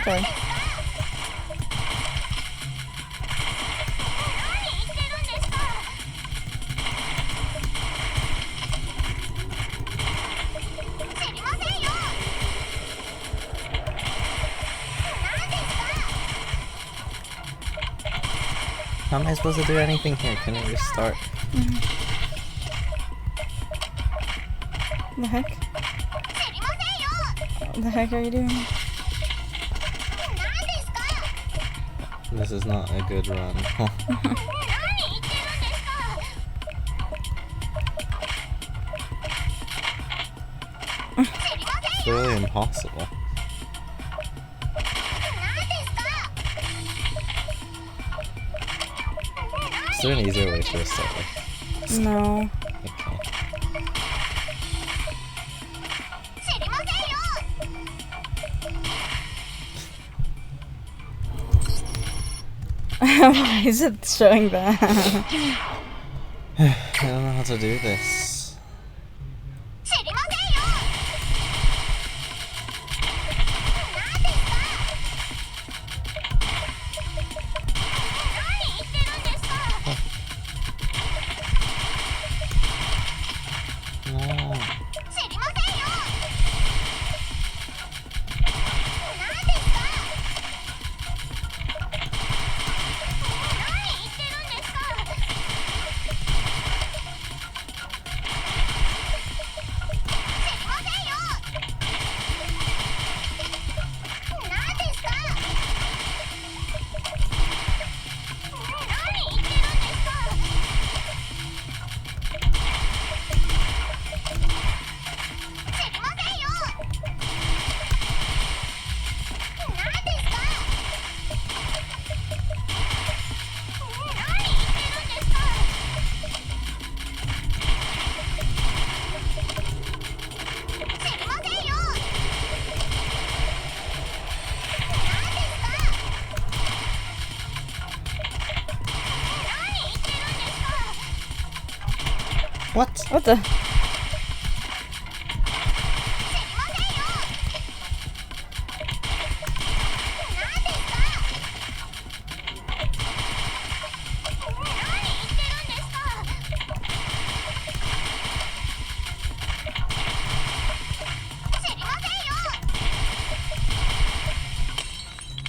Sorry. How am I supposed to do anything here? Can I restart? The heck? What the heck are you doing? This is not a good run. It's really impossible. Is there an easier way to restart it? No. Okay. Why is it showing that? I don't know how to do this. No. What? What the?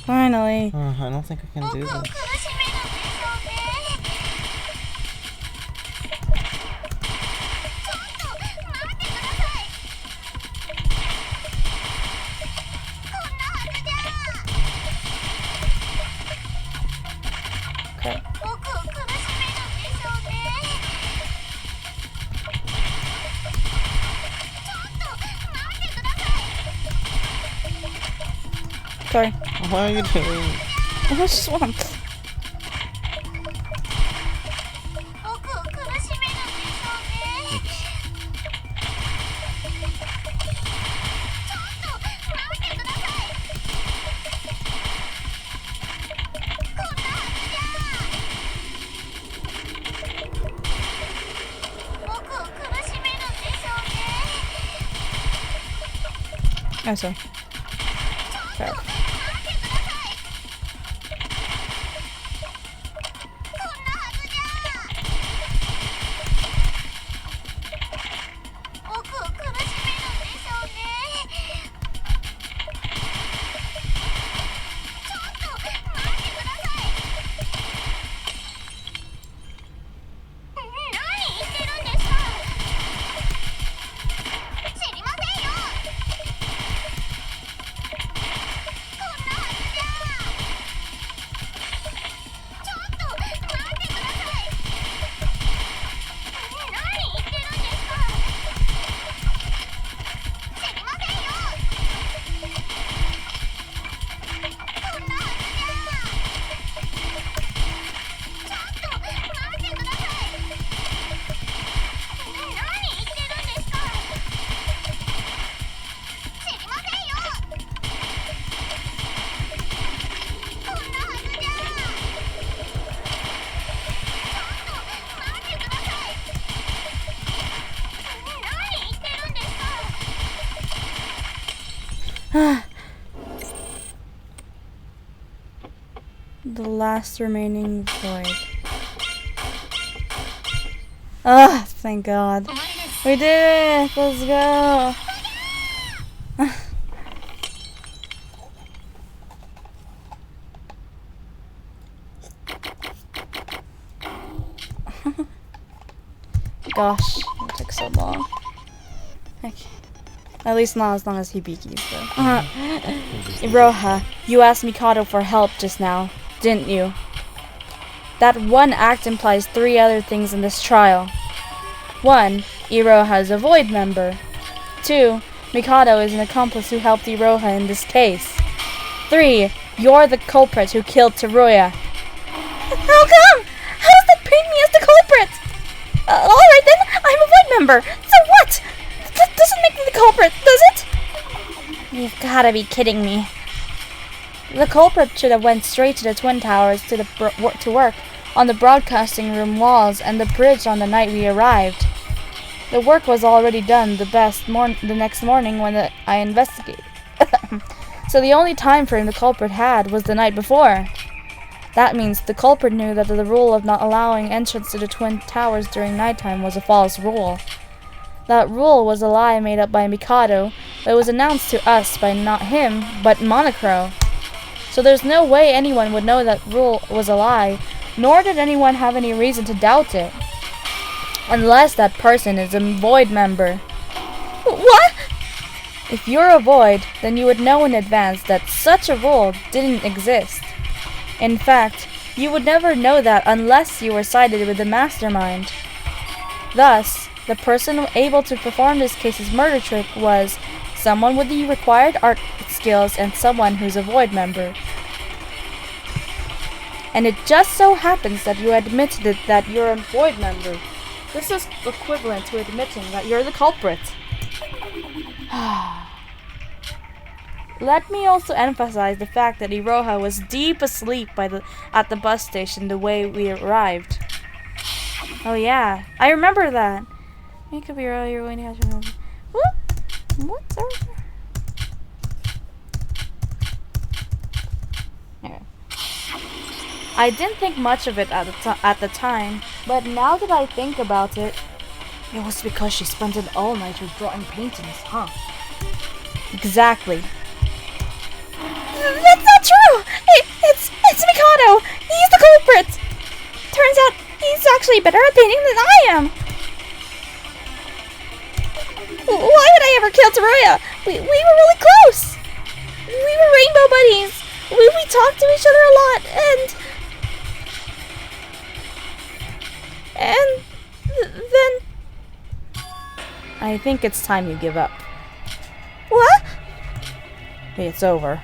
Finally. I don't think I can do this. Okay. Sorry. What are you doing? I was swamped. Oh, sorry. Crap. last remaining void. Ah, thank God. We did it! Let's go! Gosh, it took so long. Okay. At least not as long as Hibiki's, though. Iroha, you asked Mikado for help just now, didn't you? That one act implies 3 other things in this trial. 1. Iroha is a Void member. 2. Mikado is an accomplice who helped Iroha in this case. 3. You're the culprit who killed Teruya. How come? How does that paint me as the culprit? Alright then, I'm a Void member. So what? That doesn't make me the culprit, does it? You've gotta be kidding me. The culprit should have went straight to the Twin Towers to work on the broadcasting room walls and the bridge on the night we arrived. The work was already done the next morning when I investigated. So the only time frame the culprit had was the night before. That means the culprit knew that the rule of not allowing entrance to the Twin Towers during nighttime was a false rule. That rule was a lie made up by Mikado that was announced to us by not him, but Monocro. So there's no way anyone would know that rule was a lie, nor did anyone have any reason to doubt it. Unless that person is a Void member. What? If you're a Void, then you would know in advance that such a rule didn't exist. In fact, you would never know that unless you were sided with the mastermind. Thus, the person able to perform this case's murder trick was someone with the required art skills and someone who's a Void member. And it just so happens that you admitted that you're a Void member. This is equivalent to admitting that you're the culprit. Let me also emphasize the fact that Iroha was deep asleep at the bus station the way we arrived. Oh yeah, I remember that. It could be earlier when you had to... What's over? Okay. I didn't think much of it at the time, but now that I think about it, it was because she spent an all-nighter drawing paintings, huh? Exactly. That's not true! It's Mikado! He's the culprit! Turns out he's actually better at painting than I am! Why would I ever kill Teruya? We were really close! We were rainbow buddies! We talked to each other a lot, and then... I think it's time you give up. What? It's over.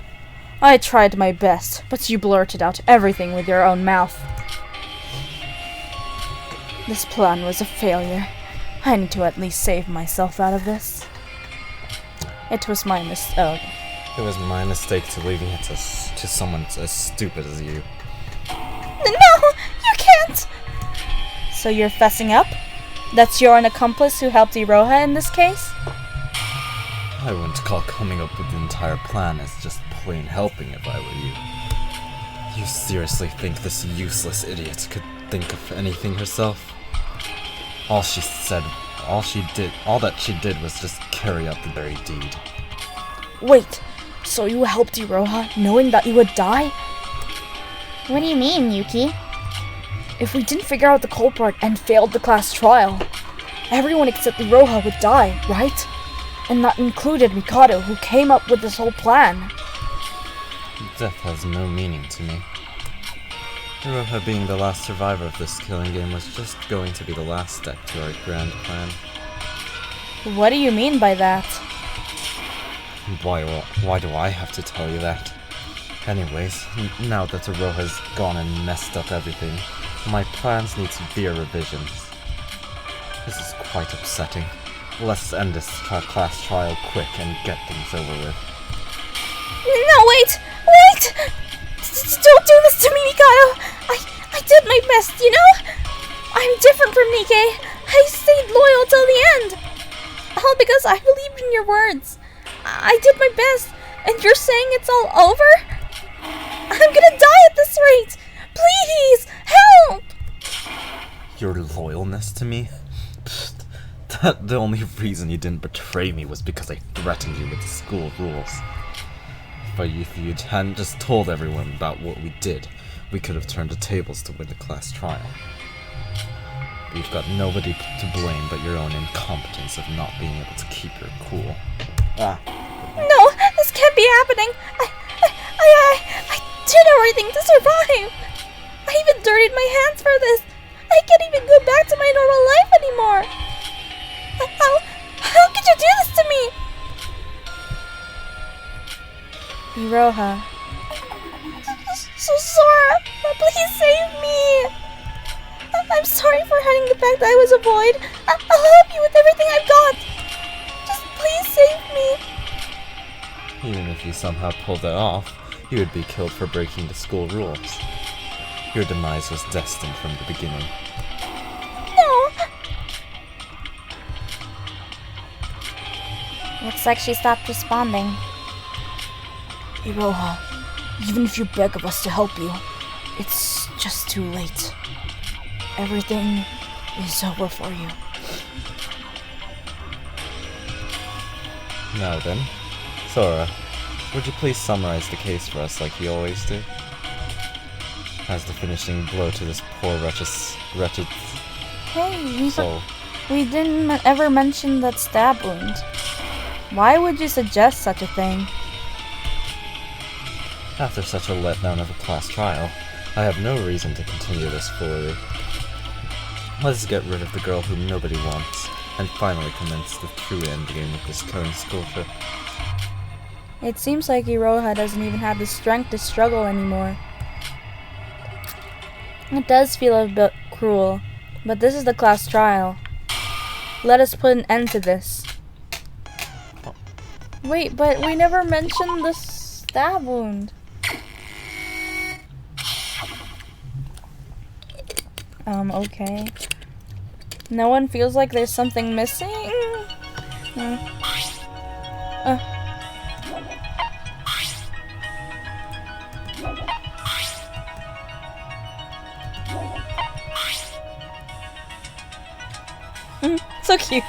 I tried my best, but you blurted out everything with your own mouth. This plan was a failure. I need to at least save myself out of this. It was my mistake. It was my mistake to leaving it to someone as stupid as you. No, you can't! So you're fessing up? That's you're an accomplice who helped Iroha in this case? I wouldn't call coming up with the entire plan as just plain helping if I were you. You seriously think this useless idiot could think of anything herself? All that she did was just carry out the very deed. Wait, so you helped Iroha knowing that you would die? What do you mean, Yuki? If we didn't figure out the culprit and failed the class trial, everyone except Iroha would die, right? And that included Mikado, who came up with this whole plan. Death has no meaning to me. Iroha being the last survivor of this killing game was just going to be the last step to our grand plan. What do you mean by that? Why do I have to tell you that? Anyways, now that Iroha's gone and messed up everything, my plans need severe revisions. This is quite upsetting. Let's end this class trial quick and get things over with. No, wait! Don't do this to me, Mikado! I did my best, you know? I'm different from Nikke. I stayed loyal till the end. All because I believed in your words. I did my best, and you're saying it's all over? I'm gonna die at this rate! Please! Help! Your loyalness to me? Pfft, the only reason you didn't betray me was because I threatened you with the school rules. If you hadn't just told everyone about what we did, we could have turned the tables to win the class trial. You've got nobody to blame but your own incompetence of not being able to keep your cool. No, this can't be happening. I did everything to survive. I even dirtied my hands for this. I can't even go back to my normal life anymore. How could you do this to me? Iroha. So Sora, please save me. I'm sorry for hiding the fact that I was a void. I'll help you with everything I've got. Just please save me. Even if you somehow pulled it off, you would be killed for breaking the school rules. Your demise was destined from the beginning. No. Looks like she stopped responding. Iroha, even if you beg of us to help you, it's just too late. Everything is over for you. Now then, Sora, would you please summarize the case for us like you always do? As the finishing blow to this poor wretched Hey, soul. we didn't ever mention that stab wound. Why would you suggest such a thing? After such a letdown of a class trial, I have no reason to continue this foolery. Let's get rid of the girl whom nobody wants, and finally commence the true endgame of this current school trip. It seems like Iroha doesn't even have the strength to struggle anymore. It does feel a bit cruel, but this is the class trial. Let us put an end to this. Wait, but we never mentioned the stab wound. Okay. No one feels like there's something missing? So cute.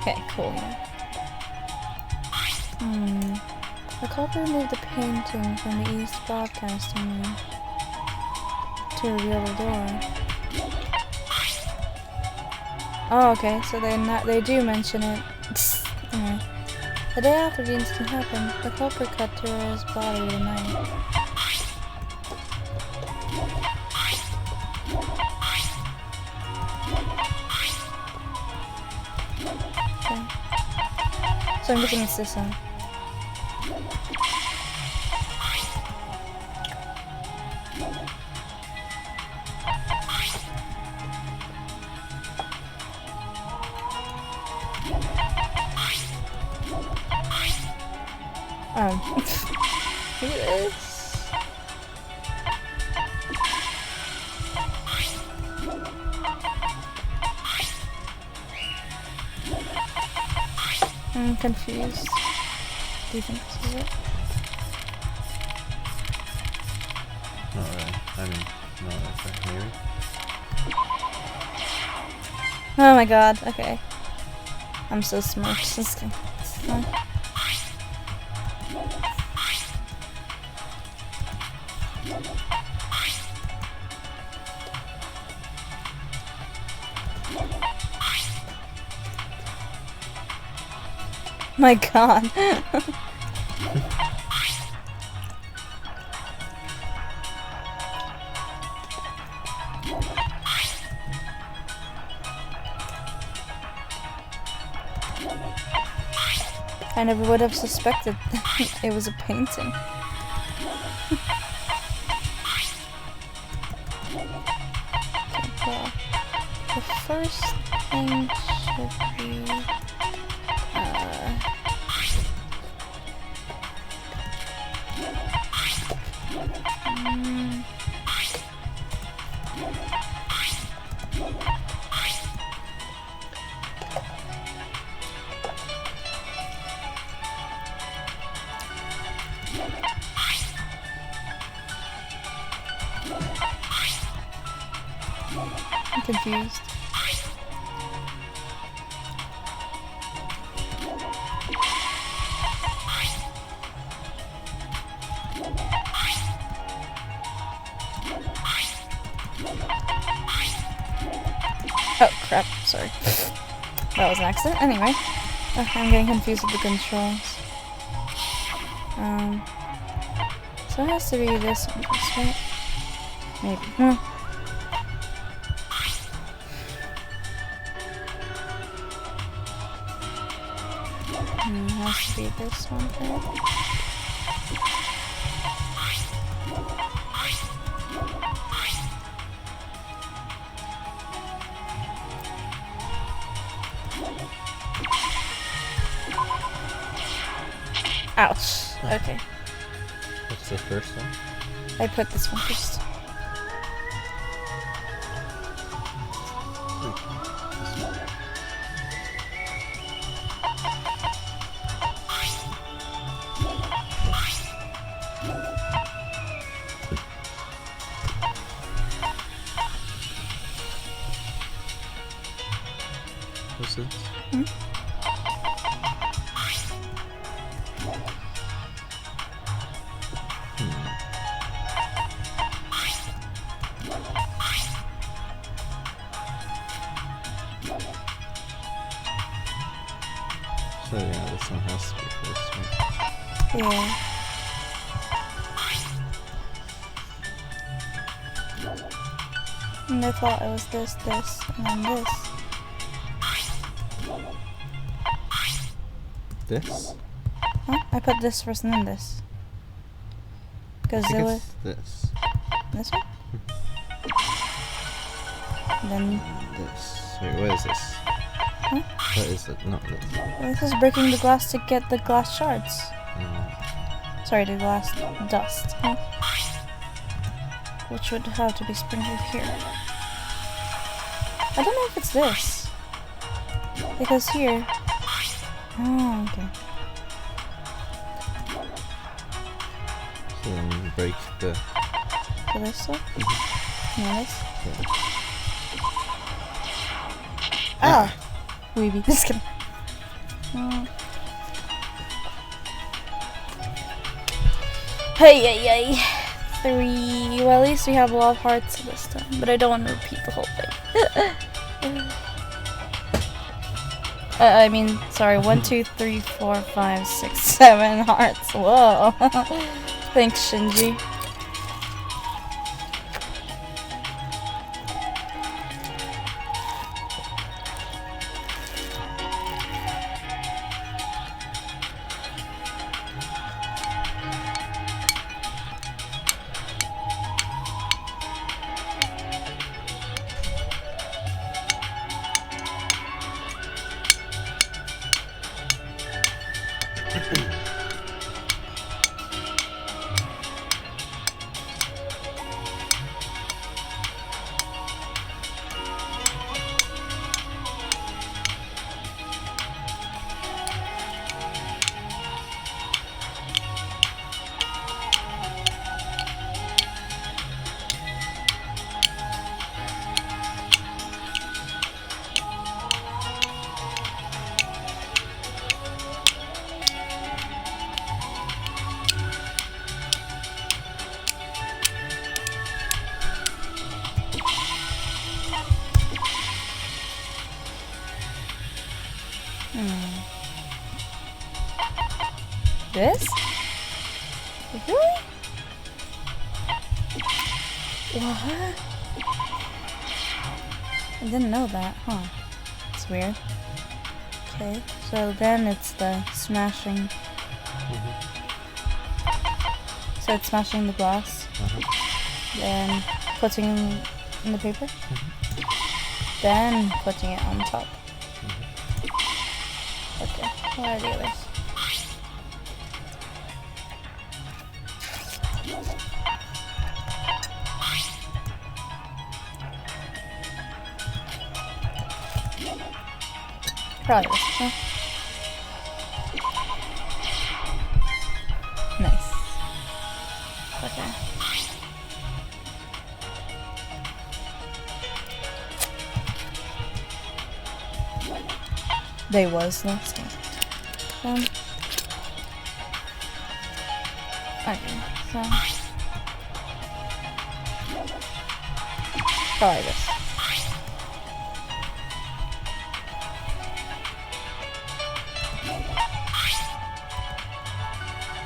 Okay, cool. The culprit moved the painting from the East Broadcasting Room to reveal the door. Oh, okay, so they do mention it. Okay. The day after the incident happened, the culprit cut Tura's body with a knife. So I'm guessing it's this one. Look at this. I'm confused. Do you think this is it? Not really. I mean, not really. Maybe. Oh my god, okay. I'm so smirched. This thing. My god. I never would have suspected it was a painting. Okay, well, the first thing should be I'm confused. Oh crap, sorry. That was an accident. Anyway, I'm getting confused with the controls. So it has to be this one, right? Maybe. It has to be this one, right? Ouch. Okay. What's the first one? I put this one first. What's this? So yeah, this one has to be first one. Yeah. And I thought it was this, and then this. This? Huh? I put this first and then this. Because I it think was it's this. this one? Then This. Wait, what is this? Huh? What is it? Not this. this is breaking the glass to get the glass shards. Sorry, the glass dust. Huh? Which would have to be sprinkled here. I don't know if it's this. Because here... Oh, okay. So then you break the... So this one? Yeah, this? Yeah. Ah! Weeby. Just kidding. Hey, hey, hey. 3. Well, at least we have a lot of hearts this time. But I don't want to repeat the whole thing. I mean, sorry. 1, 2, 3, 4, 5, 6, 7 hearts. Whoa. Thanks, Shinji. This? Really? What? I didn't know that, huh? It's weird. Okay, So then it's the smashing. So it's smashing the glass. Then putting in the paper. Then putting it on top. Okay, what are the others? Probably this, huh? Nice. Okay. They was last time. Okay, so probably this.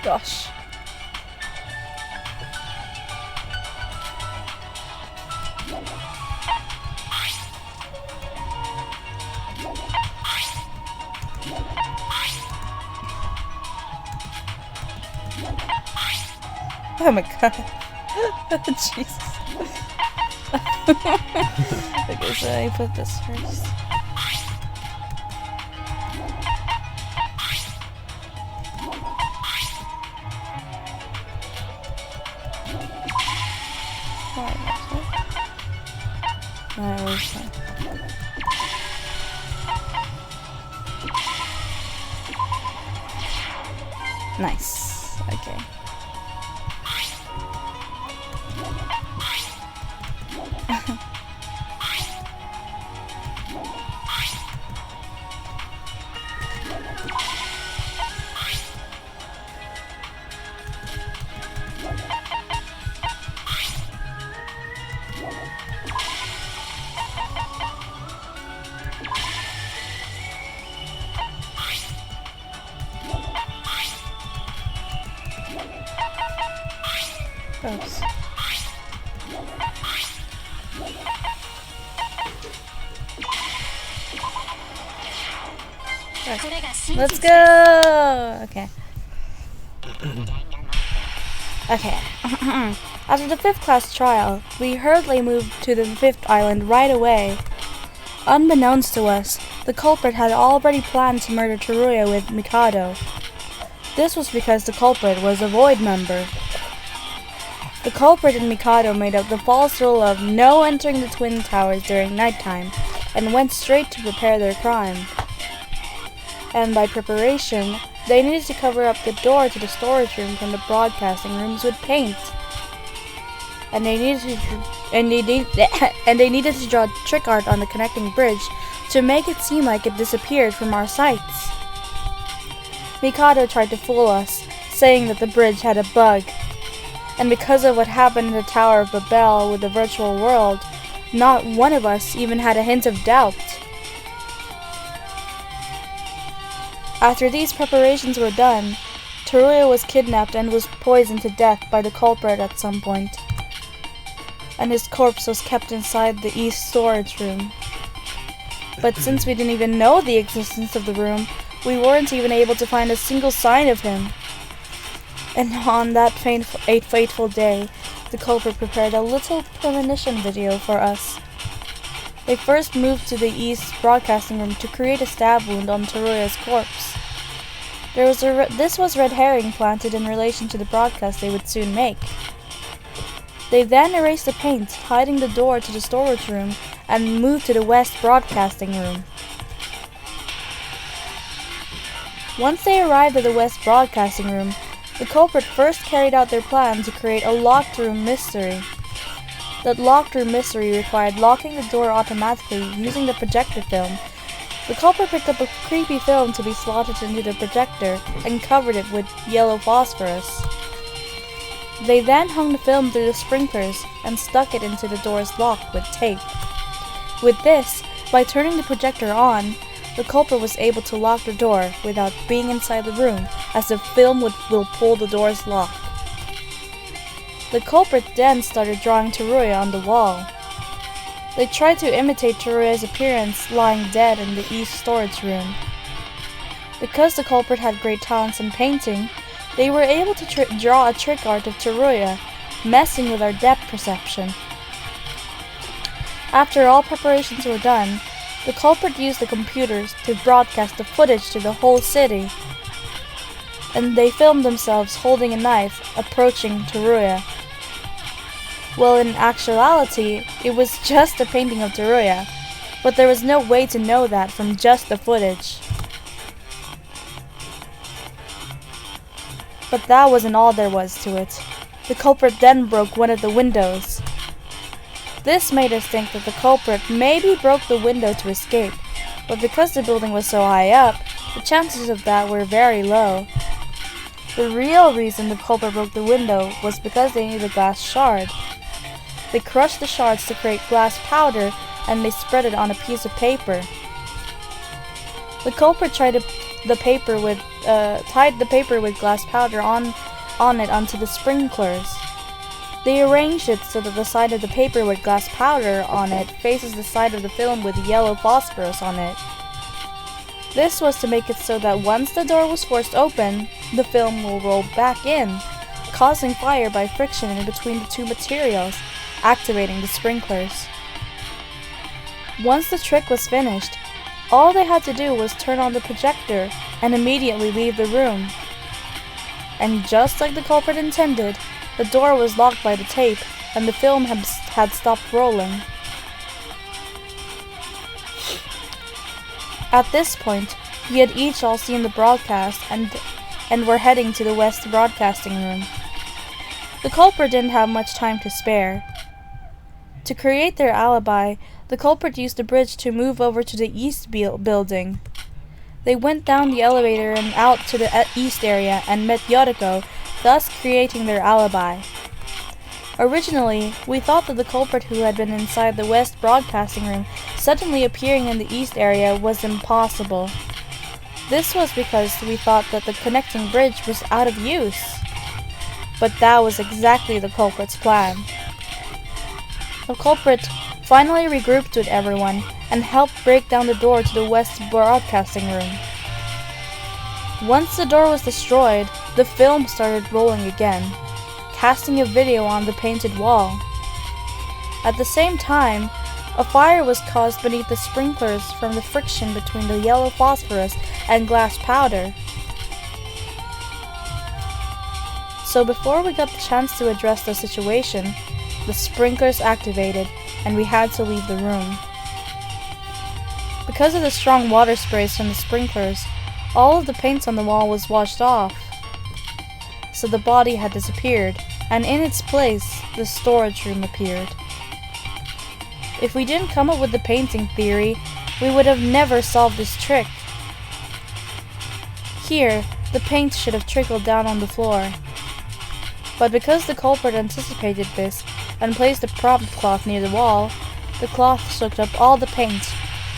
Gosh. Oh my god. Jesus. Okay, so I put this first. Nice. Okay. Oops. Okay. Let's go! Okay. Okay. After the 5th class trial, we hurriedly moved to the 5th island right away. Unbeknownst to us, the culprit had already planned to murder Teruya with Mikado. This was because the culprit was a Void member. The culprit and Mikado made up the false rule of no entering the Twin Towers during nighttime, and went straight to prepare their crime. And by preparation, they needed to cover up the door to the storage room from the broadcasting rooms with paint. And they needed to draw trick art on the connecting bridge to make it seem like it disappeared from our sights. Mikado tried to fool us, saying that the bridge had a bug. And because of what happened in the Tower of Babel with the virtual world, not one of us even had a hint of doubt. After these preparations were done, Teruya was kidnapped and was poisoned to death by the culprit at some point, and his corpse was kept inside the east storage room. But since we didn't even know the existence of the room, we weren't even able to find a single sign of him. And on that fateful day, the culprit prepared a little premonition video for us. They first moved to the east broadcasting room to create a stab wound on Teruya's corpse. This was red herring planted in relation to the broadcast they would soon make. They then erased the paint, hiding the door to the storage room, and moved to the west broadcasting room. Once they arrived at the west broadcasting room, the culprit first carried out their plan to create a locked room mystery. That locked room mystery required locking the door automatically using the projector film. The culprit picked up a creepy film to be slotted into the projector and covered it with yellow phosphorus. They then hung the film through the sprinklers and stuck it into the door's lock with tape. With this, by turning the projector on, the culprit was able to lock the door without being inside the room, as the film will pull the door's lock. The culprit then started drawing Teruya on the wall. They tried to imitate Teruya's appearance lying dead in the east storage room. Because the culprit had great talents in painting, they were able to draw a trick art of Teruya, messing with our depth perception. After all preparations were done, the culprit used the computers to broadcast the footage to the whole city, and they filmed themselves holding a knife approaching Teruya. Well, in actuality, it was just a painting of Teruya, but there was no way to know that from just the footage. But that wasn't all there was to it. The culprit then broke one of the windows. This made us think that the culprit maybe broke the window to escape, but because the building was so high up, the chances of that were very low. The real reason the culprit broke the window was because they needed a glass shard. They crushed the shards to create glass powder, and they spread it on a piece of paper. The culprit tied the paper with glass powder on it onto the sprinklers. They arranged it so that the side of the paper with glass powder on it faces the side of the film with yellow phosphorus on it. This was to make it so that once the door was forced open, the film will roll back in, causing fire by friction in between the two materials, activating the sprinklers. Once the trick was finished, all they had to do was turn on the projector and immediately leave the room. And just like the culprit intended, the door was locked by the tape and the film had stopped rolling. At this point, we had each all seen the broadcast and were heading to the West Broadcasting Room. The culprit didn't have much time to spare. To create their alibi, the culprit used the bridge to move over to the East building. They went down the elevator and out to the East area and met Yoriko, thus creating their alibi. Originally, we thought that the culprit who had been inside the West Broadcasting Room suddenly appearing in the East area was impossible. This was because we thought that the connecting bridge was out of use. But that was exactly the culprit's plan. The culprit finally regrouped with everyone and helped break down the door to the West Broadcasting Room. Once the door was destroyed, the film started rolling again, casting a video on the painted wall. At the same time, a fire was caused beneath the sprinklers from the friction between the yellow phosphorus and glass powder. So before we got the chance to address the situation, the sprinklers activated and we had to leave the room. Because of the strong water sprays from the sprinklers, all of the paint on the wall was washed off. So the body had disappeared, and in its place, the storage room appeared. If we didn't come up with the painting theory, we would have never solved this trick. Here, the paint should have trickled down on the floor. But because the culprit anticipated this and placed a prop cloth near the wall, the cloth soaked up all the paint,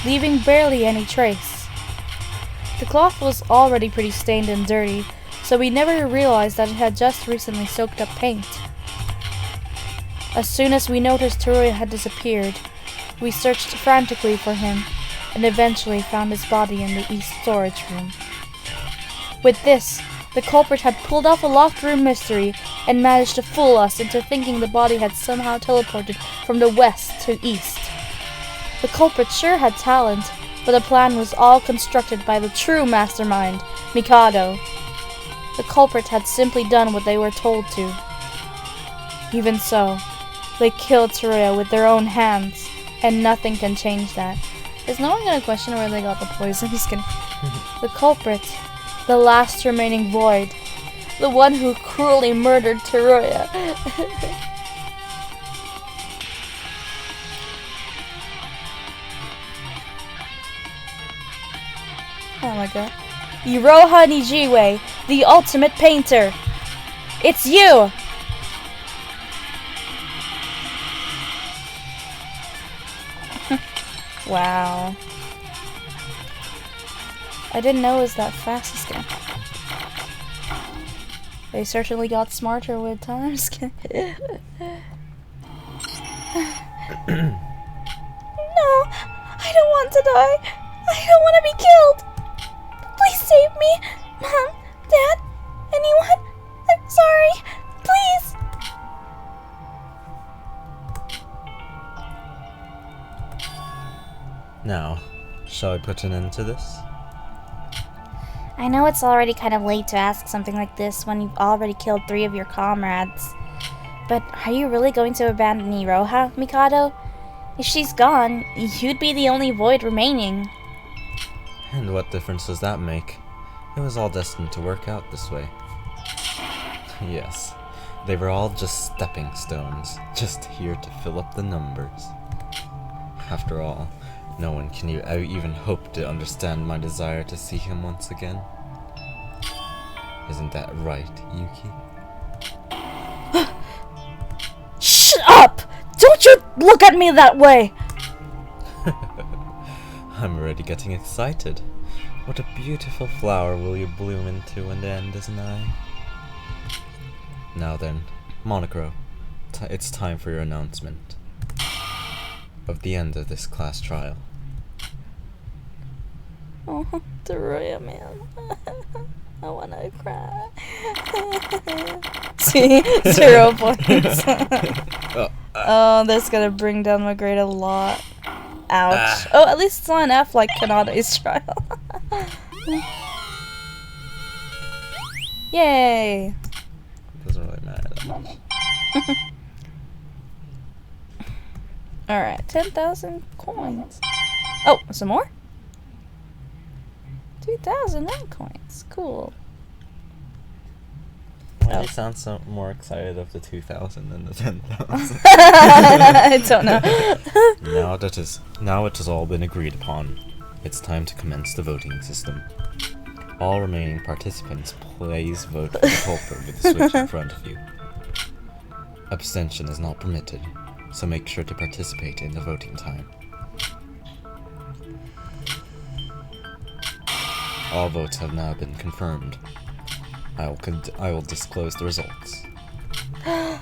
leaving barely any trace. The cloth was already pretty stained and dirty, so we never realized that it had just recently soaked up paint. As soon as we noticed Teruya had disappeared, we searched frantically for him, and eventually found his body in the east storage room. With this, the culprit had pulled off a locked room mystery and managed to fool us into thinking the body had somehow teleported from the west to east. The culprit sure had talent, but the plan was all constructed by the true mastermind, Mikado. The culprit had simply done what they were told to. Even so, they killed Teruya with their own hands, and nothing can change that. Is no one gonna question where they got the poison? Just kidding. The culprit, the last remaining void, the one who cruelly murdered Teruya. Oh my god. Iroha Nijiwe, the ultimate painter! It's you! Wow. I didn't know it was that fast this game. They certainly got smarter with time. No, I don't want to die. I don't want to be killed. Please save me? Mom? Dad? Anyone? I'm sorry. Please. Now, shall I put an end to this? I know it's already kind of late to ask something like this when you've already killed 3 of your comrades. But are you really going to abandon Iroha, Mikado? If she's gone, you'd be the only void remaining. And what difference does that make? It was all destined to work out this way. Yes, they were all just stepping stones, just here to fill up the numbers. After all, no one can even hope to understand my desire to see him once again. Isn't that right, Yuki? Shut up! Don't you look at me that way! I'm already getting excited. What a beautiful flower will you bloom into in the end, isn't I? Now then, Monocro, it's time for your announcement of the end of this class trial. Oh, Teruya, man. I wanna cry. See, 0 points. Oh, that's gonna bring down my grade a lot. Ouch. Oh, at least it's on F like Kanada's trial. Yay! Doesn't really matter that much. Alright, 10,000 coins. Oh, some more? 2,000 coins. Cool. Why do you sound so more excited of the 2,000 than the 10,000? I don't know. Now it has all been agreed upon. It's time to commence the voting system. All remaining participants, please vote for the culprit with the switch in front of you. Abstention is not permitted, so make sure to participate in the voting time. All votes have now been confirmed. I will disclose the results. Oh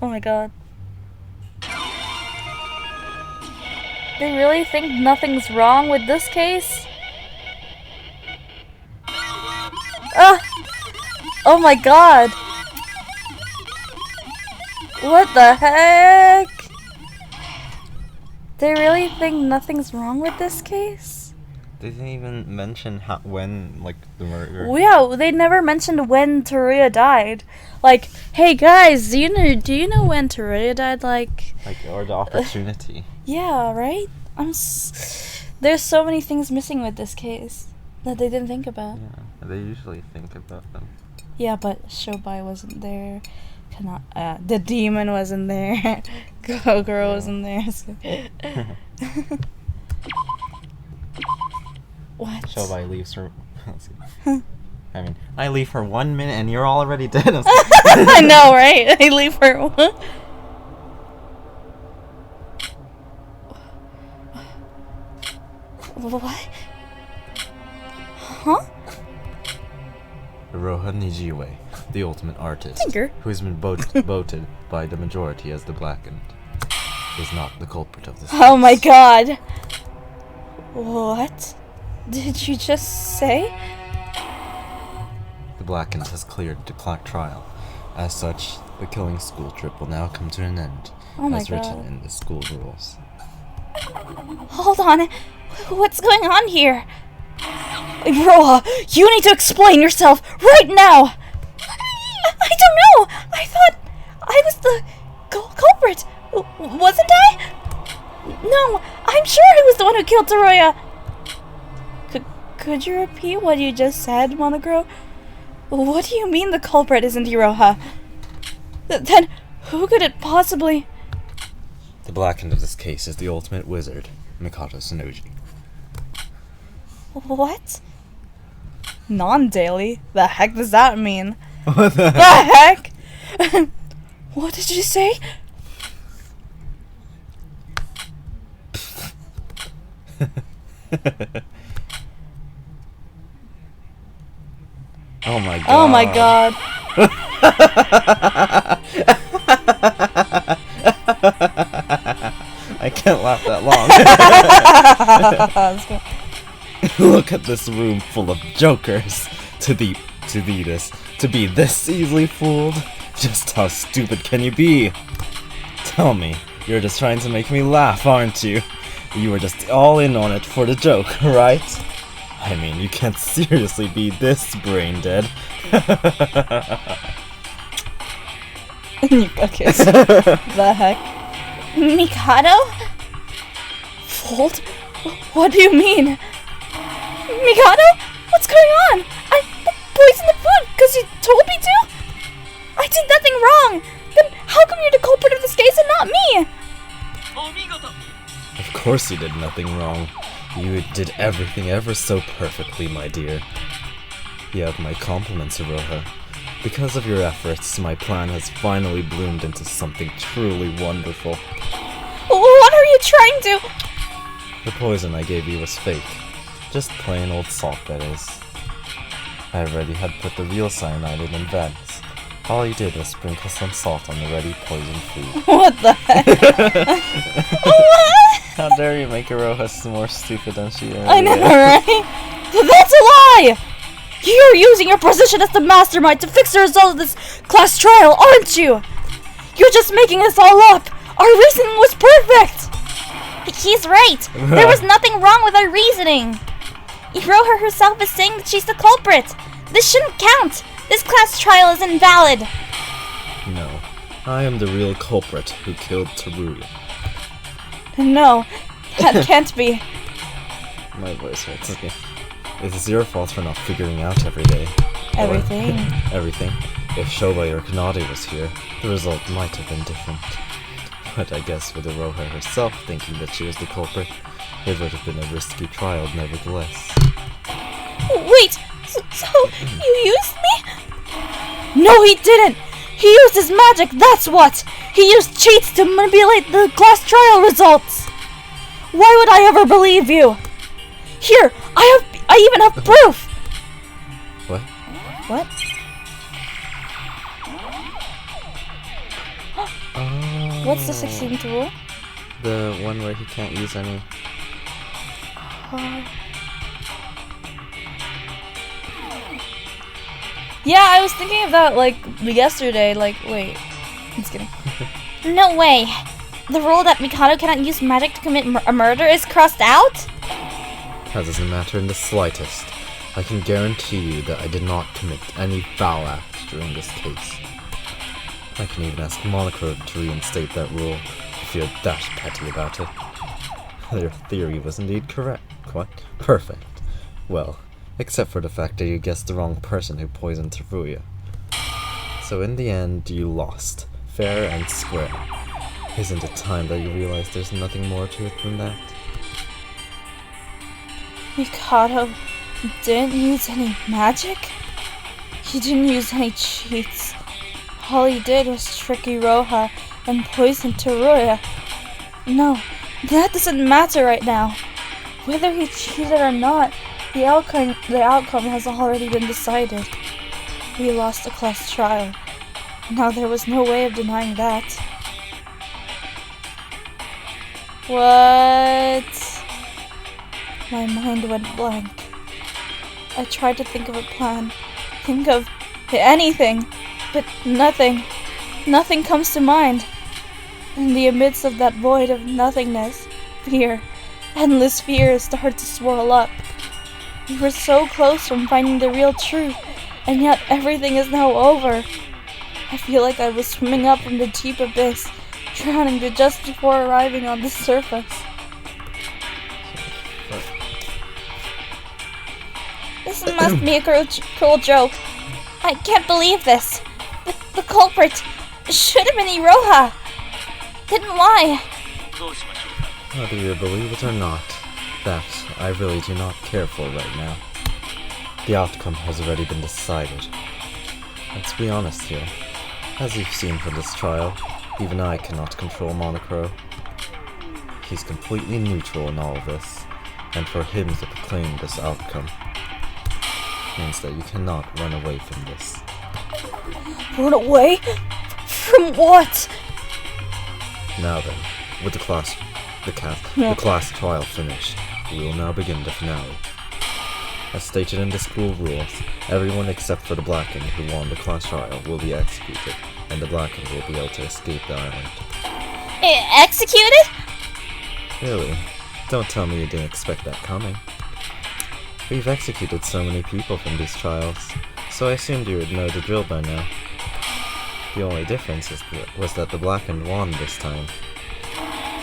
my god. They really think nothing's wrong with this case? Ah! Oh my god! What the heck? They really think nothing's wrong with this case? They didn't even mention when, like, the murder. Yeah, they never mentioned when Teruya died. Like, hey guys, do you know when Teruya died? Like, or the opportunity. Yeah, right? There's so many things missing with this case that they didn't think about. Yeah, they usually think about them. Yeah, but Shobai wasn't there. The demon wasn't there. Gogoro wasn't there. So. What? Shobai leaves her. I mean, I leave her 1 minute and you're already dead. I know, right? I leave her. What? Huh? Iroha Nijiue, the ultimate artist, Tinker. who has been voted by the majority as the blackened, is not the culprit of this case. Oh my god. What did you just say? The blackened has cleared the trial. As such, the killing school trip will now come to an end, Oh my as written god. in the school rules. Hold on. What's going on here? Roa, you need to explain yourself right now! I don't know! I thought I was the culprit. Wasn't I? No, I'm sure I was the one who killed Teruya. Could you repeat what you just said, Monogro? What do you mean the culprit isn't Iroha? Then who could it possibly... The blackened of this case is the ultimate wizard, Mikoto Sonoji. What? Non-daily? The heck does that mean? What the heck? What did you say? Oh my god. Oh my god. I can't laugh that long. Let's go. Look at this room full of jokers. To be this easily fooled? Just how stupid can you be? Tell me, you're just trying to make me laugh, aren't you? You were just all in on it for the joke, right? I mean, you can't seriously be this brain dead. Okay. The heck? Mikado? Fooled? What do you mean? Mikado? What's going on? I poisoned the food because you told me to? I did nothing wrong. Then how come you're the culprit of this case and not me? Of course you did nothing wrong. You did everything ever so perfectly, my dear. You have my compliments, Iroha. Because of your efforts, my plan has finally bloomed into something truly wonderful. What are you trying to... The poison I gave you was fake. Just plain old salt, that is. I already had put the real cyanide in vats. All you did was sprinkle some salt on the ready poisoned food. What the heck? How dare you make Iroha more stupid than she is? I know, right? That's a lie! You're using your position as the mastermind to fix the result of this class trial, aren't you? You're just making this all up! Our reasoning was perfect! He's right. There was nothing wrong with our reasoning. Iroha herself is saying that she's the culprit. This shouldn't count. This class trial is invalid. No, I am the real culprit who killed Teruya. No, that can't be. My voice hurts. Okay. It is your fault for not figuring out every day. Everything. Everything. If Shobai or Kanade was here, the result might have been different. But I guess with Iroha herself thinking that she was the culprit, it would have been a risky trial nevertheless. Wait, so you used me? No, he didn't! He used his magic, that's what! He used cheats to manipulate the class trial results! Why would I ever believe you? Here, I even have proof! What? What? What's the 16th rule? The one where he can't use any... Yeah, I was thinking of that, like, yesterday, wait. Just kidding. No way. The rule that Mikado cannot use magic to commit a murder is crossed out? That doesn't matter in the slightest. I can guarantee you that I did not commit any foul act during this case. I can even ask Monochrome to reinstate that rule, if you're that petty about it. Your theory was indeed correct. What? Perfect. Well, except for the fact that you guessed the wrong person who poisoned Teruya. So in the end, you lost. Fair and square. Isn't it time that you realize there's nothing more to it than that? Mikado didn't use any magic? He didn't use any cheats. All he did was trick Iroha and poison Teruya. No, that doesn't matter right now. Whether he cheated or not, the outcome has already been decided. We lost the class trial. Now there was no way of denying that. What? My mind went blank. I tried to think of a plan, think of anything, but nothing comes to mind. In the midst of that void of nothingness, fear, endless fear started to swirl up. We were so close from finding the real truth, and yet everything is now over. I feel like I was swimming up from the deep abyss, drowning just before arriving on the surface. This must be a cruel joke. I can't believe this. The culprit should have been Iroha. Then why? Whether you believe it or not, that I really do not care for right now. The outcome has already been decided. Let's be honest here. As you've seen from this trial, even I cannot control Monochrome. He's completely neutral in all of this, and for him to proclaim this outcome means that you cannot run away from this. Run away? From what? Now then, with the class trial finished, we will now begin the finale. As stated in the school rules, everyone except for the Blackened who won the class trial will be executed, and the Blackened will be able to escape the island. Executed? Really? Don't tell me you didn't expect that coming. We've executed so many people from these trials, so I assumed you would know the drill by now. The only difference was that the Blackened won this time.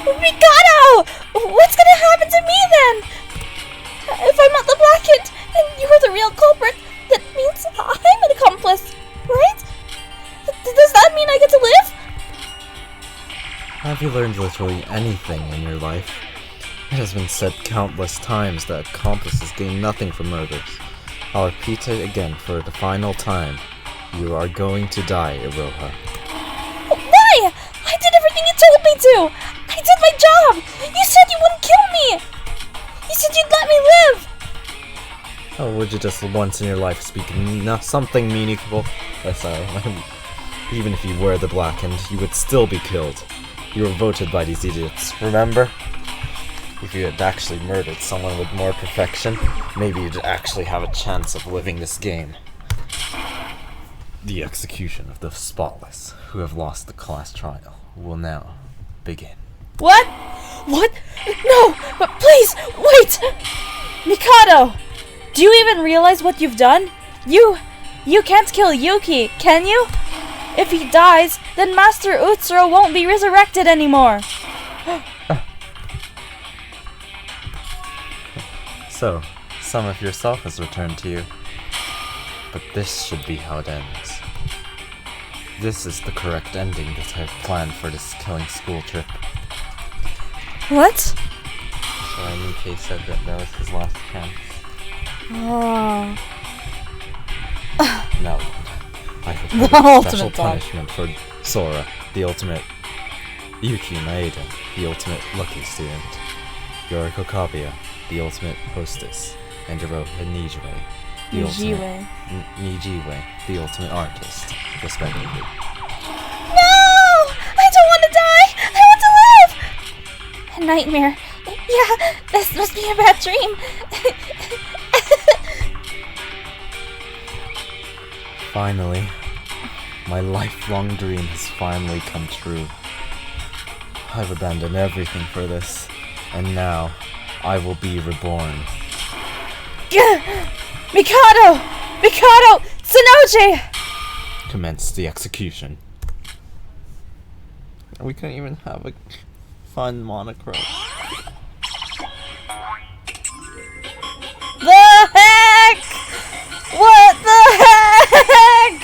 Mikado! What's gonna happen to me then? If I'm not the Blackened and you are the real culprit, that means I'm an accomplice, right? Does that mean I get to live? Have you learned literally anything in your life? It has been said countless times that accomplices gain nothing from murders. I'll repeat it again for the final time. You are going to die, Iroha. Why? I did everything you told me to! I did my job! You said you wouldn't kill me! You said you'd let me live! Oh, would you just once in your life speak something meaningful? Sorry. Even if you were the Blackened, you would still be killed. You were voted by these idiots, remember? If you had actually murdered someone with more perfection, maybe you'd actually have a chance of living this game. The execution of the spotless who have lost the class trial will now begin. What? What? No! But please, wait! Mikado! Do you even realize what you've done? You can't kill Yuki, can you? If he dies, then Master Utsuro won't be resurrected anymore. So, some of yourself has returned to you. But this should be how it ends. This is the correct ending that I've planned for this killing school trip. What? So Nike said that was his last chance. Oh. Now, I The prepare a ultimate special dog. punishment for Sora, the ultimate Yuki Maeda, the ultimate lucky student, Yoriko Kabuya, the ultimate hostess, and Iroha Nijiwe, the ultimate Nijiwe, the ultimate artist, respectively. No! I don't want to die! I want to live! A nightmare. Yeah, this must be a bad dream. Finally, my lifelong dream has finally come true. I've abandoned everything for this, and now I will be reborn. Mikado! Mikado! Tsunoji! Commence the execution. We couldn't even have a fun monochrome. The heck? What the heck?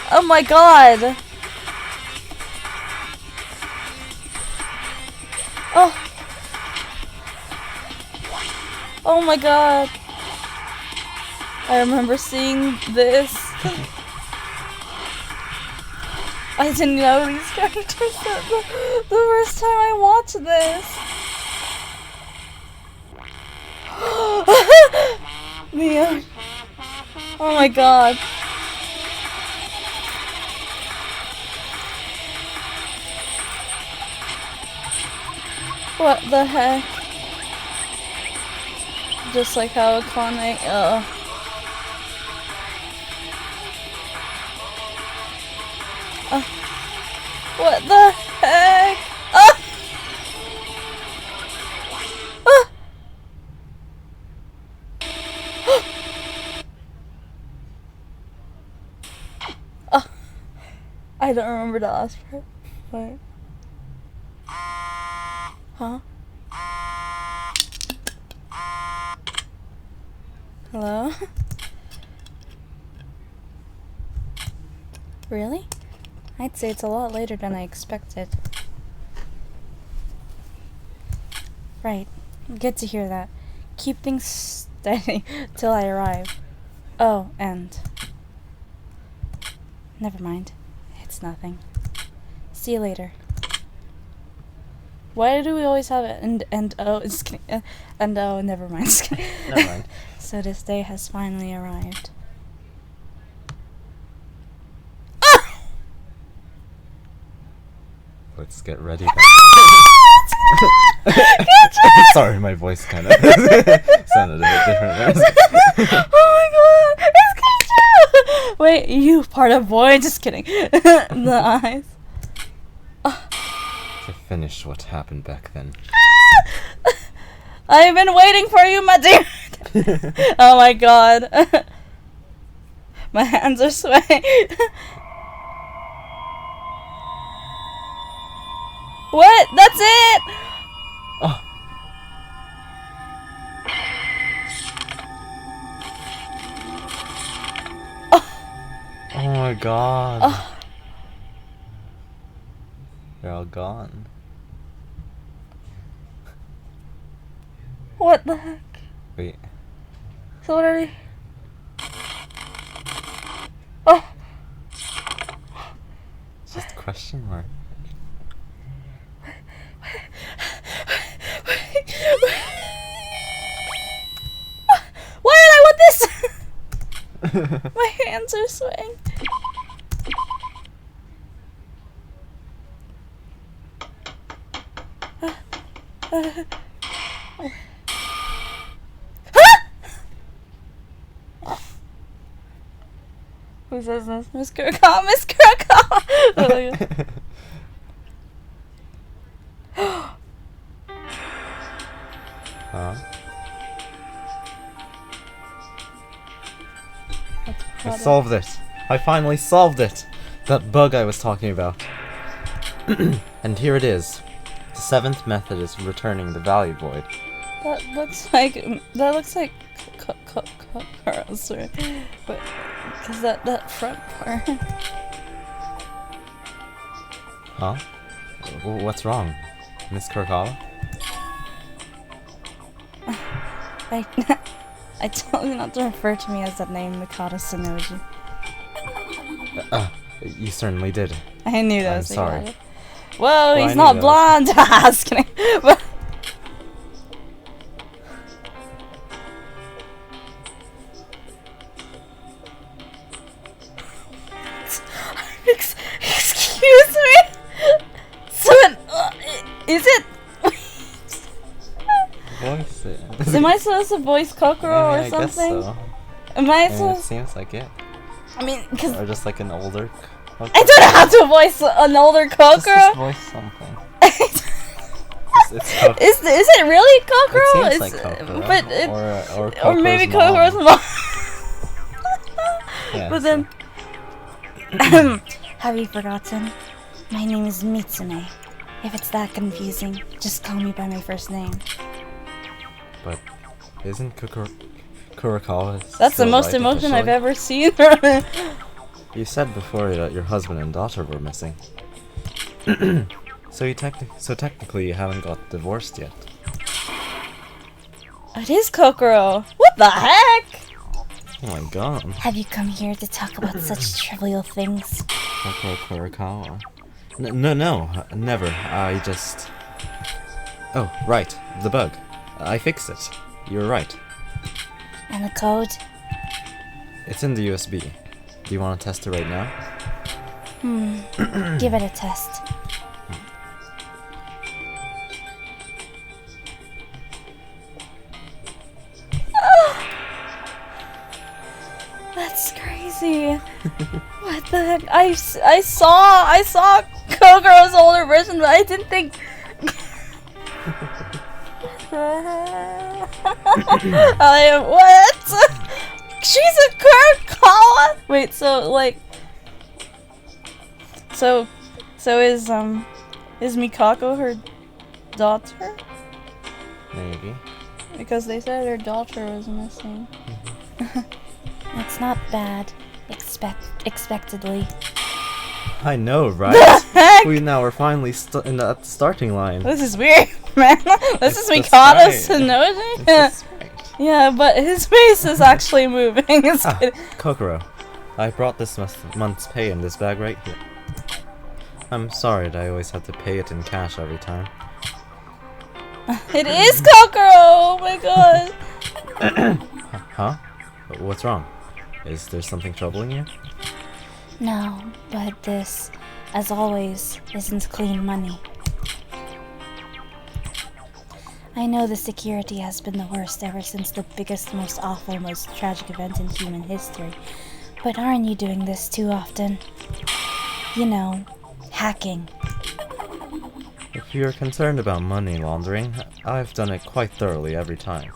Oh my god. Oh. Oh my god. I remember seeing this. I didn't know these characters the first time I watched this. Man. Oh my god. What the heck? Just like how iconic. What the heck? Oh! I don't remember the last part. Wait. Huh? Hello? Really? I'd say it's a lot later than I expected. Right. Good to hear that. Keep things steady till I arrive. Oh, and... never mind. It's nothing. See you later. Why do we always have it? And oh, just kidding. And oh, never mind. Just kidding. Never mind. So this day has finally arrived. Let's get ready then. Sorry, my voice kind of sounded a bit different there. Oh my god! It's Keisha! Wait, you part of boy? Just kidding. The eyes. To finish what happened back then. I've been waiting for you, my dear. Oh my god. My hands are sweating. What? That's it! Oh. Oh my god. Oh. They're all gone. What the heck? Wait. So what are they? Oh! It's just a question mark. Why did I want this? My hands are sweating. Who says this? Miss Kurakawa, Miss Kurakawa! Oh my god. Huh? I solved it! I finally solved it! That bug I was talking about. And here it is. The seventh method is returning the value void. That looks like Kara's, right? But because that front part. Huh? What's wrong? Miss Kurakawa? I told you not to refer to me as that name, Mikado Sonoji. You certainly did. I knew that I'm was sorry. Mikado. Whoa, I he's knew not that blonde! Just kidding. But excuse me? Someone, is it? Voice it. Am I supposed to voice Kokoro or I guess something? so. Am I It supposed? seems like it. I mean, because Or just like an older... I don't know how to voice an older Just Kokoro. voice something. Is It's Kokoro. it really Kokoro? It seems like Kokoro. But it, or or maybe Kokoro's Kokoro's mom. mom. Yeah, But so- then, Have you forgotten? My name is Mitsune. If it's that confusing, just call me by my first name. But isn't Kurakawa that's the still most right emotion I've officially? ever seen. You said before that your husband and daughter were missing. So technically you haven't got divorced yet. It is Kokoro. What the heck? Oh my god. Have you come here to talk about such trivial things? Kokoro Kurakawa. No, never. I just... Oh, right. The bug. I fixed it. You're right. And the code? It's in the USB. Do you want to test it right now? Give it a test. That's crazy. What the heck? I saw Kokoro's older version, but I didn't think. What? She's a Kurakawa? Wait, so like, so is Mikako her daughter? Maybe. Because they said her daughter was missing. It's not bad. Expectedly. I know, right? Heck? We're finally in the starting line. This is weird, man. This is the Mikado sprite. Sonoji. It's the sprite. Yeah, but his face is actually moving. It's kidding. Kokoro, I brought this month's pay in this bag right here. I'm sorry that I always have to pay it in cash every time. It is Kokoro! Oh my god. Huh? What's wrong? Is there something troubling you? No, but this, as always, isn't clean money. I know the security has been the worst ever since the biggest, most awful, most tragic event in human history. But aren't you doing this too often? You know, hacking. If you're concerned about money laundering, I've done it quite thoroughly every time.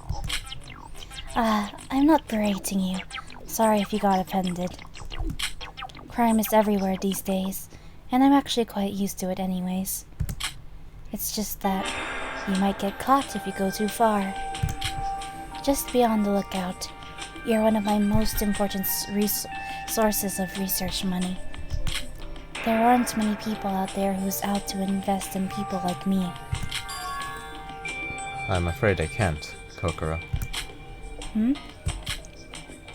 I'm not berating you. Sorry if you got offended. Crime is everywhere these days, and I'm actually quite used to it anyways. It's just that you might get caught if you go too far. Just be on the lookout. You're one of my most important sources of research money. There aren't many people out there who's out to invest in people like me. I'm afraid I can't, Kokoro.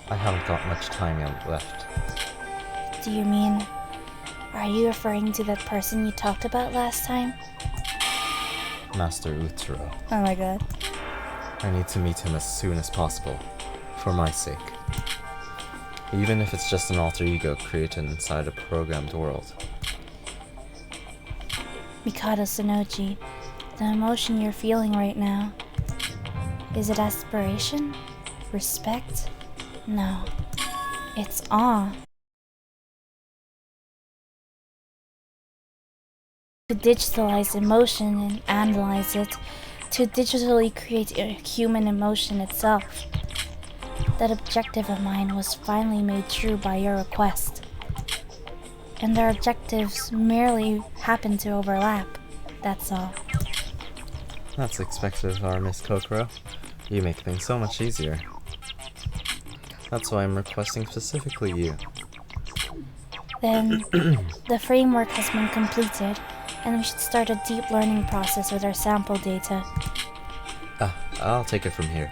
I haven't got much time left. Do you mean... Are you referring to that person you talked about last time? Master Utsuro. Oh my god. I need to meet him as soon as possible, for my sake. Even if it's just an alter ego created inside a programmed world. Mikado Sonoji, the emotion you're feeling right now, is it aspiration? Respect? No. It's awe. To digitalize emotion and analyze it, to digitally create a human emotion itself. That objective of mine was finally made true by your request. And our objectives merely happen to overlap, that's all. That's expected of our Miss Kokoro. You make things so much easier. That's why I'm requesting specifically you. Then, the framework has been completed, and we should start a deep learning process with our sample data. I'll take it from here,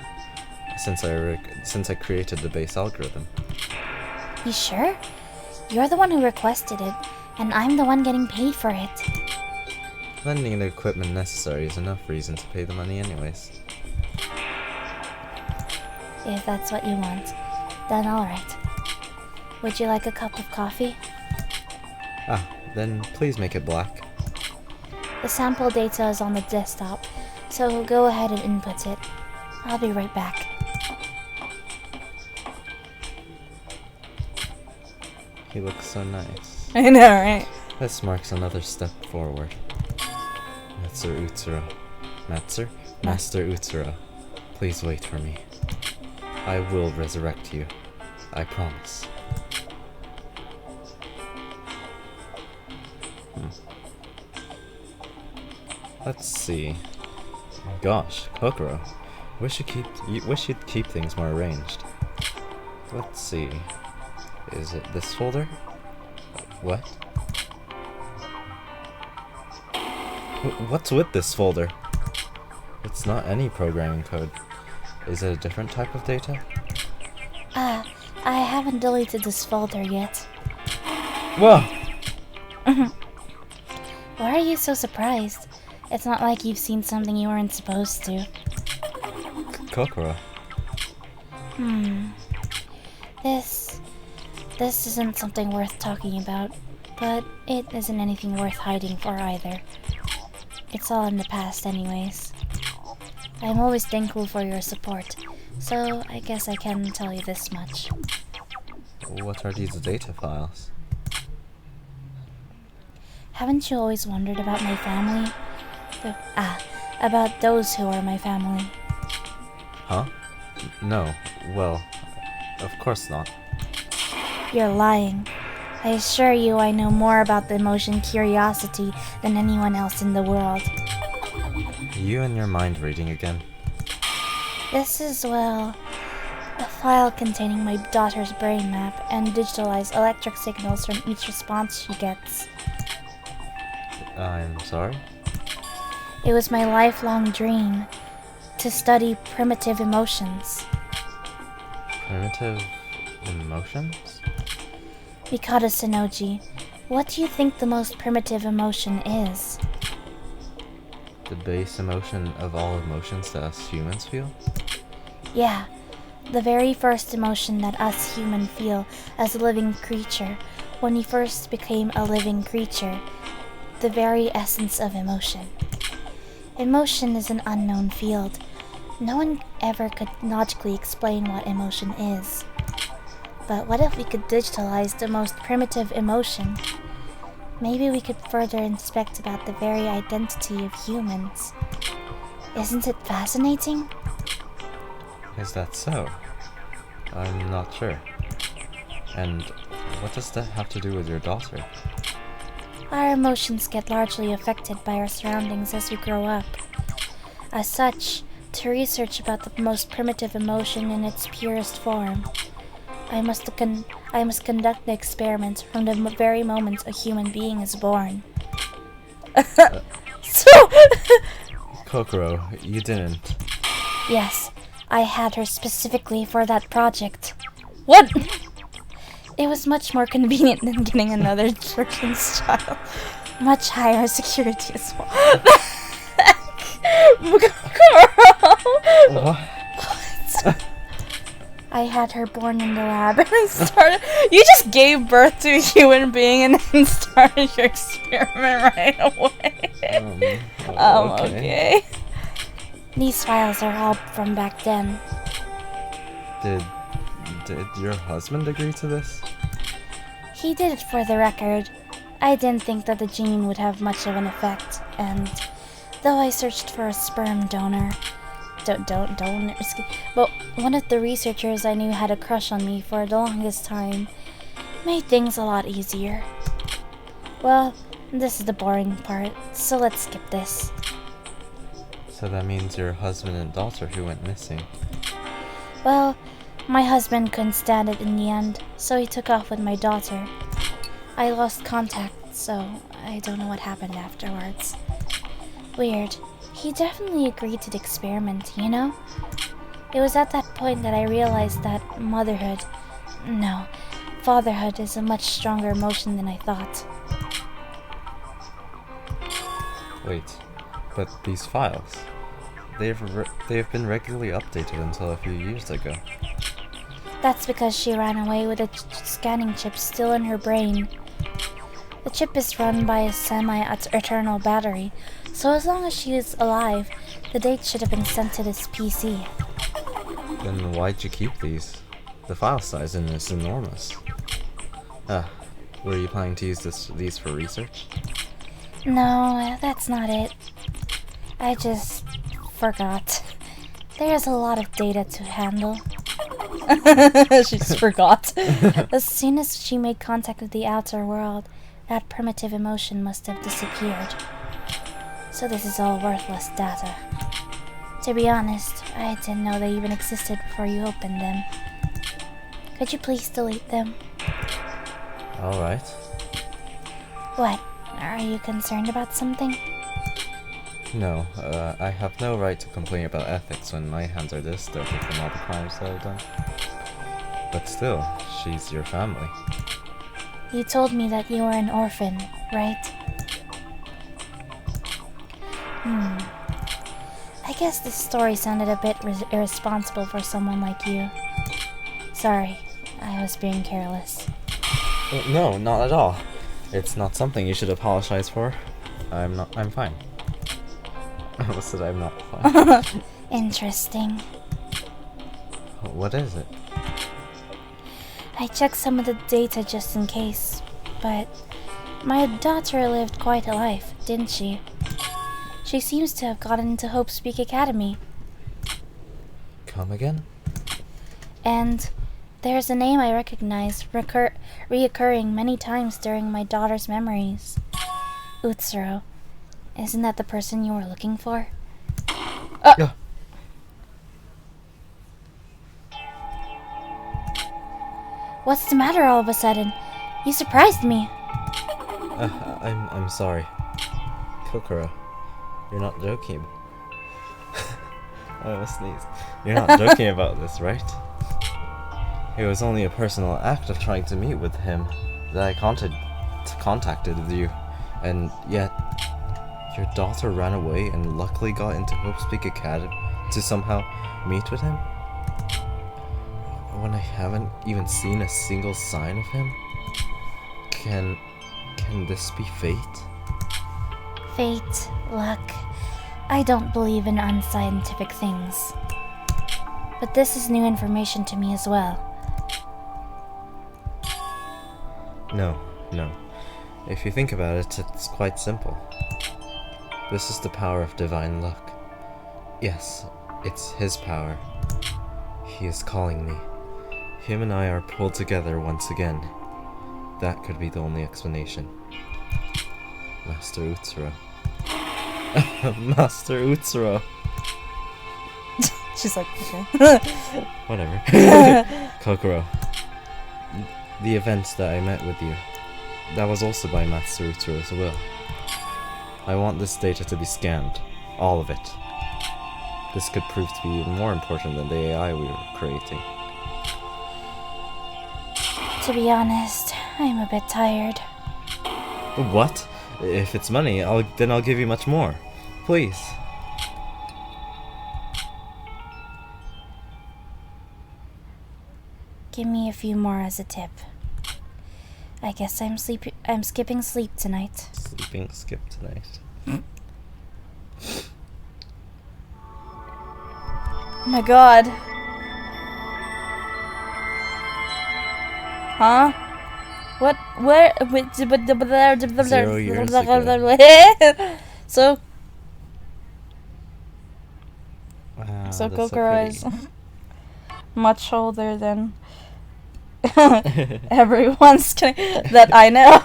since I created the base algorithm. You sure? You're the one who requested it, and I'm the one getting paid for it. Lending the equipment necessary is enough reason to pay the money anyways. If that's what you want, then alright. Would you like a cup of coffee? Then please make it black. The sample data is on the desktop, so go ahead and input it. I'll be right back. He looks so nice. I know, right? This marks another step forward. Master Utsuro. Master Utsuro. Please wait for me. I will resurrect you. I promise. Let's see. Gosh, Kokoro. Wish you'd keep things more arranged. Let's see. Is it this folder? What? What's with this folder? It's not any programming code. Is it a different type of data? I haven't deleted this folder yet. Whoa! Why are you so surprised? It's not like you've seen something you weren't supposed to. Kokoro. This isn't something worth talking about, but it isn't anything worth hiding for either. It's all in the past anyways. I'm always thankful for your support, so I guess I can tell you this much. What are these data files? Haven't you always wondered about my family? About those who are my family. Huh? No. Well, of course not. You're lying. I assure you I know more about the emotion curiosity than anyone else in the world. You and your mind reading again. This is, well, a file containing my daughter's brain map and digitalized electric signals from each response she gets. I'm sorry? It was my lifelong dream to study primitive emotions. Primitive emotions? Mikado Sonoji, what do you think the most primitive emotion is? The base emotion of all emotions that us humans feel? Yeah, the very first emotion that us humans feel as a living creature when we first became a living creature. The very essence of emotion. Emotion is an unknown field. No one ever could logically explain what emotion is. But what if we could digitalize the most primitive emotion? Maybe we could further inspect about the very identity of humans. Isn't it fascinating? Is that so? I'm not sure. And what does that have to do with your daughter? Our emotions get largely affected by our surroundings as we grow up. As such, to research about the most primitive emotion in its purest form, I must conduct the experiment from the very moment a human being is born. So, Kokoro, you didn't. Yes, I had her specifically for that project. what? It was much more convenient than getting another Church's child. much higher security as well. Girl. What? I had her born in the lab. You just gave birth to a human being and then started your experiment right away. Okay. These files are all from back then. Did your husband agree to this? He did it for the record. I didn't think that the gene would have much of an effect, and though I searched for a sperm donor, but one of the researchers I knew had a crush on me for the longest time, made things a lot easier. Well, this is the boring part, so let's skip this. So that means your husband and daughter who went missing. Well, my husband couldn't stand it in the end, so he took off with my daughter. I lost contact, so I don't know what happened afterwards. Weird. He definitely agreed to the experiment, you know? It was at that point that I realized that fatherhood is a much stronger emotion than I thought. Wait, but these files, they've been regularly updated until a few years ago. That's because she ran away with a scanning chip still in her brain. The chip is run by a semi-eternal battery, so as long as she is alive, the date should have been sent to this PC. Then why'd you keep these? The file size in is enormous. Were you planning to use these for research? No, that's not it. I just forgot. There's a lot of data to handle. She just forgot. As soon as she made contact with the outer world, that primitive emotion must have disappeared. So this is all worthless data. To be honest, I didn't know they even existed before you opened them. Could you please delete them? Alright. What? Are you concerned about something? No, I have no right to complain about ethics when my hands are this dirty from all the crimes that I've done. But still, she's your family. You told me that you were an orphan, right? I guess this story sounded a bit irresponsible for someone like you. Sorry, I was being careless. No, not at all. It's not something you should apologize for. I'm fine. I said I'm not fine. Interesting. What is it? I checked some of the data just in case, but my daughter lived quite a life, didn't she? She seems to have gotten into Hope Speak Academy. Come again? And there's a name I recognize reoccurring many times during my daughter's memories. Utsuro. Isn't that the person you were looking for? Yeah. What's the matter all of a sudden? You surprised me. I'm sorry. Kokoro, you're not joking. I almost sneezed. You're not joking about this, right? It was only a personal act of trying to meet with him that I contacted you, and yet your daughter ran away and luckily got into Hope Speak Academy to somehow meet with him? When I haven't even seen a single sign of him? Can this be fate? Fate, luck. I don't believe in unscientific things. But this is new information to me as well. No. If you think about it, it's quite simple. This is the power of divine luck. Yes, it's his power. He is calling me. Him and I are pulled together once again. That could be the only explanation. Master Utsuro. Master Utsuro. She's like, okay. Whatever. Kokoro. The events that I met with you, that was also by Master Utsuro's will. I want this data to be scanned. All of it. This could prove to be even more important than the AI we were creating. To be honest, I'm a bit tired. What? If it's money, then I'll give you much more. Please. Give me a few more as a tip. I guess I'm skipping sleep tonight. Skip tonight. Oh my god. Huh? What? Where? 0 years ago. So Wow, So that's Kokoro pretty. is much older than everyone's that I know.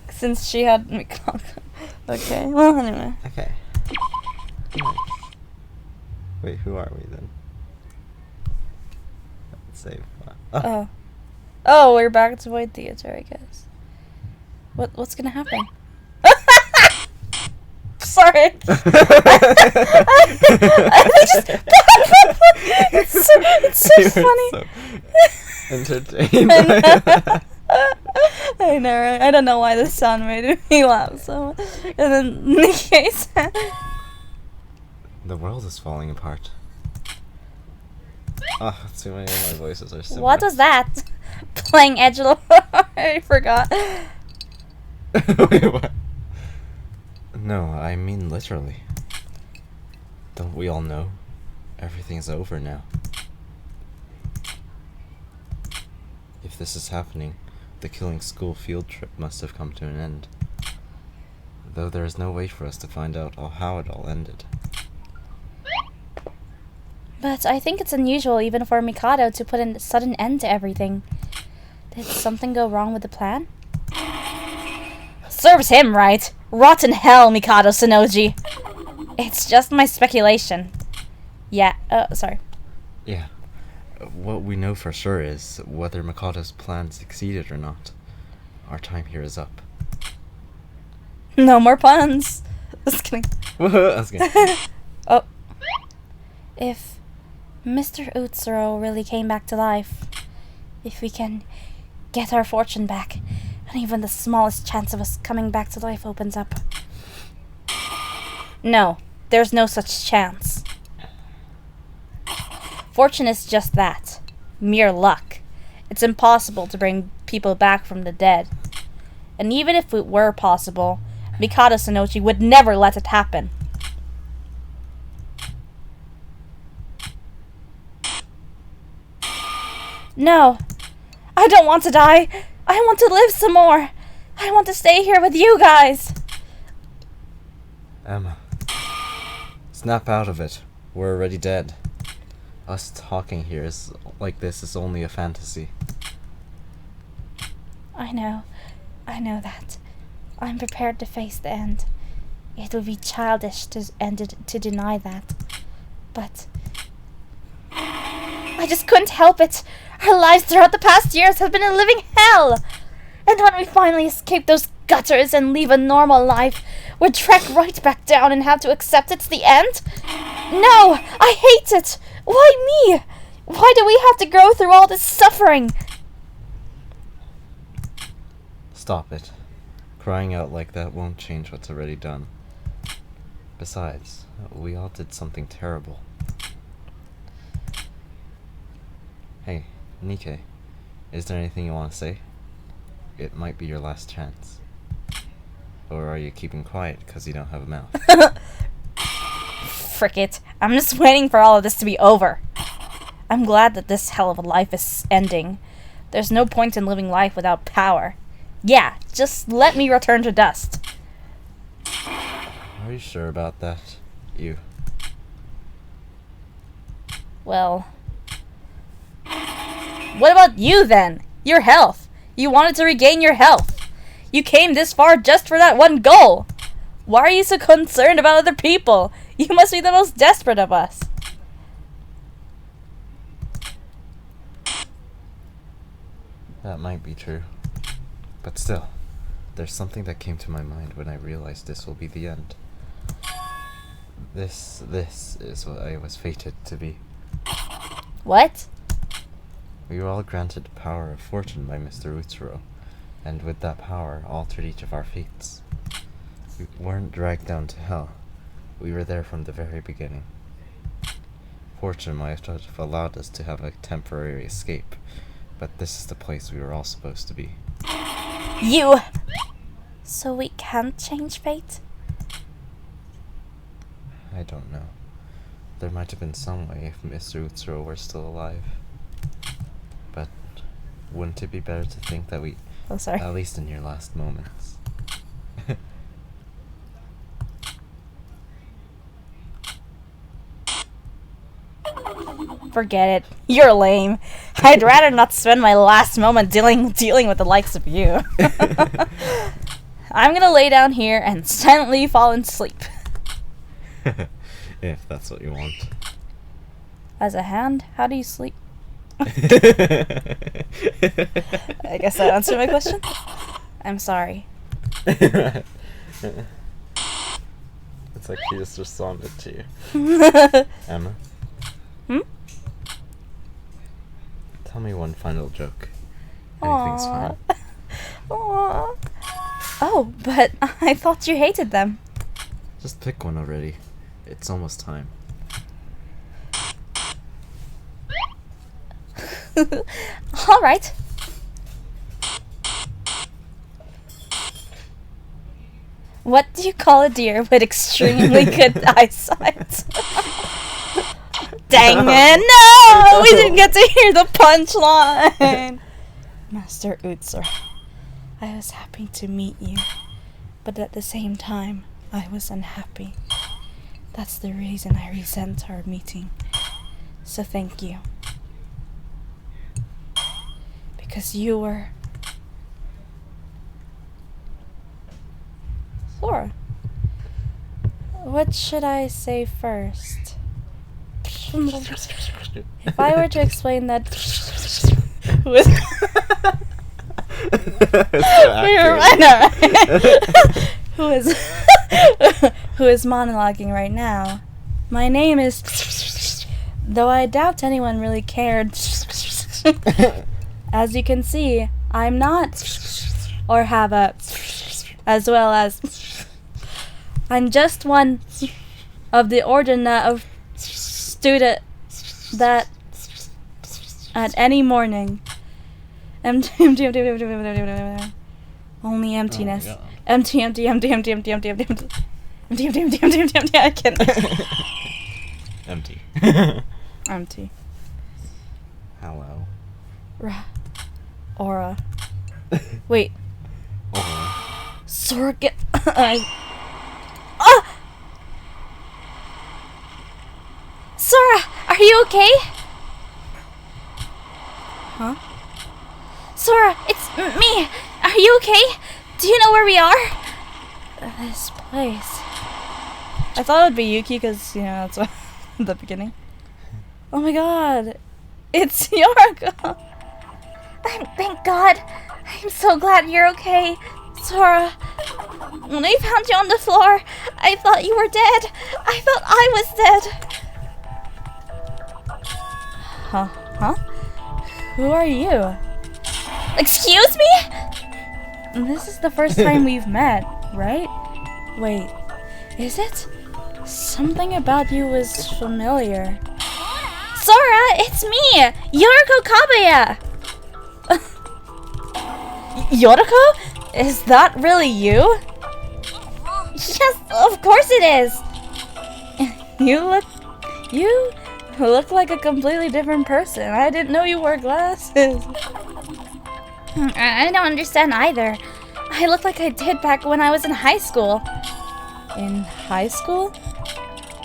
Since she had Mikako. Okay, well, anyway. Okay. Nice. Wait, who are we then? Let's save. Oh. Oh, we're back to Void Theater, I guess. What's gonna happen? Sorry. It's so funny. So entertained. I know, right? I don't know why this sound made me laugh so much. And then Nikkei said, The world is falling apart. Ah, too many of my voices are similar. What was that? playing Edgelord. I forgot. Wait, what? No, I mean literally. Don't we all know? Everything's over now. If this is happening, the Killing School field trip must have come to an end. Though there is no way for us to find out how it all ended. But I think it's unusual even for Mikado to put a sudden end to everything. Did something go wrong with the plan? Serves him right. Rotten hell, Mikado Sonoji. It's just my speculation. Yeah, sorry. Yeah. What we know for sure is whether Mikado's plan succeeded or not. Our time here is up. No more puns. Just kidding. I was gonna- Oh. If Mr. Utsuro really came back to life, if we can get our fortune back, and even the smallest chance of us coming back to life opens up. No, there's no such chance. Fortune is just that. Mere luck. It's impossible to bring people back from the dead. And even if it were possible, Mikado Sonochi would never let it happen. No, I don't want to die. I want to live some more. I want to stay here with you guys. Emma. Snap out of it. We're already dead. Us talking here like this is only a fantasy. I know that. I'm prepared to face the end. It would be childish to deny that. But I just couldn't help it. Our lives throughout the past years have been a living hell. And when we finally escape those gutters and leave a normal life, we're tracked right back down and have to accept it's the end? No! I hate it! Why me? Why do we have to go through all this suffering? Stop it. Crying out like that won't change what's already done. Besides, we all did something terrible. Hey, Nikkei, is there anything you want to say? It might be your last chance. Or are you keeping quiet because you don't have a mouth? Frick it. I'm just waiting for all of this to be over. I'm glad that this hell of a life is ending. There's no point in living life without power. Yeah, just let me return to dust. Are you sure about that? You. Well... What about you, then? Your health. You wanted to regain your health. You came this far just for that one goal. Why are you so concerned about other people? You must be the most desperate of us. That might be true. But still, there's something that came to my mind when I realized this will be the end. This is what I was fated to be. What? We were all granted the power of fortune by Mr. Utsuro, and with that power altered each of our fates. We weren't dragged down to hell. We were there from the very beginning. Fortune might have allowed us to have a temporary escape, but this is the place we were all supposed to be. You! So we can't change fate? I don't know. There might have been some way if Mr. Utsuro were still alive. But wouldn't it be better to think that we... Oh, sorry. At least in your last moments. Forget it. You're lame. I'd rather not spend my last moment dealing with the likes of you. I'm gonna lay down here and silently fall asleep. If that's what you want. As a hand, how do you sleep? I guess that answered my question. I'm sorry. It's like he just responded to you. Emma? Hmm? Tell me one final joke. Anything's fine. Aww. Oh, but I thought you hated them. Just pick one already. It's almost time. Alright. What do you call a deer with extremely good eyesight? Dang it, no! We didn't get to hear the punchline! Master Utsuro, I was happy to meet you, but at the same time, I was unhappy. That's the reason I resent our meeting. So thank you. Because you were... Sora. What should I say first? If I were to explain that... with... who is monologuing right now. My name is... Though I doubt anyone really cared. As you can see, I'm not... or have a... as well as... I'm just one of the ordinary of student that at any morning only emptiness. Empty. I can Empty. empty. Hello. Aura. Wait. Sora, get... Sora, are you okay? Huh? Sora, it's me. Are you okay? Do you know where we are? This place. I thought it would be Yuki because, you know, that's what the beginning. Oh my god. It's Yoriko. Thank God. I'm so glad you're okay. Sora, when I found you on the floor, I thought you were dead. I thought I was dead. Huh? Who are you? Excuse me? This is the first time we've met, right? Wait, is it? Something about you was familiar. Sora, it's me! Yoriko Kabuya! Yoriko? Is that really you? Yes, of course it is! You look like a completely different person. I didn't know you wore glasses. I don't understand either. I look like I did back when I was in high school. In high school?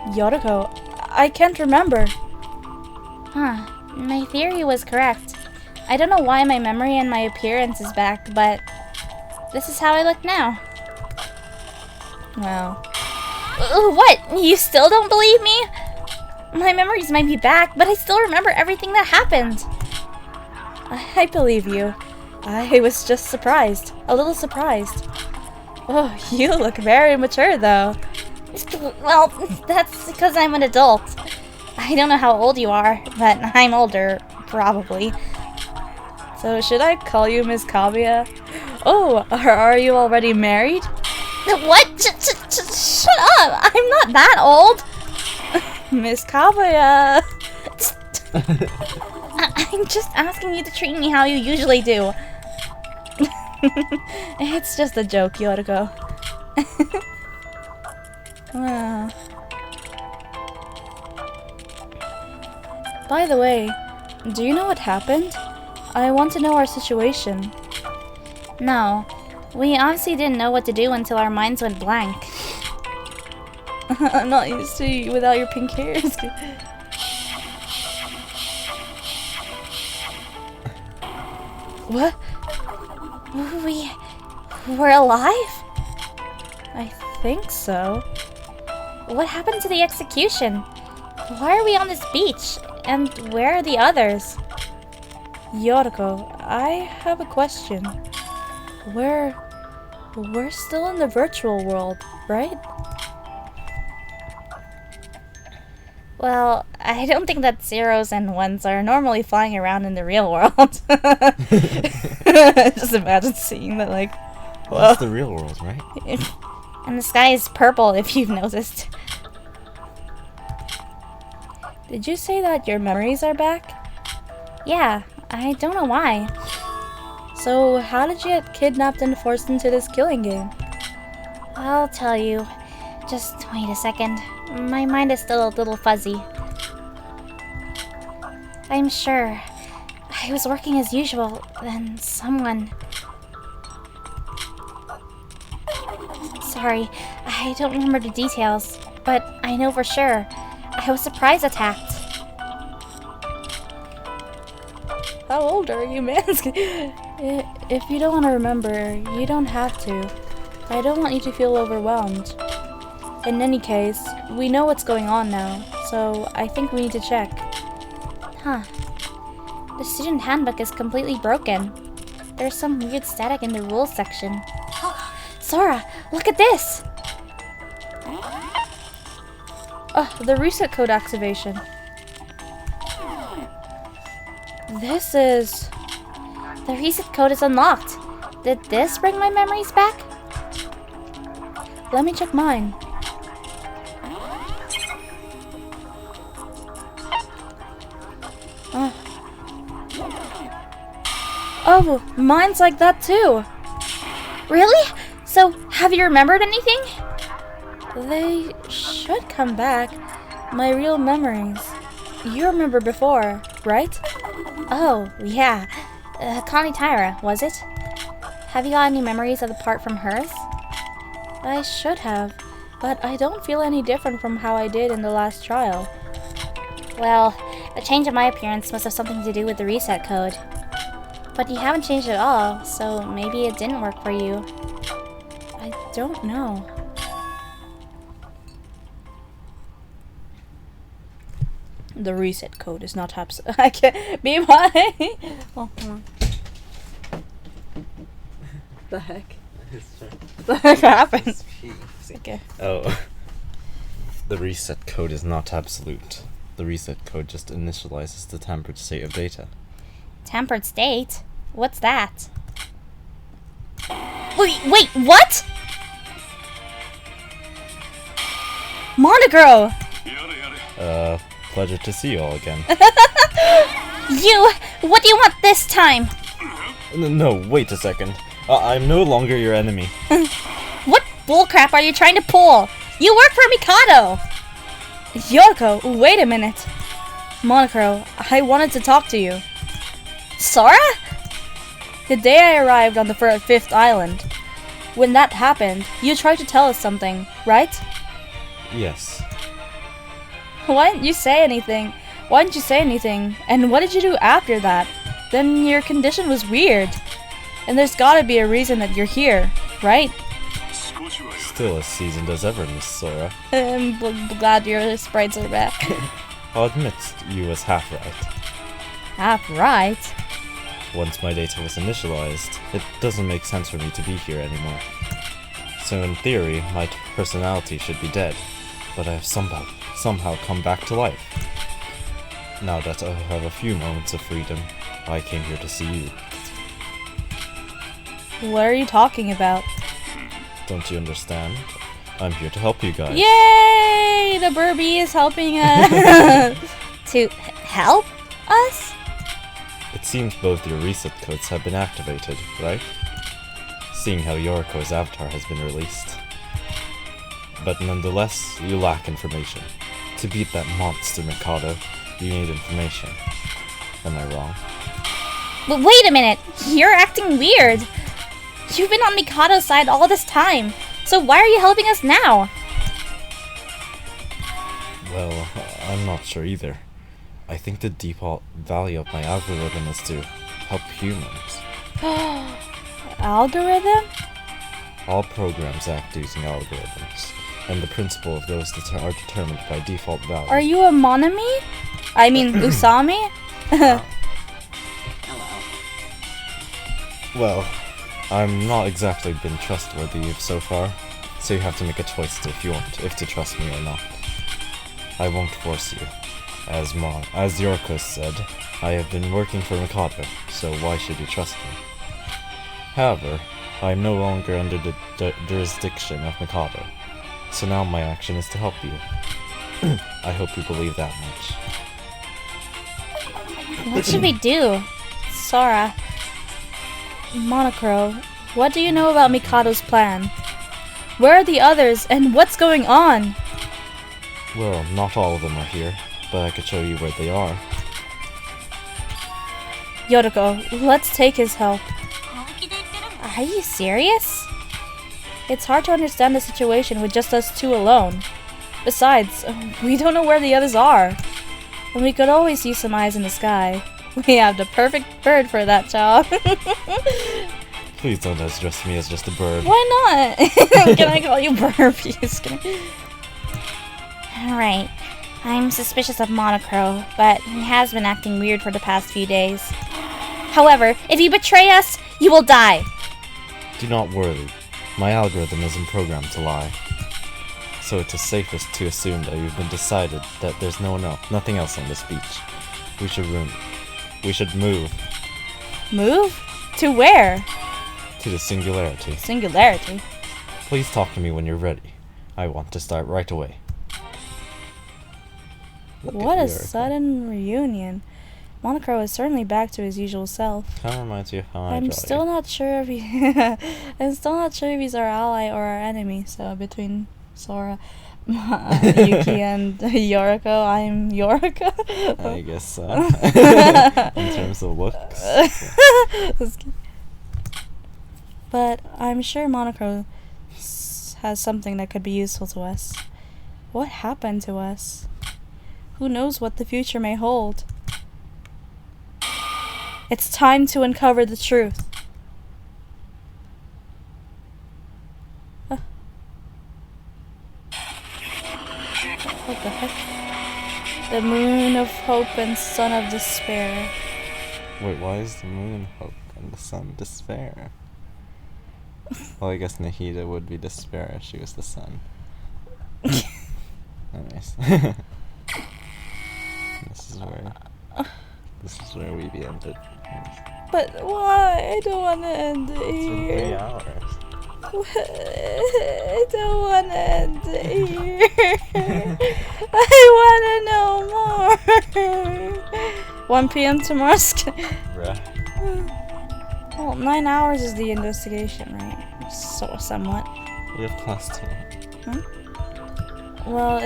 Yoriko, I can't remember. Huh. My theory was correct. I don't know why my memory and my appearance is back, but this is how I look now. Wow. What? You still don't believe me? My memories might be back, but I still remember everything that happened. I believe you. I was just surprised. A little surprised. Oh, you look very mature though. Well, that's because I'm an adult. I don't know how old you are, but I'm older, probably. So should I call you Miss Kaguya? Oh, are you already married? What? Shut up! I'm not that old! Miss Kaguya! I'm just asking you to treat me how you usually do. It's just a joke, Yoriko. Wow. By the way, do you know what happened? I want to know our situation. No, we obviously didn't know what to do until our minds went blank. I'm not used to you without your pink hairs. What? We're alive? I think so. What happened to the execution? Why are we on this beach? And where are the others? Yoriko, I have a question. We're still in the virtual world, right? Well, I don't think that zeros and ones are normally flying around in the real world. Just imagine seeing that, like, Well, that's the real world, right? And the sky is purple, if you've noticed. Did you say that your memories are back? Yeah, I don't know why. So how did you get kidnapped and forced into this killing game? I'll tell you. Just wait a second. My mind is still a little fuzzy. I'm sure. I was working as usual, then someone... Sorry, I don't remember the details, but I know for sure. I was surprise attacked. How old are you, man? If you don't want to remember, you don't have to. I don't want you to feel overwhelmed. In any case, we know what's going on now, so I think we need to check. Huh. The student handbook is completely broken. There's some weird static in the rules section. Sora, look at this! Oh, the reset code activation. This is... The reset code is unlocked. Did this bring my memories back? Let me check mine. Oh, mine's like that too. Really? So, have you remembered anything? They should come back. My real memories. You remember before, right? Oh, yeah. Connie Tyra, was it? Have you got any memories apart from hers? I should have, but I don't feel any different from how I did in the last trial. Well, the change of my appearance must have something to do with the reset code. But you haven't changed at all, so maybe it didn't work for you. I don't know. The reset code is not I can't be why. Oh, hold on. The heck? The heck happened? Okay. Oh. The reset code is not absolute. The reset code just initializes the tampered state of data. Tampered state? What's that? Wait, what? Monogro! Pleasure to see you all again. What do you want this time? No, wait a second. I'm no longer your enemy. bullcrap are you trying to pull? You work for Mikado! Yoriko, wait a minute. Monocro, I wanted to talk to you. Sora? The day I arrived on the fifth island, when that happened, you tried to tell us something, right? Yes. Why didn't you say anything? Why didn't you say anything? And what did you do after that? Then your condition was weird. And there's gotta be a reason that you're here, right? Still as seasoned as ever, Miss Sora. I'm glad your sprites are back. I'll admit you was half right. Half right? Once my data was initialized, it doesn't make sense for me to be here anymore. So in theory, my personality should be dead, but I have somehow come back to life. Now that I have a few moments of freedom, I came here to see you. What are you talking about? Don't you understand? I'm here to help you guys. Yay! The Burby is helping us. To help us? It seems both your reset codes have been activated, right? Seeing how Yoriko's avatar has been released. But nonetheless, you lack information. To beat that monster Mikado, you need information. Am I wrong? But wait a minute, you're acting weird. You've been on Mikado's side all this time, so why are you helping us now? Well, I'm not sure either. I think the default value of my algorithm is to help humans. Algorithm? All programs act using algorithms, and the principle of those are determined by default value. Are you a Monami? I mean, Usami? Well, I'm not exactly been trustworthy so far, so you have to make a choice if to trust me or not. I won't force you. As Yoriko said, I have been working for Mikado, so why should you trust me? However, I am no longer under the jurisdiction of Mikado, so now my action is to help you. I hope you believe that much. What should we do? Sora. Monocro, what do you know about Mikado's plan? Where are the others, and what's going on? Well, not all of them are here, but I could show you where they are. Yoriko, let's take his help. Are you serious? It's hard to understand the situation with just us two alone. Besides, we don't know where the others are. And we could always use some eyes in the sky. We have the perfect bird for that job. Please don't address me as just a bird. Why not? Can I call you Burpees? Alright, I'm suspicious of Monocro, but he has been acting weird for the past few days. However, if you betray us, you will die. Do not worry. My algorithm isn't programmed to lie. So it is safest to assume that you've been decided that there's nothing else on this beach. We should move Move? To where? to the singularity. Singularity. Please talk to me when you're ready. I want to start right away. Look What at a Yoriko. sudden reunion. Monocro is certainly back to his usual self. Kind of reminds you of how I I'm draw still you. not sure if he's our ally or our enemy. So between Sora, Yuki, and Yoriko, I'm Yoriko. I guess so. In terms of looks. But I'm sure Monocro has something that could be useful to us. What happened to us? Who knows what the future may hold? It's time to uncover the truth. What the heck? The moon of hope and sun of despair. Wait, why is the moon hope and the sun despair? Well, I guess Nahida would be despair if she was the sun. Anyways. This is where we be ended. But why? I don't want to end it It's been 3 here. hours. I don't want to end it here. I want to know more. 1 p.m. tomorrow. Bruh. Well, 9 hours is the investigation, right? So, somewhat. We have class too. Well,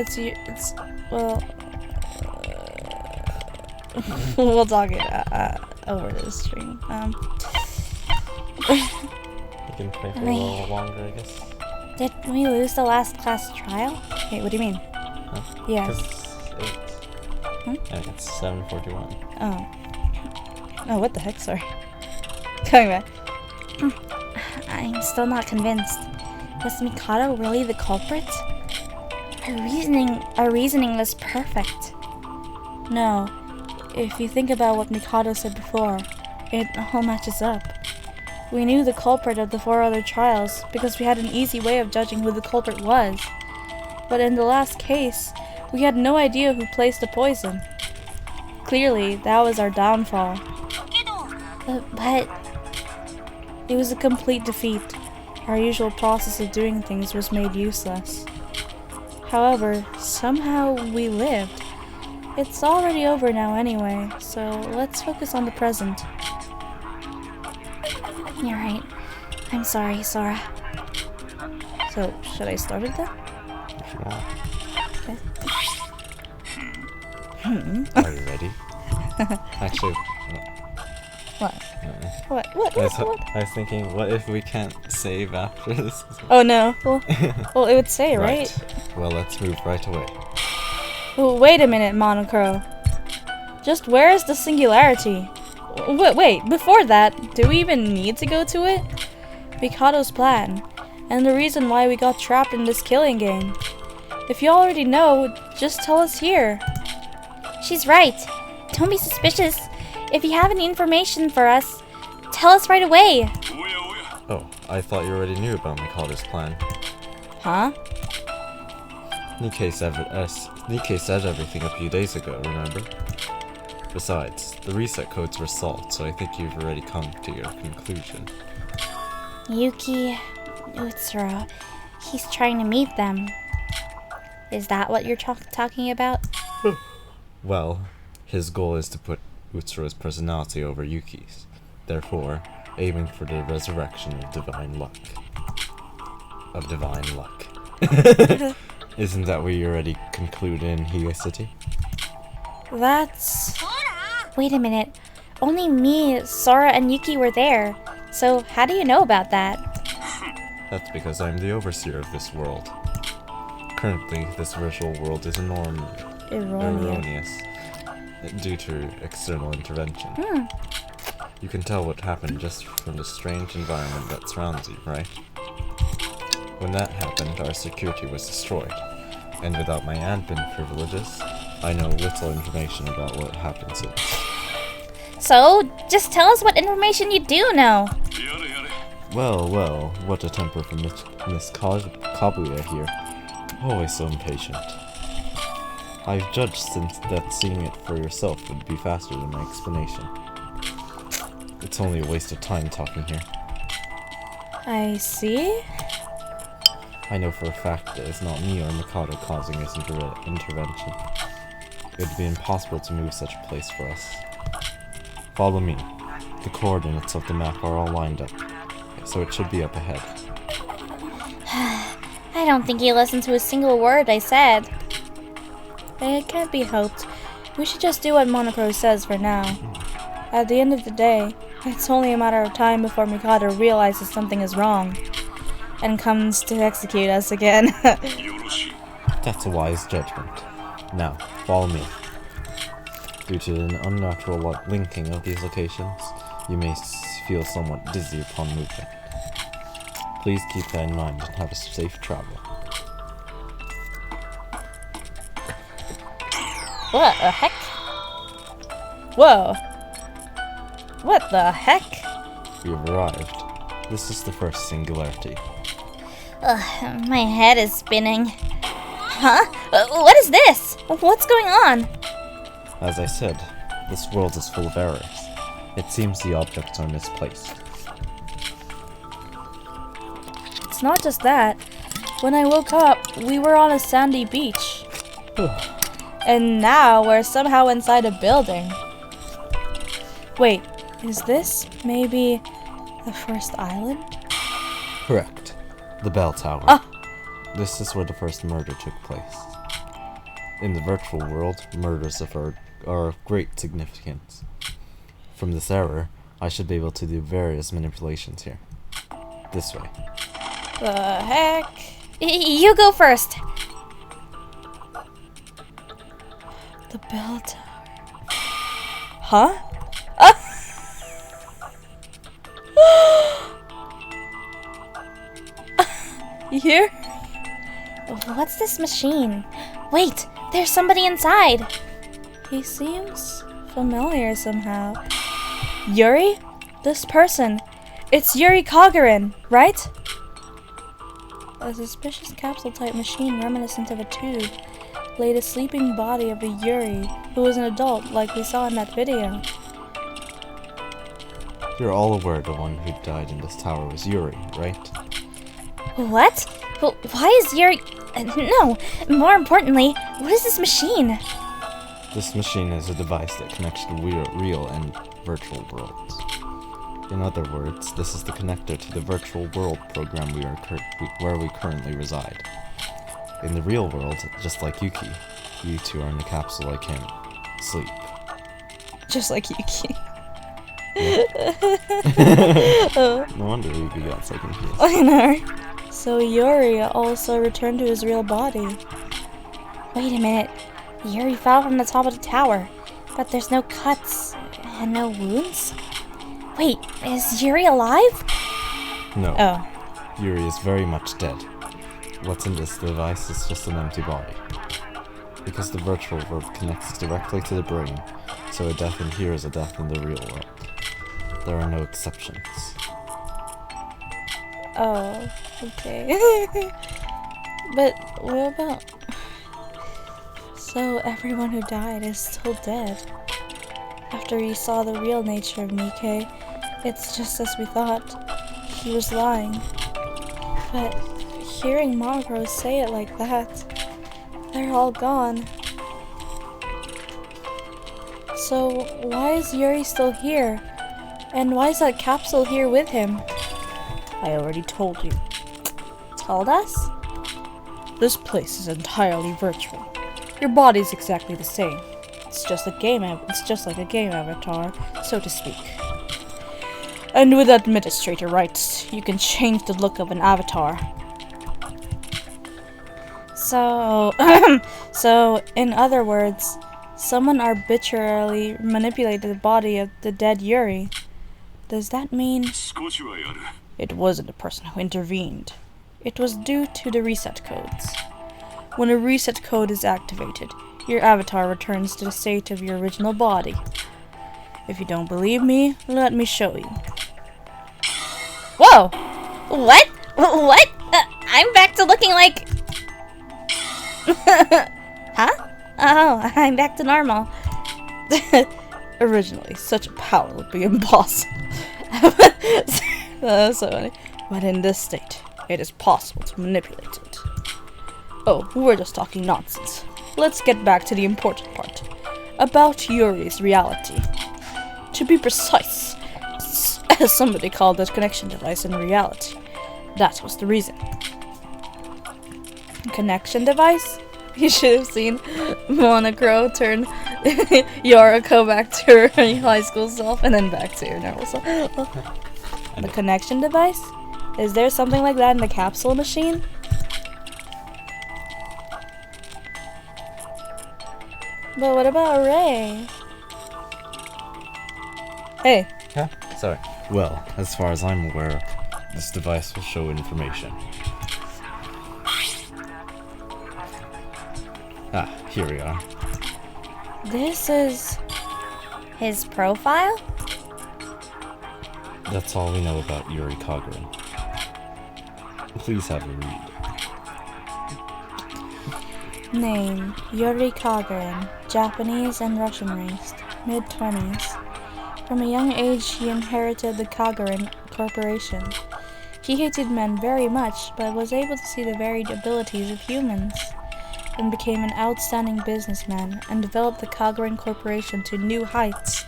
we'll talk it over the stream. You can play for a little longer, I guess. Did we lose the last class trial? Wait, what do you mean? Huh? Yeah. 'Cause it's 7:41. Oh, what the heck? Sorry. Coming back. I'm still not convinced. Was Mikado really the culprit? Our reasoning was perfect. No. If you think about what Mikado said before, it all matches up. We knew the culprit of the 4 other trials because we had an easy way of judging who the culprit was. But in the last case, we had no idea who placed the poison. Clearly, that was our downfall. But It was a complete defeat. Our usual process of doing things was made useless. However, somehow we lived. It's already over now anyway, so let's focus on the present. you're right. I'm sorry, Sora. So, should I start it then? If you want. Okay. Are you ready? Actually, What? no. What? I was thinking, what if we can't save after this? Oh no. Well, it would say, right? Well, let's move right away. Well, wait a minute, Monocro. Just where is the singularity? Wait, before that, do we even need to go to it? Mikado's plan, and the reason why we got trapped in this killing game. If you already know, just tell us here. She's right. Don't be suspicious. If you have any information for us, tell us right away. Oh, I thought you already knew about Mikado's plan. Huh? Nikkei said everything a few days ago, remember? Besides, the reset codes were solved, so I think you've already come to your conclusion. Yuki, Utsuro, he's trying to meet them. Is that what you're talking about? Well, his goal is to put Utsuro's personality over Yuki's, therefore aiming for the resurrection of divine luck. Isn't that what you already concluded in Higa City? That's... Wait a minute. Only me, Sora, and Yuki were there. So how do you know about that? That's because I'm the overseer of this world. Currently, this virtual world is erroneous due to external intervention. You can tell what happened just from the strange environment that surrounds you, right? When that happened, our security was destroyed, and without my admin privileges, I know little information about what happened since. So, just tell us what information you do know. Well, what a temper from Miss Kabuya here. Always so impatient. I've judged since that seeing it for yourself would be faster than my explanation. It's only a waste of time talking here. I see. I know for a fact that it's not me or Mikado causing this intervention. It would be impossible to move such a place for us. Follow me. The coordinates of the map are all lined up, so it should be up ahead. I don't think you listened to a single word I said. It can't be helped. We should just do what Monocro says for now. At the end of the day, it's only a matter of time before Mikado realizes something is wrong and comes to execute us again. That's a wise judgment. Now, follow me. Due to an unnatural linking of these locations, you may feel somewhat dizzy upon movement. Please keep that in mind and have a safe travel. What the heck? Whoa. What the heck? We have arrived. This is the first singularity. Ugh, my head is spinning. Huh? What is this? What's going on? As I said, this world is full of errors. It seems the objects are misplaced. It's not just that. When I woke up, we were on a sandy beach. And now we're somehow inside a building. Wait, is this maybe the first island? Correct. The bell tower. Ah! This is where the first murder took place. In the virtual world, murders are of great significance. From this error, I should be able to do various manipulations here. This way. The heck? You go first. The bell tower. Huh? Ah! Here? What's this machine? Wait, there's somebody inside. He seems familiar somehow. Yuri? This person. It's Yuri Kagarin, right? A suspicious capsule-type machine reminiscent of a tube laid a sleeping body of a Yuri who was an adult like we saw in that video. You're all aware the one who died in this tower was Yuri, right? What? Well, why is Yuri... no, more importantly, what is this machine? This machine is a device that connects the real and virtual worlds. In other words, this is the connector to the virtual world program where we currently reside. In the real world, just like Yuki, you two are in a capsule like him. Sleep. Just like Yuki. No wonder Yuki got so confused. I know. So Yuri also returned to his real body. Wait a minute. Yuri fell from the top of the tower, but there's no cuts and no wounds? Wait, is Yuri alive? No. Oh. Yuri is very much dead. What's in this device is just an empty body. Because the virtual world connects directly to the brain, so a death in here is a death in the real world. There are no exceptions. Oh, okay. But what about... So everyone who died is still dead. After we saw the real nature of Nikkei, it's just as we thought. He was lying. But hearing Margot say it like that, they're all gone. So why is Yuri still here? And why is that capsule here with him? I already told you. Told us? This place is entirely virtual. Your body's exactly the same. It's just like a game avatar, so to speak. And with administrator rights, you can change the look of an avatar. So, so in other words, someone arbitrarily manipulated the body of the dead Yuri. Does that mean it wasn't the person who intervened? It was due to the reset codes. When a reset code is activated, your avatar returns to the state of your original body. If you don't believe me, let me show you. Whoa! What? What? I'm back to looking like... Huh? Oh, I'm back to normal. Originally, such a power would be impossible. So funny. But in this state, it is possible to manipulate it. Oh, we're just talking nonsense. Let's get back to the important part. About Yuri's reality. To be precise, as somebody called that connection device in reality. That was the reason. Connection device? You should have seen Monocro turn Yoriko back to her high school self and then back to her normal self. The connection device? Is there something like that in the capsule machine? But what about Ray? Hey. Huh? Sorry. Well, as far as I'm aware, this device will show information. Ah, here we are. This is... His profile? That's all we know about Yuri Kagarin. Please have a read. Name, Yuri Kagarin, Japanese and Russian race, mid-20s. From a young age, he inherited the Kagarin Corporation. He hated men very much, but was able to see the varied abilities of humans, and became an outstanding businessman, and developed the Kagarin Corporation to new heights,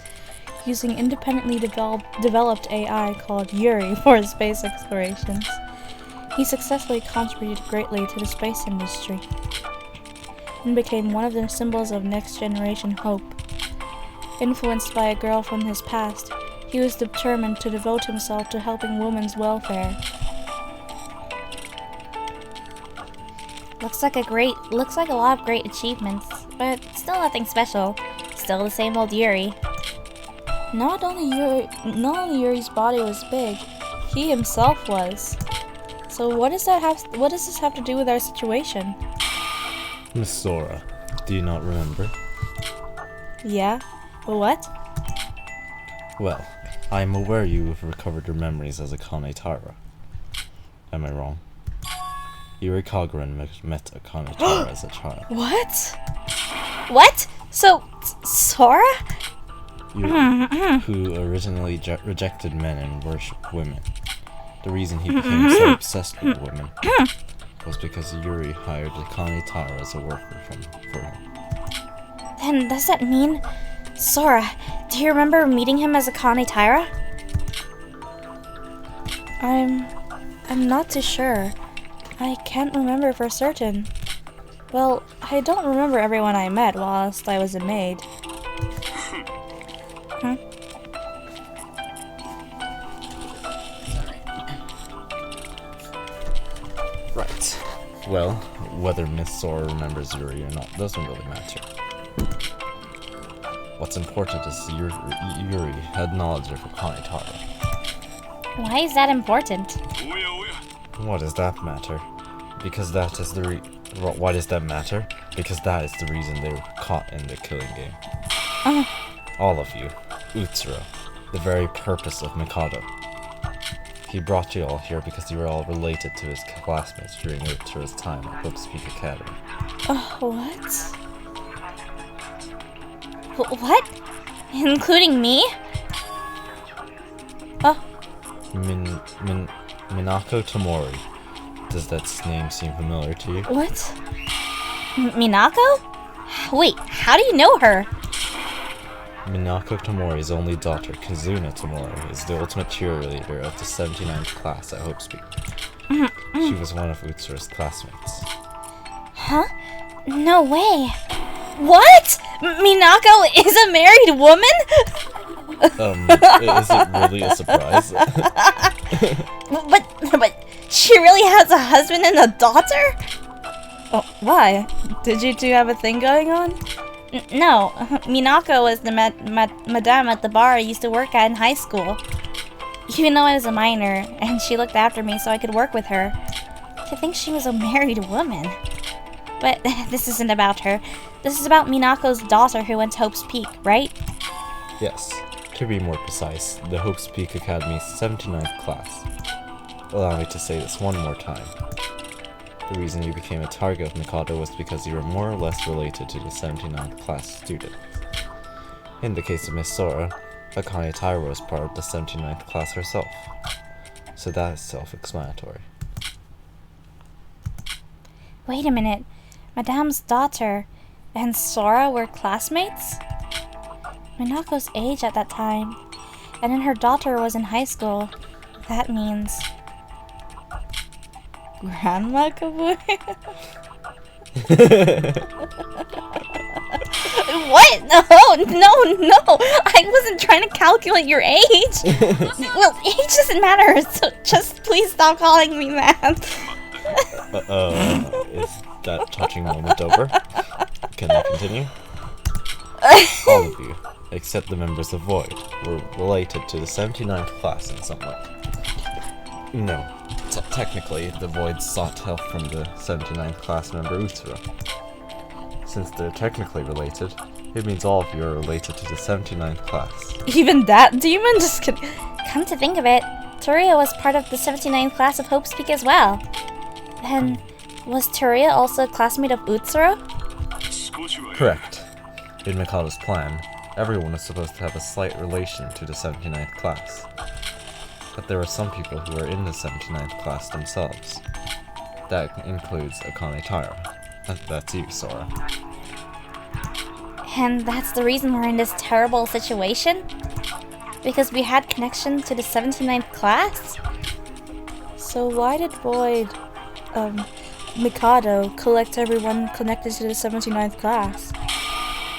using independently developed AI called Yuri for space explorations. He successfully contributed greatly to the space industry and became one of the symbols of next generation hope. Influenced by a girl from his past, he was determined to devote himself to helping women's welfare. Looks like a lot of great achievements, but still nothing special. Still the same old Yuri. Not only Yuri's body was big, he himself was. So what does this have to do with our situation? Miss Sora, do you not remember? Yeah? What? Well, I am aware you have recovered your memories as Akane Tara. Am I wrong? Yuri Kagura met Akane Tara as a child. What? What? So, Sora? Yuri, who originally rejected men and worshipped women. The reason he became so obsessed with women was because Yuri hired Akane Tara as a worker for him. Then does that mean... Sora, do you remember meeting him as Akane Tara? I'm not too sure. I can't remember for certain. Well, I don't remember everyone I met whilst I was a maid. Right. Well, whether Miss Sora remembers Yuri or not doesn't really matter. What's important is Yuri had knowledge of Akane Tara. Why is that important? What does that matter? Because that is the why does that matter? Because that is the reason they were caught in the killing game. All of you, Utsuro, the very purpose of Mikado. He brought you all here because you were all related to his classmates during Utsuro's time at Hope's-Peak Academy. What? What? Including me? Minako Tomori. Does that name seem familiar to you? What? Minako? Wait, how do you know her? Minako Tomori's only daughter, Kazuna Tomori, is the ultimate cheerleader of the 79th class at Hope's-Peak. She was one of Utsuro's classmates. Huh? No way. What? Minako is a married woman? Is it really a surprise? But she really has a husband and a daughter? Oh, why? Did you two have a thing going on? No, Minako was the madame at the bar I used to work at in high school. Even though I was a minor, and she looked after me so I could work with her. To think she was a married woman. But this isn't about her. This is about Minako's daughter who went to Hope's Peak, right? Yes. To be more precise, the Hope's-Peak Academy's 79th class. Allow me to say this one more time. The reason you became a target of Mikado was because you were more or less related to the 79th class student. In the case of Miss Sora, Akane Tara was part of the 79th class herself. So that is self-explanatory. Wait a minute. Madame's daughter and Sora were classmates? Minako's age at that time, and then her daughter was in high school. That means... Grandma Kabui? What? No! I wasn't trying to calculate your age! Well, age doesn't matter, so just please stop calling me that. Is that touching moment over? Can I continue? All of you, except the members of Void, were related to the 79th class in some way. No, technically, the Void sought help from the 79th class member Utsuro. Since they're technically related, it means all of you are related to the 79th class. Even that demon? Just kidding. Come to think of it, Turia was part of the 79th class of Hope's Peak as well. Then, was Turia also a classmate of Utsuro? Correct. In Mikado's plan, everyone is supposed to have a slight relation to the 79th class. But there are some people who are in the 79th class themselves. That includes Akane Tara. That's you, Sora. And that's the reason we're in this terrible situation? Because we had connection to the 79th class? So why did Mikado collect everyone connected to the 79th class?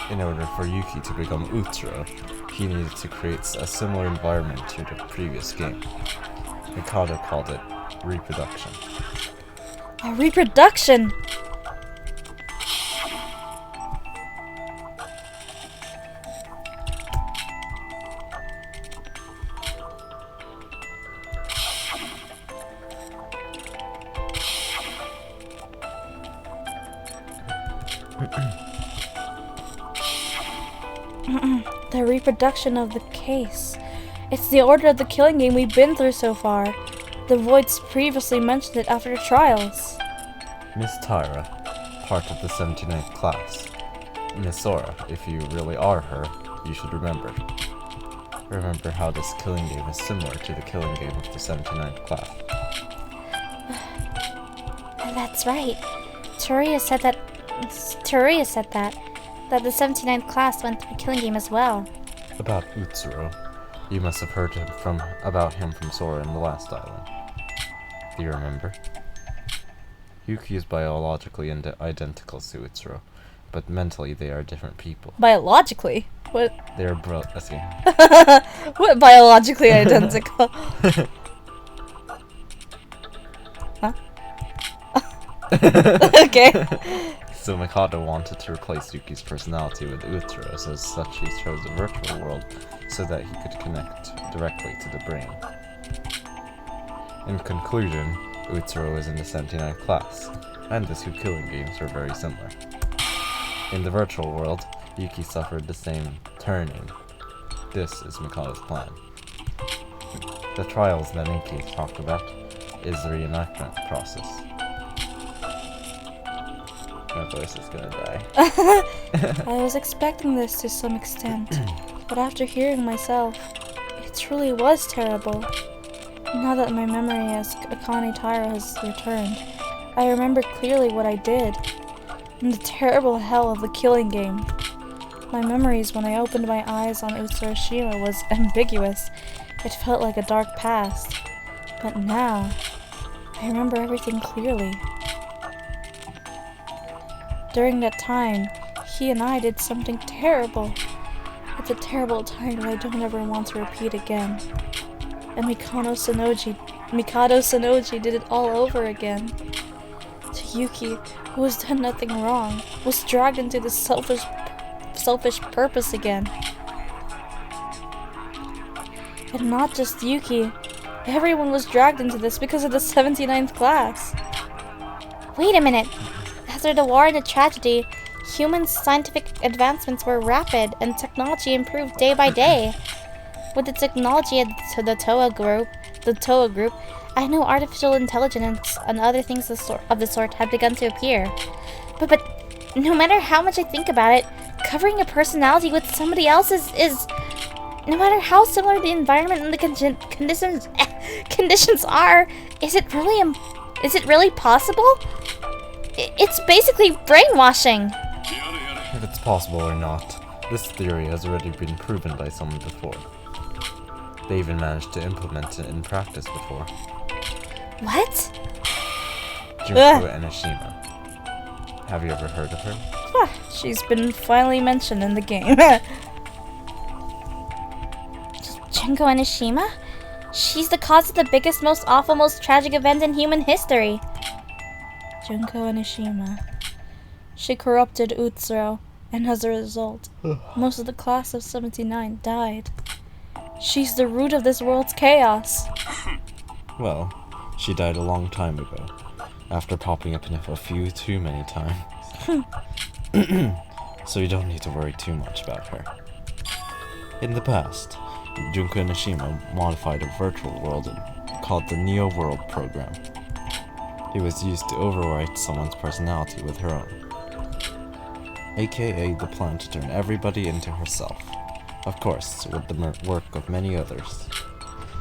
In order for Yuki to become Utsuro, he needed to create a similar environment to the previous game. Mikado called it reproduction. A reproduction! The reproduction of the case. It's the order of the killing game we've been through so far. The Voids previously mentioned it after the trials. Miss Tyra, part of the 79th class. Miss Sora, if you really are her, you should remember. Remember how this killing game is similar to the killing game of the 79th class. That's right. Teruya said that the 79th class went through a killing game as well. About Utsuro, you must have heard about him from Sora in the last island. Do you remember? Yuki is biologically identical to Utsuro, but mentally they are different people. Biologically? What? They are What biologically identical? Huh? Okay. So Mikado wanted to replace Yuki's personality with Utsuro's, as such he chose a virtual world so that he could connect directly to the brain. In conclusion, Utsuro is in the 79th class, and the two killing games are very similar. In the virtual world, Yuki suffered the same turning. This is Mikado's plan. The trials that Yuki talked about is the reenactment process. My voice is gonna die. I was expecting this to some extent, but after hearing myself, it truly was terrible. Now that my memory as Akane Taro has returned, I remember clearly what I did, and the terrible hell of the killing game. My memories when I opened my eyes on Utsuroshima was ambiguous. It felt like a dark past. But now, I remember everything clearly. During that time, he and I did something terrible. It's a terrible time that I don't ever want to repeat again. And Mikado Sonoji did it all over again. To Yuki, who has done nothing wrong, was dragged into this selfish purpose again. And not just Yuki, everyone was dragged into this because of the 79th class. Wait a minute. After the war and the tragedy, human scientific advancements were rapid and technology improved day by day. With the technology of the Toa group, I know artificial intelligence and other things of the sort have begun to appear. But no matter how much I think about it, covering a personality with somebody else is no matter how similar the environment and the conditions are, is it really possible? It's basically brainwashing. If it's possible or not, this theory has already been proven by someone before. They even managed to implement it in practice before. What? Junko Enoshima. Have you ever heard of her? She's been finally mentioned in the game. Junko Enoshima? She's the cause of the biggest, most awful, most tragic event in human history. Junko Enoshima. She corrupted Utsuro, and as a result, most of the class of 79 died. She's the root of this world's chaos. Well, she died a long time ago, after popping up in a few too many times. So you don't need to worry too much about her. In the past, Junko Enoshima modified a virtual world called the Neo World program. It was used to overwrite someone's personality with her own, aka the plan to turn everybody into herself. Of course, with the work of many others.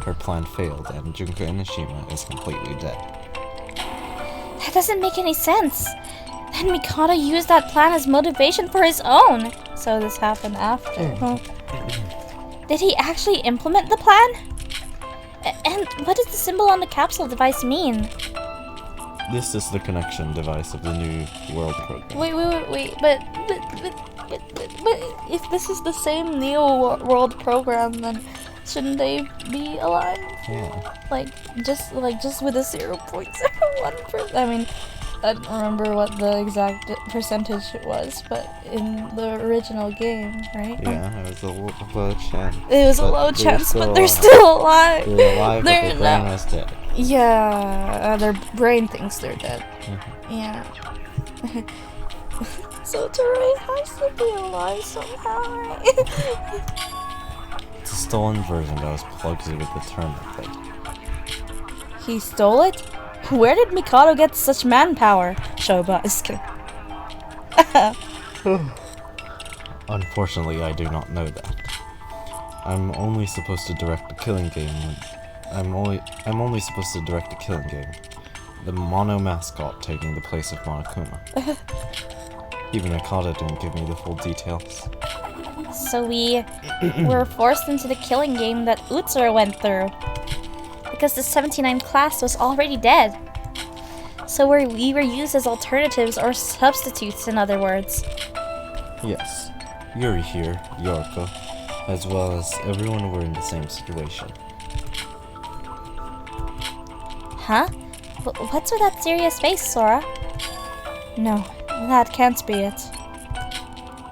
Her plan failed and Junko Enoshima is completely dead. That doesn't make any sense. Then Mikado used that plan as motivation for his own. So this happened after. Did he actually implement the plan? And what does the symbol on the capsule device mean? This is the connection device of the new world program. Wait. But if this is the same Neo World program, then shouldn't they be alive? Yeah. Just with a 0.01%. I mean, I don't remember what the exact percentage was, but in the original game, right? Yeah, it was a low chance. It was a but low they're chance, still but they're alive. still alive. They're alive, but They're their brain not- was dead. Yeah, their brain thinks they're dead. Mhm. Yeah. So Teray has to be alive somehow, right? It's a stolen version that was plugged in with the terminal plate. He stole it? Where did Mikado get such manpower? Shoba is kidding. Unfortunately, I do not know that. I'm only supposed to direct the killing game. I'm only supposed to direct the killing game. The Mono mascot taking the place of Monokuma. Even Mikado didn't give me the full details. So we were forced into the killing game that Utsura went through. Because the 79 class was already dead. So we were used as alternatives or substitutes, in other words. Yes, Yuri here, Yorko, as well as everyone were in the same situation. Huh? What's with that serious face, Sora? No, that can't be it.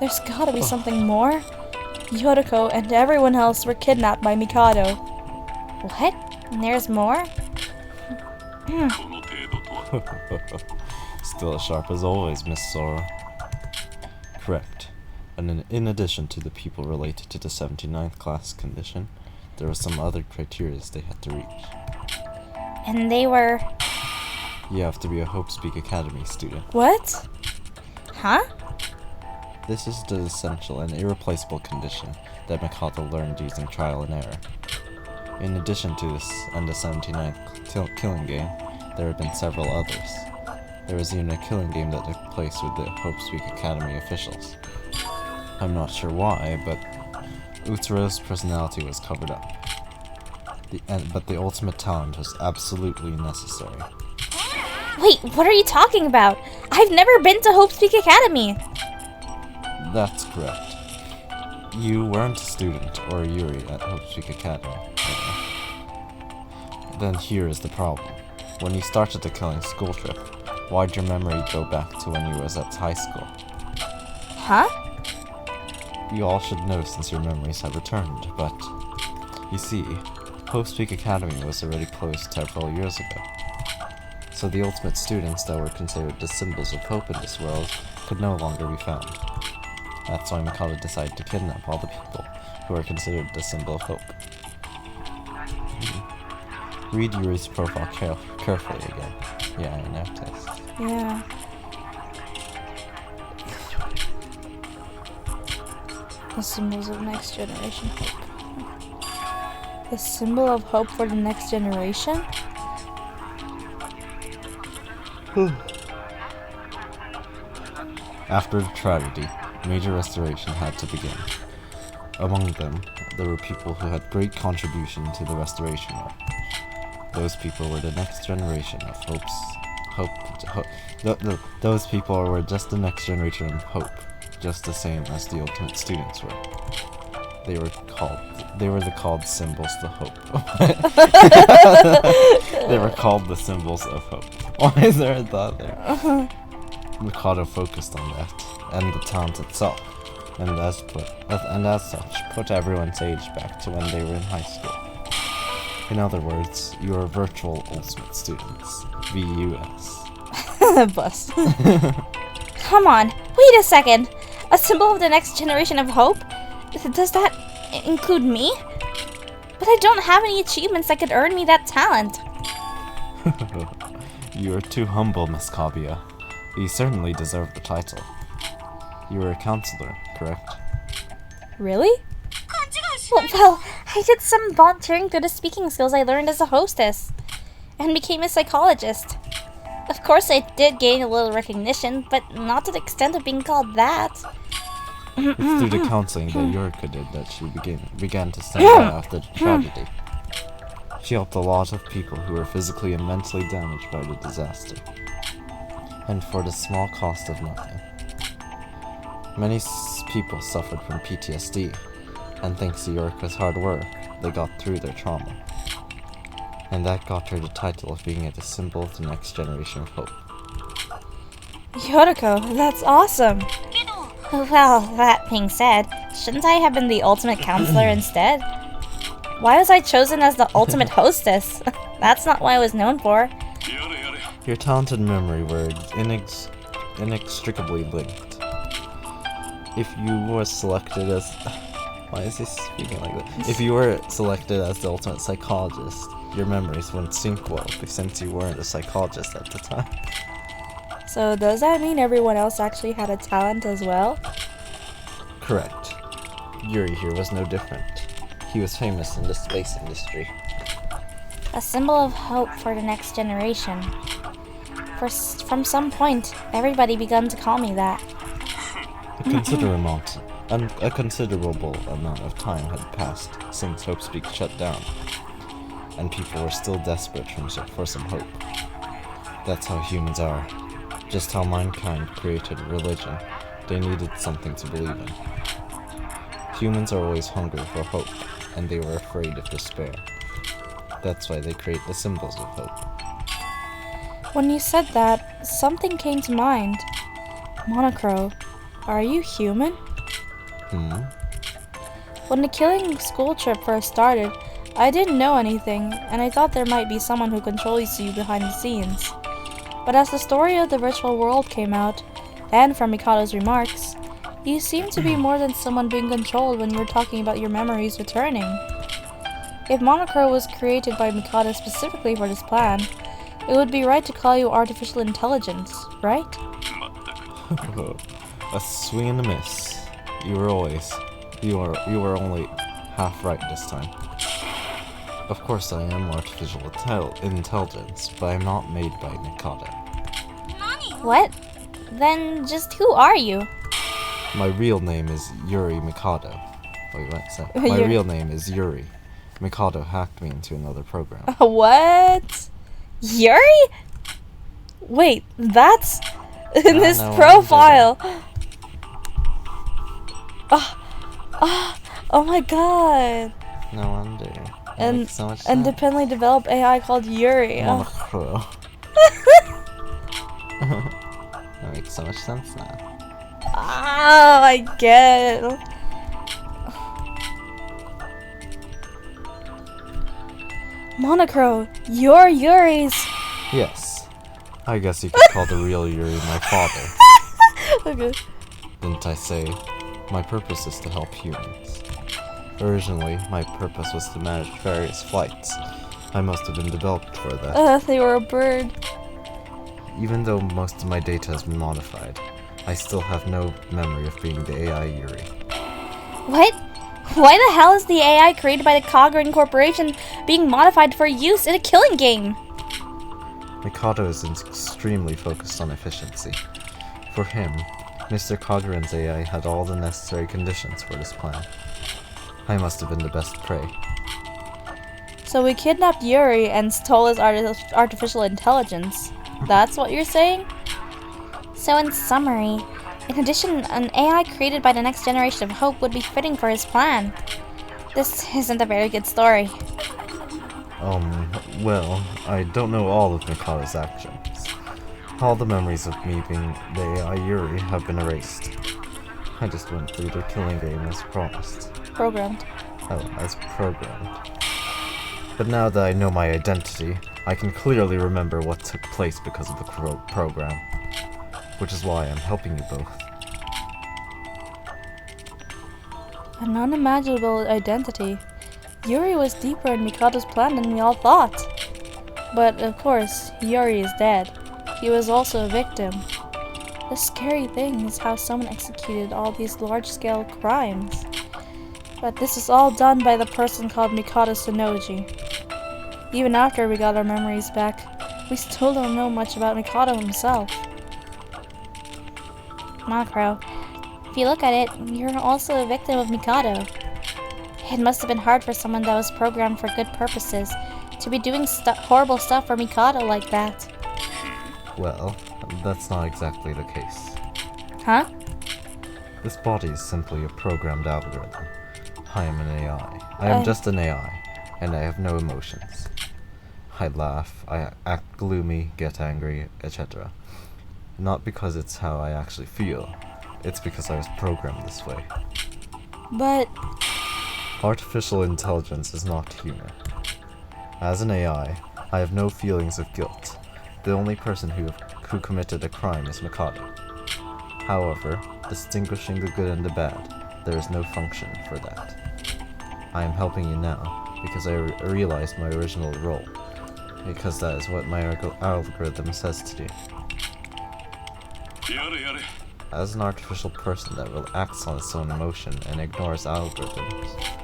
There's gotta be something more. Yoriko and everyone else were kidnapped by Mikado. What? And there's more? Still as sharp as always, Miss Sora. Correct. And in addition to the people related to the 79th class condition, there were some other criteria they had to reach. And they were... You have to be a Hope Speak Academy student. What? Huh? This is the essential and irreplaceable condition that Mikado learned using trial and error. In addition to this and the 79th killing game, there have been several others. There was even a killing game that took place with the Hope Speak Academy officials. I'm not sure why, but Utsura's personality was covered up. But the ultimate talent was absolutely necessary. Wait, what are you talking about? I've never been to Hope Speak Academy. That's correct. You weren't a student or Yuri at Hope Speak Academy. Then here is the problem. When you started the killing school trip, why'd your memory go back to when you was at high school? Huh? You all should know since your memories have returned, but you see, Hope Speak Academy was already closed several years ago. So the ultimate students that were considered the symbols of hope in this world could no longer be found. That's why Mikado decided to kidnap all the people who are considered the symbol of hope. Read Yuri's profile carefully again. Yeah, I noticed. Yeah. The symbols of next generation hope. The symbol of hope for the next generation? After the tragedy, major restoration had to begin. Among them, there were people who had great contribution to the restoration work. Those people were the next generation of those people were just the next generation of hope, just the same as the ultimate students were. They were called symbols of hope. They were called the symbols of hope. Why is there a thought there? Mikado focused on that, and the talent itself, and as such, put everyone's age back to when they were in high school. In other words, you are virtual ultimate students, VUS. Bust. Come on, wait a second. A symbol of the next generation of hope? Does that include me? But I don't have any achievements that could earn me that talent. You are too humble, Miss Kaguya. You certainly deserve the title. You were a counselor, correct? Really? Well, I did some volunteering through the speaking skills I learned as a hostess, and became a psychologist. Of course, I did gain a little recognition, but not to the extent of being called that. It's through the counseling that Yorika did that she began to stand by after the tragedy. She helped a lot of people who were physically and mentally damaged by the disaster, and for the small cost of nothing. Many people suffered from PTSD, and thanks to Yorika's hard work, they got through their trauma. And that got her the title of being the symbol of the next generation of hope. Yoriko, that's awesome. Well, that being said, shouldn't I have been the ultimate counselor instead? Why was I chosen as the ultimate hostess? That's not what I was known for. Your talent and memory were inextricably linked. If you were selected as... Why is he speaking like that? If you were selected as the ultimate psychologist, your memories wouldn't sync well since you weren't a psychologist at the time. So does that mean everyone else actually had a talent as well? Correct. Yuri here was no different. He was famous in the space industry. A symbol of hope for the next generation. From some point, everybody began to call me that. A considerable amount of time had passed since Hope Speak shut down, and people were still desperate for some hope. That's how humans are. Just how mankind created religion. They needed something to believe in. Humans are always hungry for hope, and they were afraid of despair. That's why they create the symbols of hope. When you said that, something came to mind. Monocro, are you human? When the killing school trip first started, I didn't know anything, and I thought there might be someone who controls you behind the scenes. But as the story of the virtual world came out, and from Mikado's remarks, you seem to be more than someone being controlled when you were talking about your memories returning. If Monocro was created by Mikado specifically for this plan, it would be right to call you artificial intelligence, right? A swing and a miss. You were only half right this time. Of course I am artificial intelligence, but I'm not made by Mikado. What? Then just who are you? My real name is Yuri Mikado. Wait, what? So, my real name is Yuri. Mikado hacked me into another program. What? Yuri? Wait, that's in this no, profile. Oh my god. No wonder. That And makes so much sense. independently developed AI called Yuri. Monocro. That makes so much sense now. Ah, I get it. Monocro, you're Yuri's. Yes. I guess you could call the real Yuri my father. Okay. Didn't I say, my purpose is to help humans. Originally, my purpose was to manage various flights. I must have been developed for that. They were a bird. Even though most of my data has been modified, I still have no memory of being the AI Yuri. What? Why the hell is the AI created by the Cogrin Corporation being modified for use in a killing game? Mikado is extremely focused on efficiency. For him, Mr. Cogrin's AI had all the necessary conditions for this plan. I must have been the best prey. So we kidnapped Yuri and stole his artificial intelligence. That's what you're saying? So in summary, in addition, an AI created by the next generation of Hope would be fitting for his plan. This isn't a very good story. Well, I don't know all of Mikado's actions. All the memories of me being the AI Yuri have been erased. I just went through the killing game as promised. Programmed. Oh, as programmed. But now that I know my identity, I can clearly remember what took place because of the program. Which is why I'm helping you both. An unimaginable identity. Yuri was deeper in Mikado's plan than we all thought. But of course, Yuri is dead. He was also a victim. The scary thing is how someone executed all these large-scale crimes. But this is all done by the person called Mikado Sonoji. Even after we got our memories back, we still don't know much about Mikado himself. Monocro, if you look at it, you're also a victim of Mikado. It must have been hard for someone that was programmed for good purposes to be doing horrible stuff for Mikado like that. Well, that's not exactly the case. Huh? This body is simply a programmed algorithm. I am an AI. I am just an AI, and I have no emotions. I laugh, I act gloomy, get angry, etc. Not because it's how I actually feel, it's because I was programmed this way. But Artificial intelligence is not human. As an AI, I have no feelings of guilt. The only person who committed a crime is Mikado. However, distinguishing the good and the bad, there is no function for that. I am helping you now, because I realized my original role, because that is what my algorithm says to do. As an artificial person that acts on its own emotion and ignores algorithms,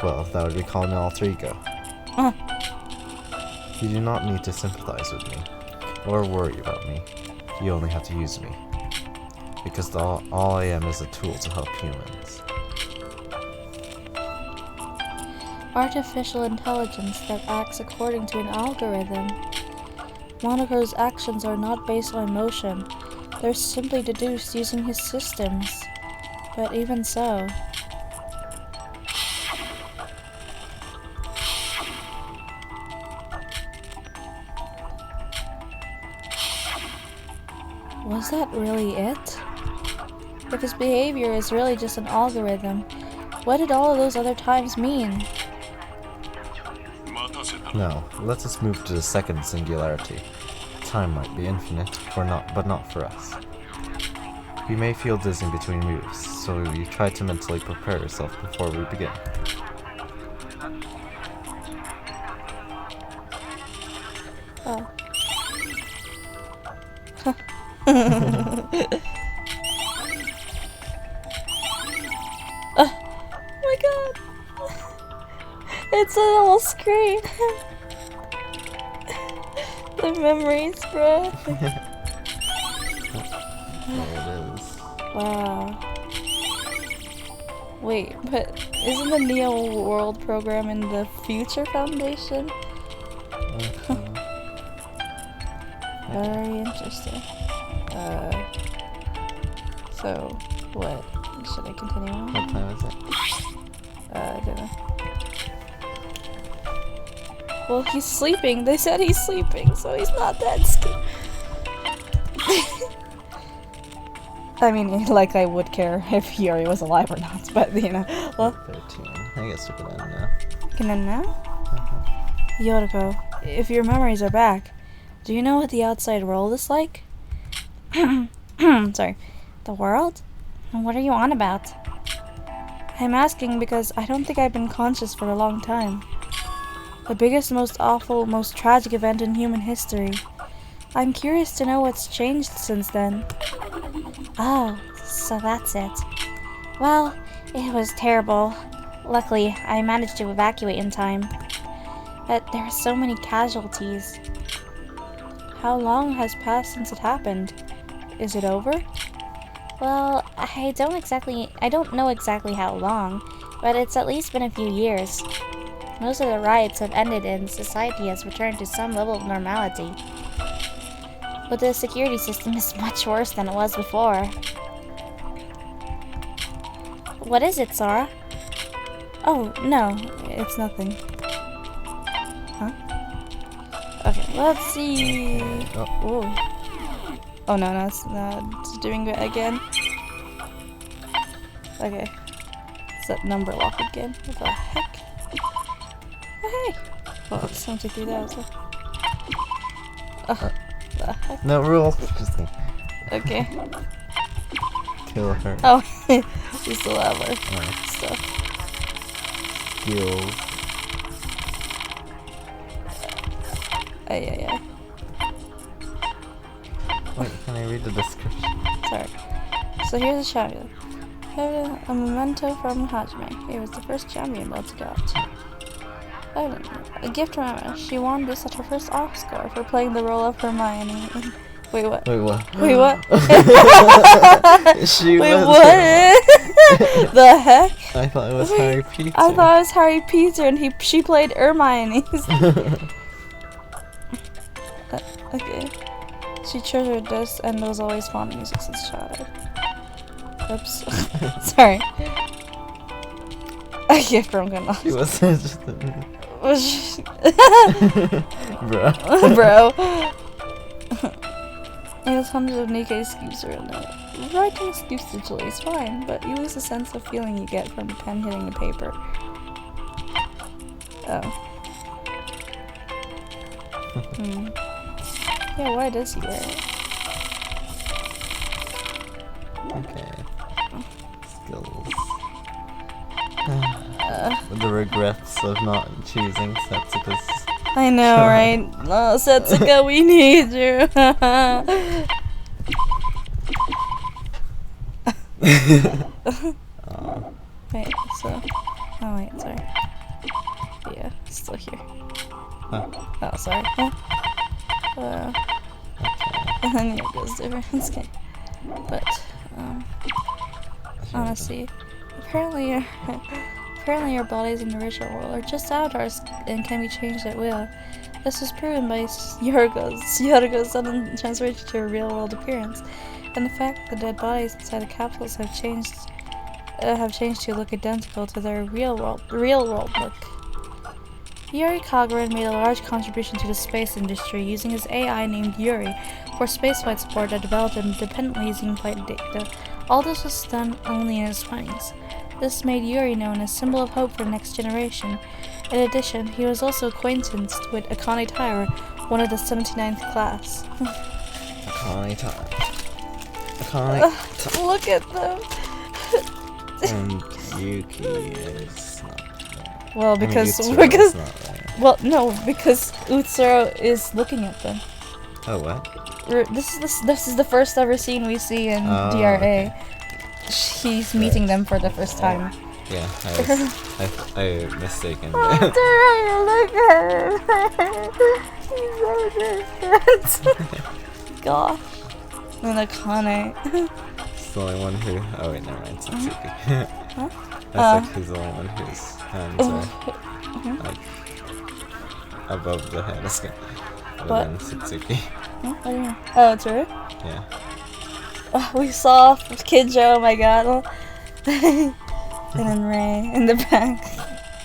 well, that would be called an alter ego. You do not need to sympathize with me, or worry about me. You only have to use me. Because all I am is a tool to help humans. artificial intelligence that acts according to an algorithm. Monaco's actions are not based on emotion. They're simply deduced using his systems. But even so... Was that really it? If his behavior is really just an algorithm, what did all of those other times mean? Now, let us move to the second singularity. Time might be infinite, but not for us. You may feel dizzy between moves, so you try to mentally prepare yourself before we begin. Oh. Oh my god! It's a little screen! The memories, bro. There it is. Wow. Wait, but isn't the Neo World program in the Future Foundation? Very interesting. So, what? Should I continue on? What time is it? I don't know. Well, he's sleeping. They said he's sleeping, so he's not that scared. I mean, like I would care if Hiyori was alive or not, but you know. Well, 13. I guess we can end now. can end now? Yoriko, if your memories are back, do you know what the outside world is like? Sorry. The world? What are you on about? I'm asking because I don't think I've been conscious for a long time. The biggest, most awful, most tragic event in human history. I'm curious to know what's changed since then. Oh, so that's it. Well, it was terrible. Luckily, I managed to evacuate in time. But there are so many casualties. How long has passed since it happened? Is it over? Well, I don't know exactly how long, but it's at least been a few years. Most of the riots have ended and society has returned to some level of normality. But the security system is much worse than it was before. What is it, Sora? Oh, no, it's nothing. Huh? Okay, let's see. Oh, oh no, it's doing it again. Okay. It's that number lock again. What the heck? Oh, hey! Well, it's 73,000. Oh, the heck? No rule. Just Okay. kill her. Oh, we still have our Alright. stuff. Skills. Ay. Wait, can I read the description? Sorry. So here's a champion. A memento from Hajime. He was the first champion Belts got. A gift from Emma. She won this at her first Oscar for playing the role of Hermione in Wait, what? Wait, what? Wait, what? She Wait, was what? The heck? I thought it was Harry Peter. I thought it was Harry Peter and she played Hermione. Okay. She treasured this and was always fond of music since childhood. Oops. Sorry. I get drunk She was just bro. Bro. There's hundreds of Nikkei scoops around it. Writing scoops digitally is fine, but you lose the sense of feeling you get from the pen hitting the paper. Oh. Yeah, why does he wear it? Okay. Skills. The regrets of not choosing Setsuka's. I know, right? Oh, Setsuka, we need you. Wait, so... Oh, wait, sorry. Yeah, it's still here. Huh. Oh, sorry. Okay. And then it goes different. Okay. But, honestly, apparently your bodies in the original world are just avatars and can be changed at will. This was proven by Yoriko's sudden transformation to a real-world appearance, and the fact that dead bodies inside the capsules have changed to look identical to their real-world look. Yuri Kagarin made a large contribution to the space industry using his AI named Yuri for spaceflight support that developed independently using flight data. All this was done only in his 20s. This made Yuri known as symbol of hope for the next generation. In addition, he was also acquaintanced with Akane Taira, one of the 79th class. Akane Taira. Look at them. And Yuki is not there. Well, because Utsuro is not there. well, no, because Utsuro is looking at them. Oh, what? This is the first ever scene we see in Oh, DRA. okay. He's meeting them for the first time. Yeah, I mistaken. Oh, look at him. He's so different. Gosh. And Akane. He's the only one who. Oh wait, never mind. Satsuki. Huh? I said he's the only one whose hands are like above the head. Other What? than Satsuki. Huh? What do you mean? Oh, it's her? Yeah. Oh, we saw Kid Joe, oh my god. And then Ray in the back.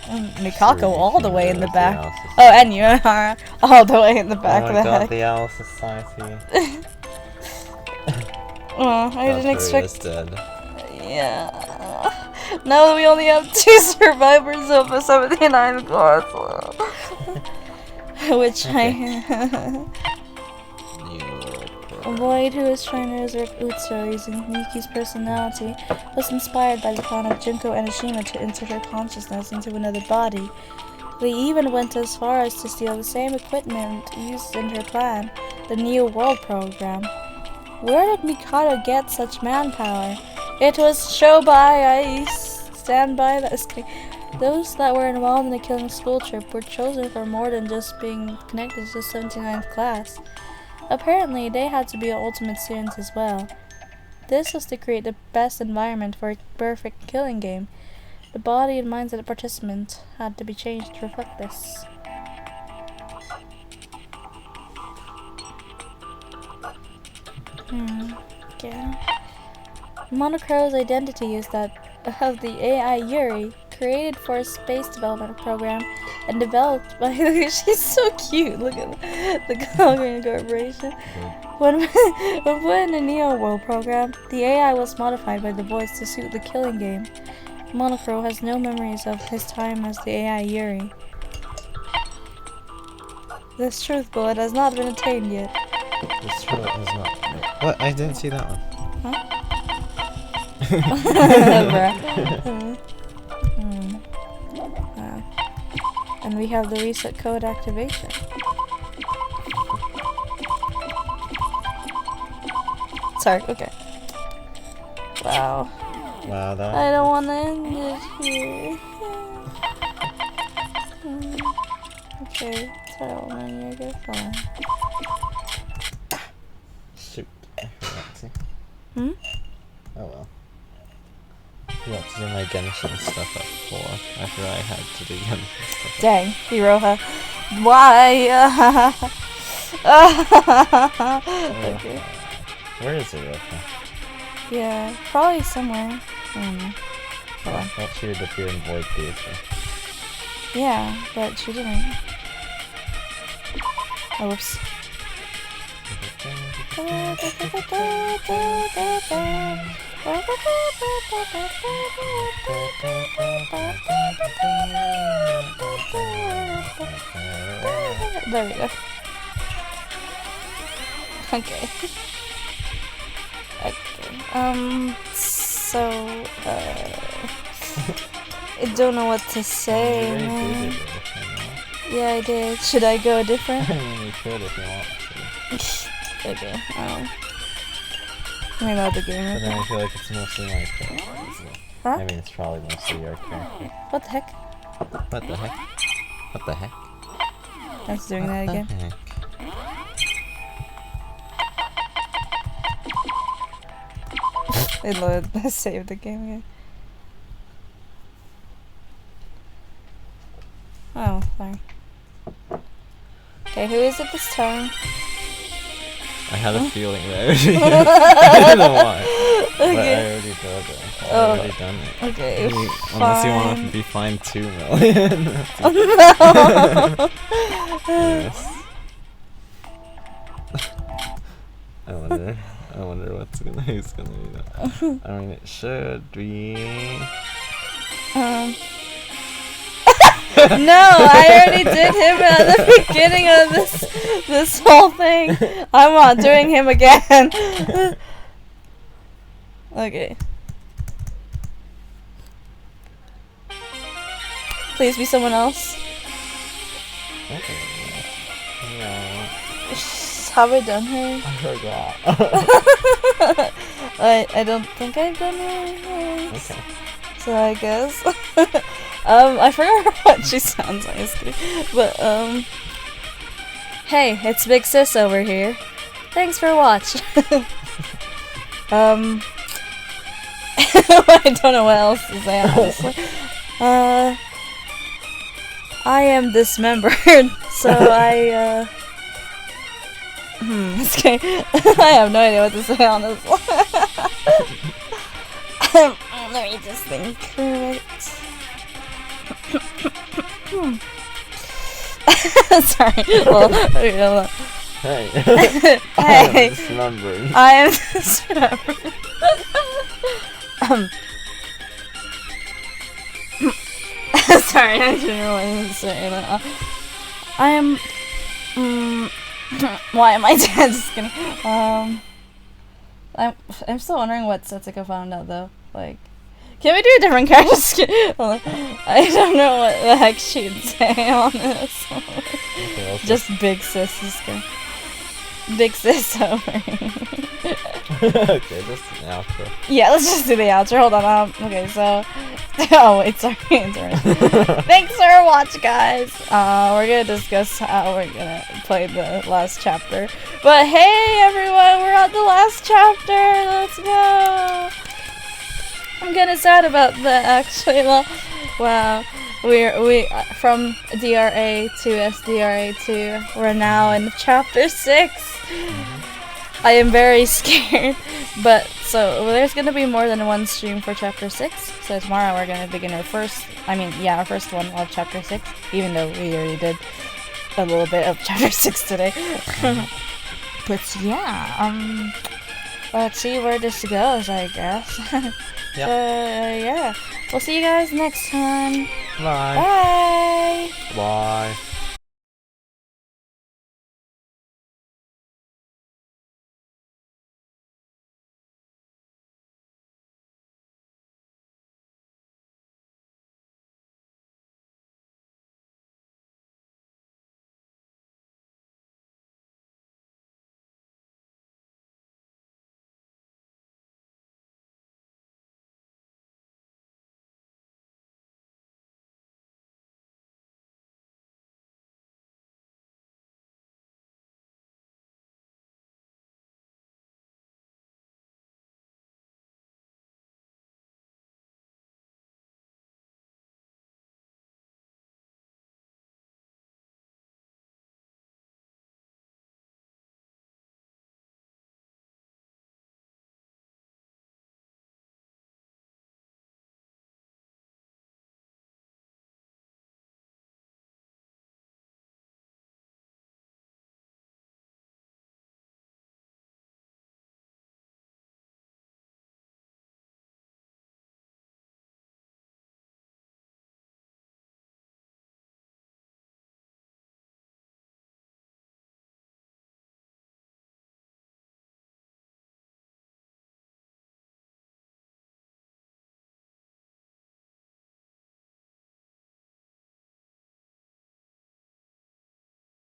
And Mikako all the way in the back. Oh, and Yuhara all the way in the back Oh of my the god, head. the Owl Society. Oh, I didn't expect. Is dead. Yeah. Now that we only have 2 survivors of a 79 class. Which A void who was trying to resurrect Utsuro using Miki's personality was inspired by the plan of Junko Enoshima to insert her consciousness into another body. They even went as far as to steal the same equipment used in her plan, the New World Program. Where did Mikado get such manpower? It was show by ice. Stand by that. Those that were involved in the killing school trip were chosen for more than just being connected to the 79th class. Apparently, they had to be ultimate students as well. This was to create the best environment for a perfect killing game. The body and minds of the participants had to be changed to reflect this. Yeah. Monocro's identity is that of the AI Yuri, created for a space development program and developed by she's so cute. Look at the Congregation Corporation. When put in the Neo World program, the AI was modified by the voice to suit the killing game. Monocro has no memories of his time as the AI Yuri. This truth bullet has not been attained yet. This truth is not. What? I didn't see that one. Huh? And we have the reset code activation. Sorry, okay. Wow. Wow, that. I don't want to end it here. Okay, so I guess Hmm? Oh well. I forgot to do my Genshin stuff at 4 after I had to do Genshin stuff. Dang, Hiroha. Why? Okay. Where is it? Yeah, probably somewhere. I don't know. I thought she would appear in Void Theater. Yeah, but she didn't. Oh, whoops. There we go. Okay. Okay. So, I don't know what to say, You already man. did it, Yeah, I did. Should I go different? I mean, you could if you want to. Okay. Let me load the game. But then I Okay. feel like it's mostly my character. Huh? I mean, it's probably mostly your character. What the heck? What the heck? What the heck? I was doing that again. Heck? It loaded. Let's save the game again. Oh, sorry. Okay, who is it this time? I had a feeling that I don't know why. But I Okay. already did it. I Oh. already done it. Okay. Unless you want fine. to be fined 2 million. Oh, no. Yes. I wonder who's gonna do that. I mean, it should be. No, I already did him at the beginning of this whole thing. I'm not doing him again. Okay. Please be someone else. Okay. No, Have I done her? I forgot. I don't think I've done her. Okay. So I guess. I forgot what she sounds like. Just kidding. But hey, it's Big Sis over here. Thanks for watching. I don't know what else to say honestly. I am dismembered, so I it's okay. I have no idea what to say honestly. Let me just think through it. Sorry. Well, okay, hold on. Hey. Hey. Dismembered. I am dismembered. Sorry, I didn't know what I was saying. I am. Why am I dead? Just kidding. I'm still wondering what Setsuko found out though. Like, can we do a different character? Just kidding. Hold on. I don't know what the heck she'd say on this. Okay, Just Big Sis. Just kidding. Big Sis over here. okay, just an outro. Yeah, let's just do the outro. Hold on. Okay, so. Oh, wait, sorry. Thanks for watching, guys. We're gonna discuss how we're gonna play the last chapter. But hey, everyone, we're at the last chapter. Let's go. I'm kinda sad about that, actually. Wow. We from DRA to SDRA2. We're now in chapter 6. I am very scared, but so there's gonna be more than one stream for chapter 6. So tomorrow we're gonna begin our first one of chapter 6, even though we already did a little bit of chapter 6 today. But yeah, let's see where this goes, I guess. Yep. Yeah, we'll see you guys next time. Bye. Bye. Bye.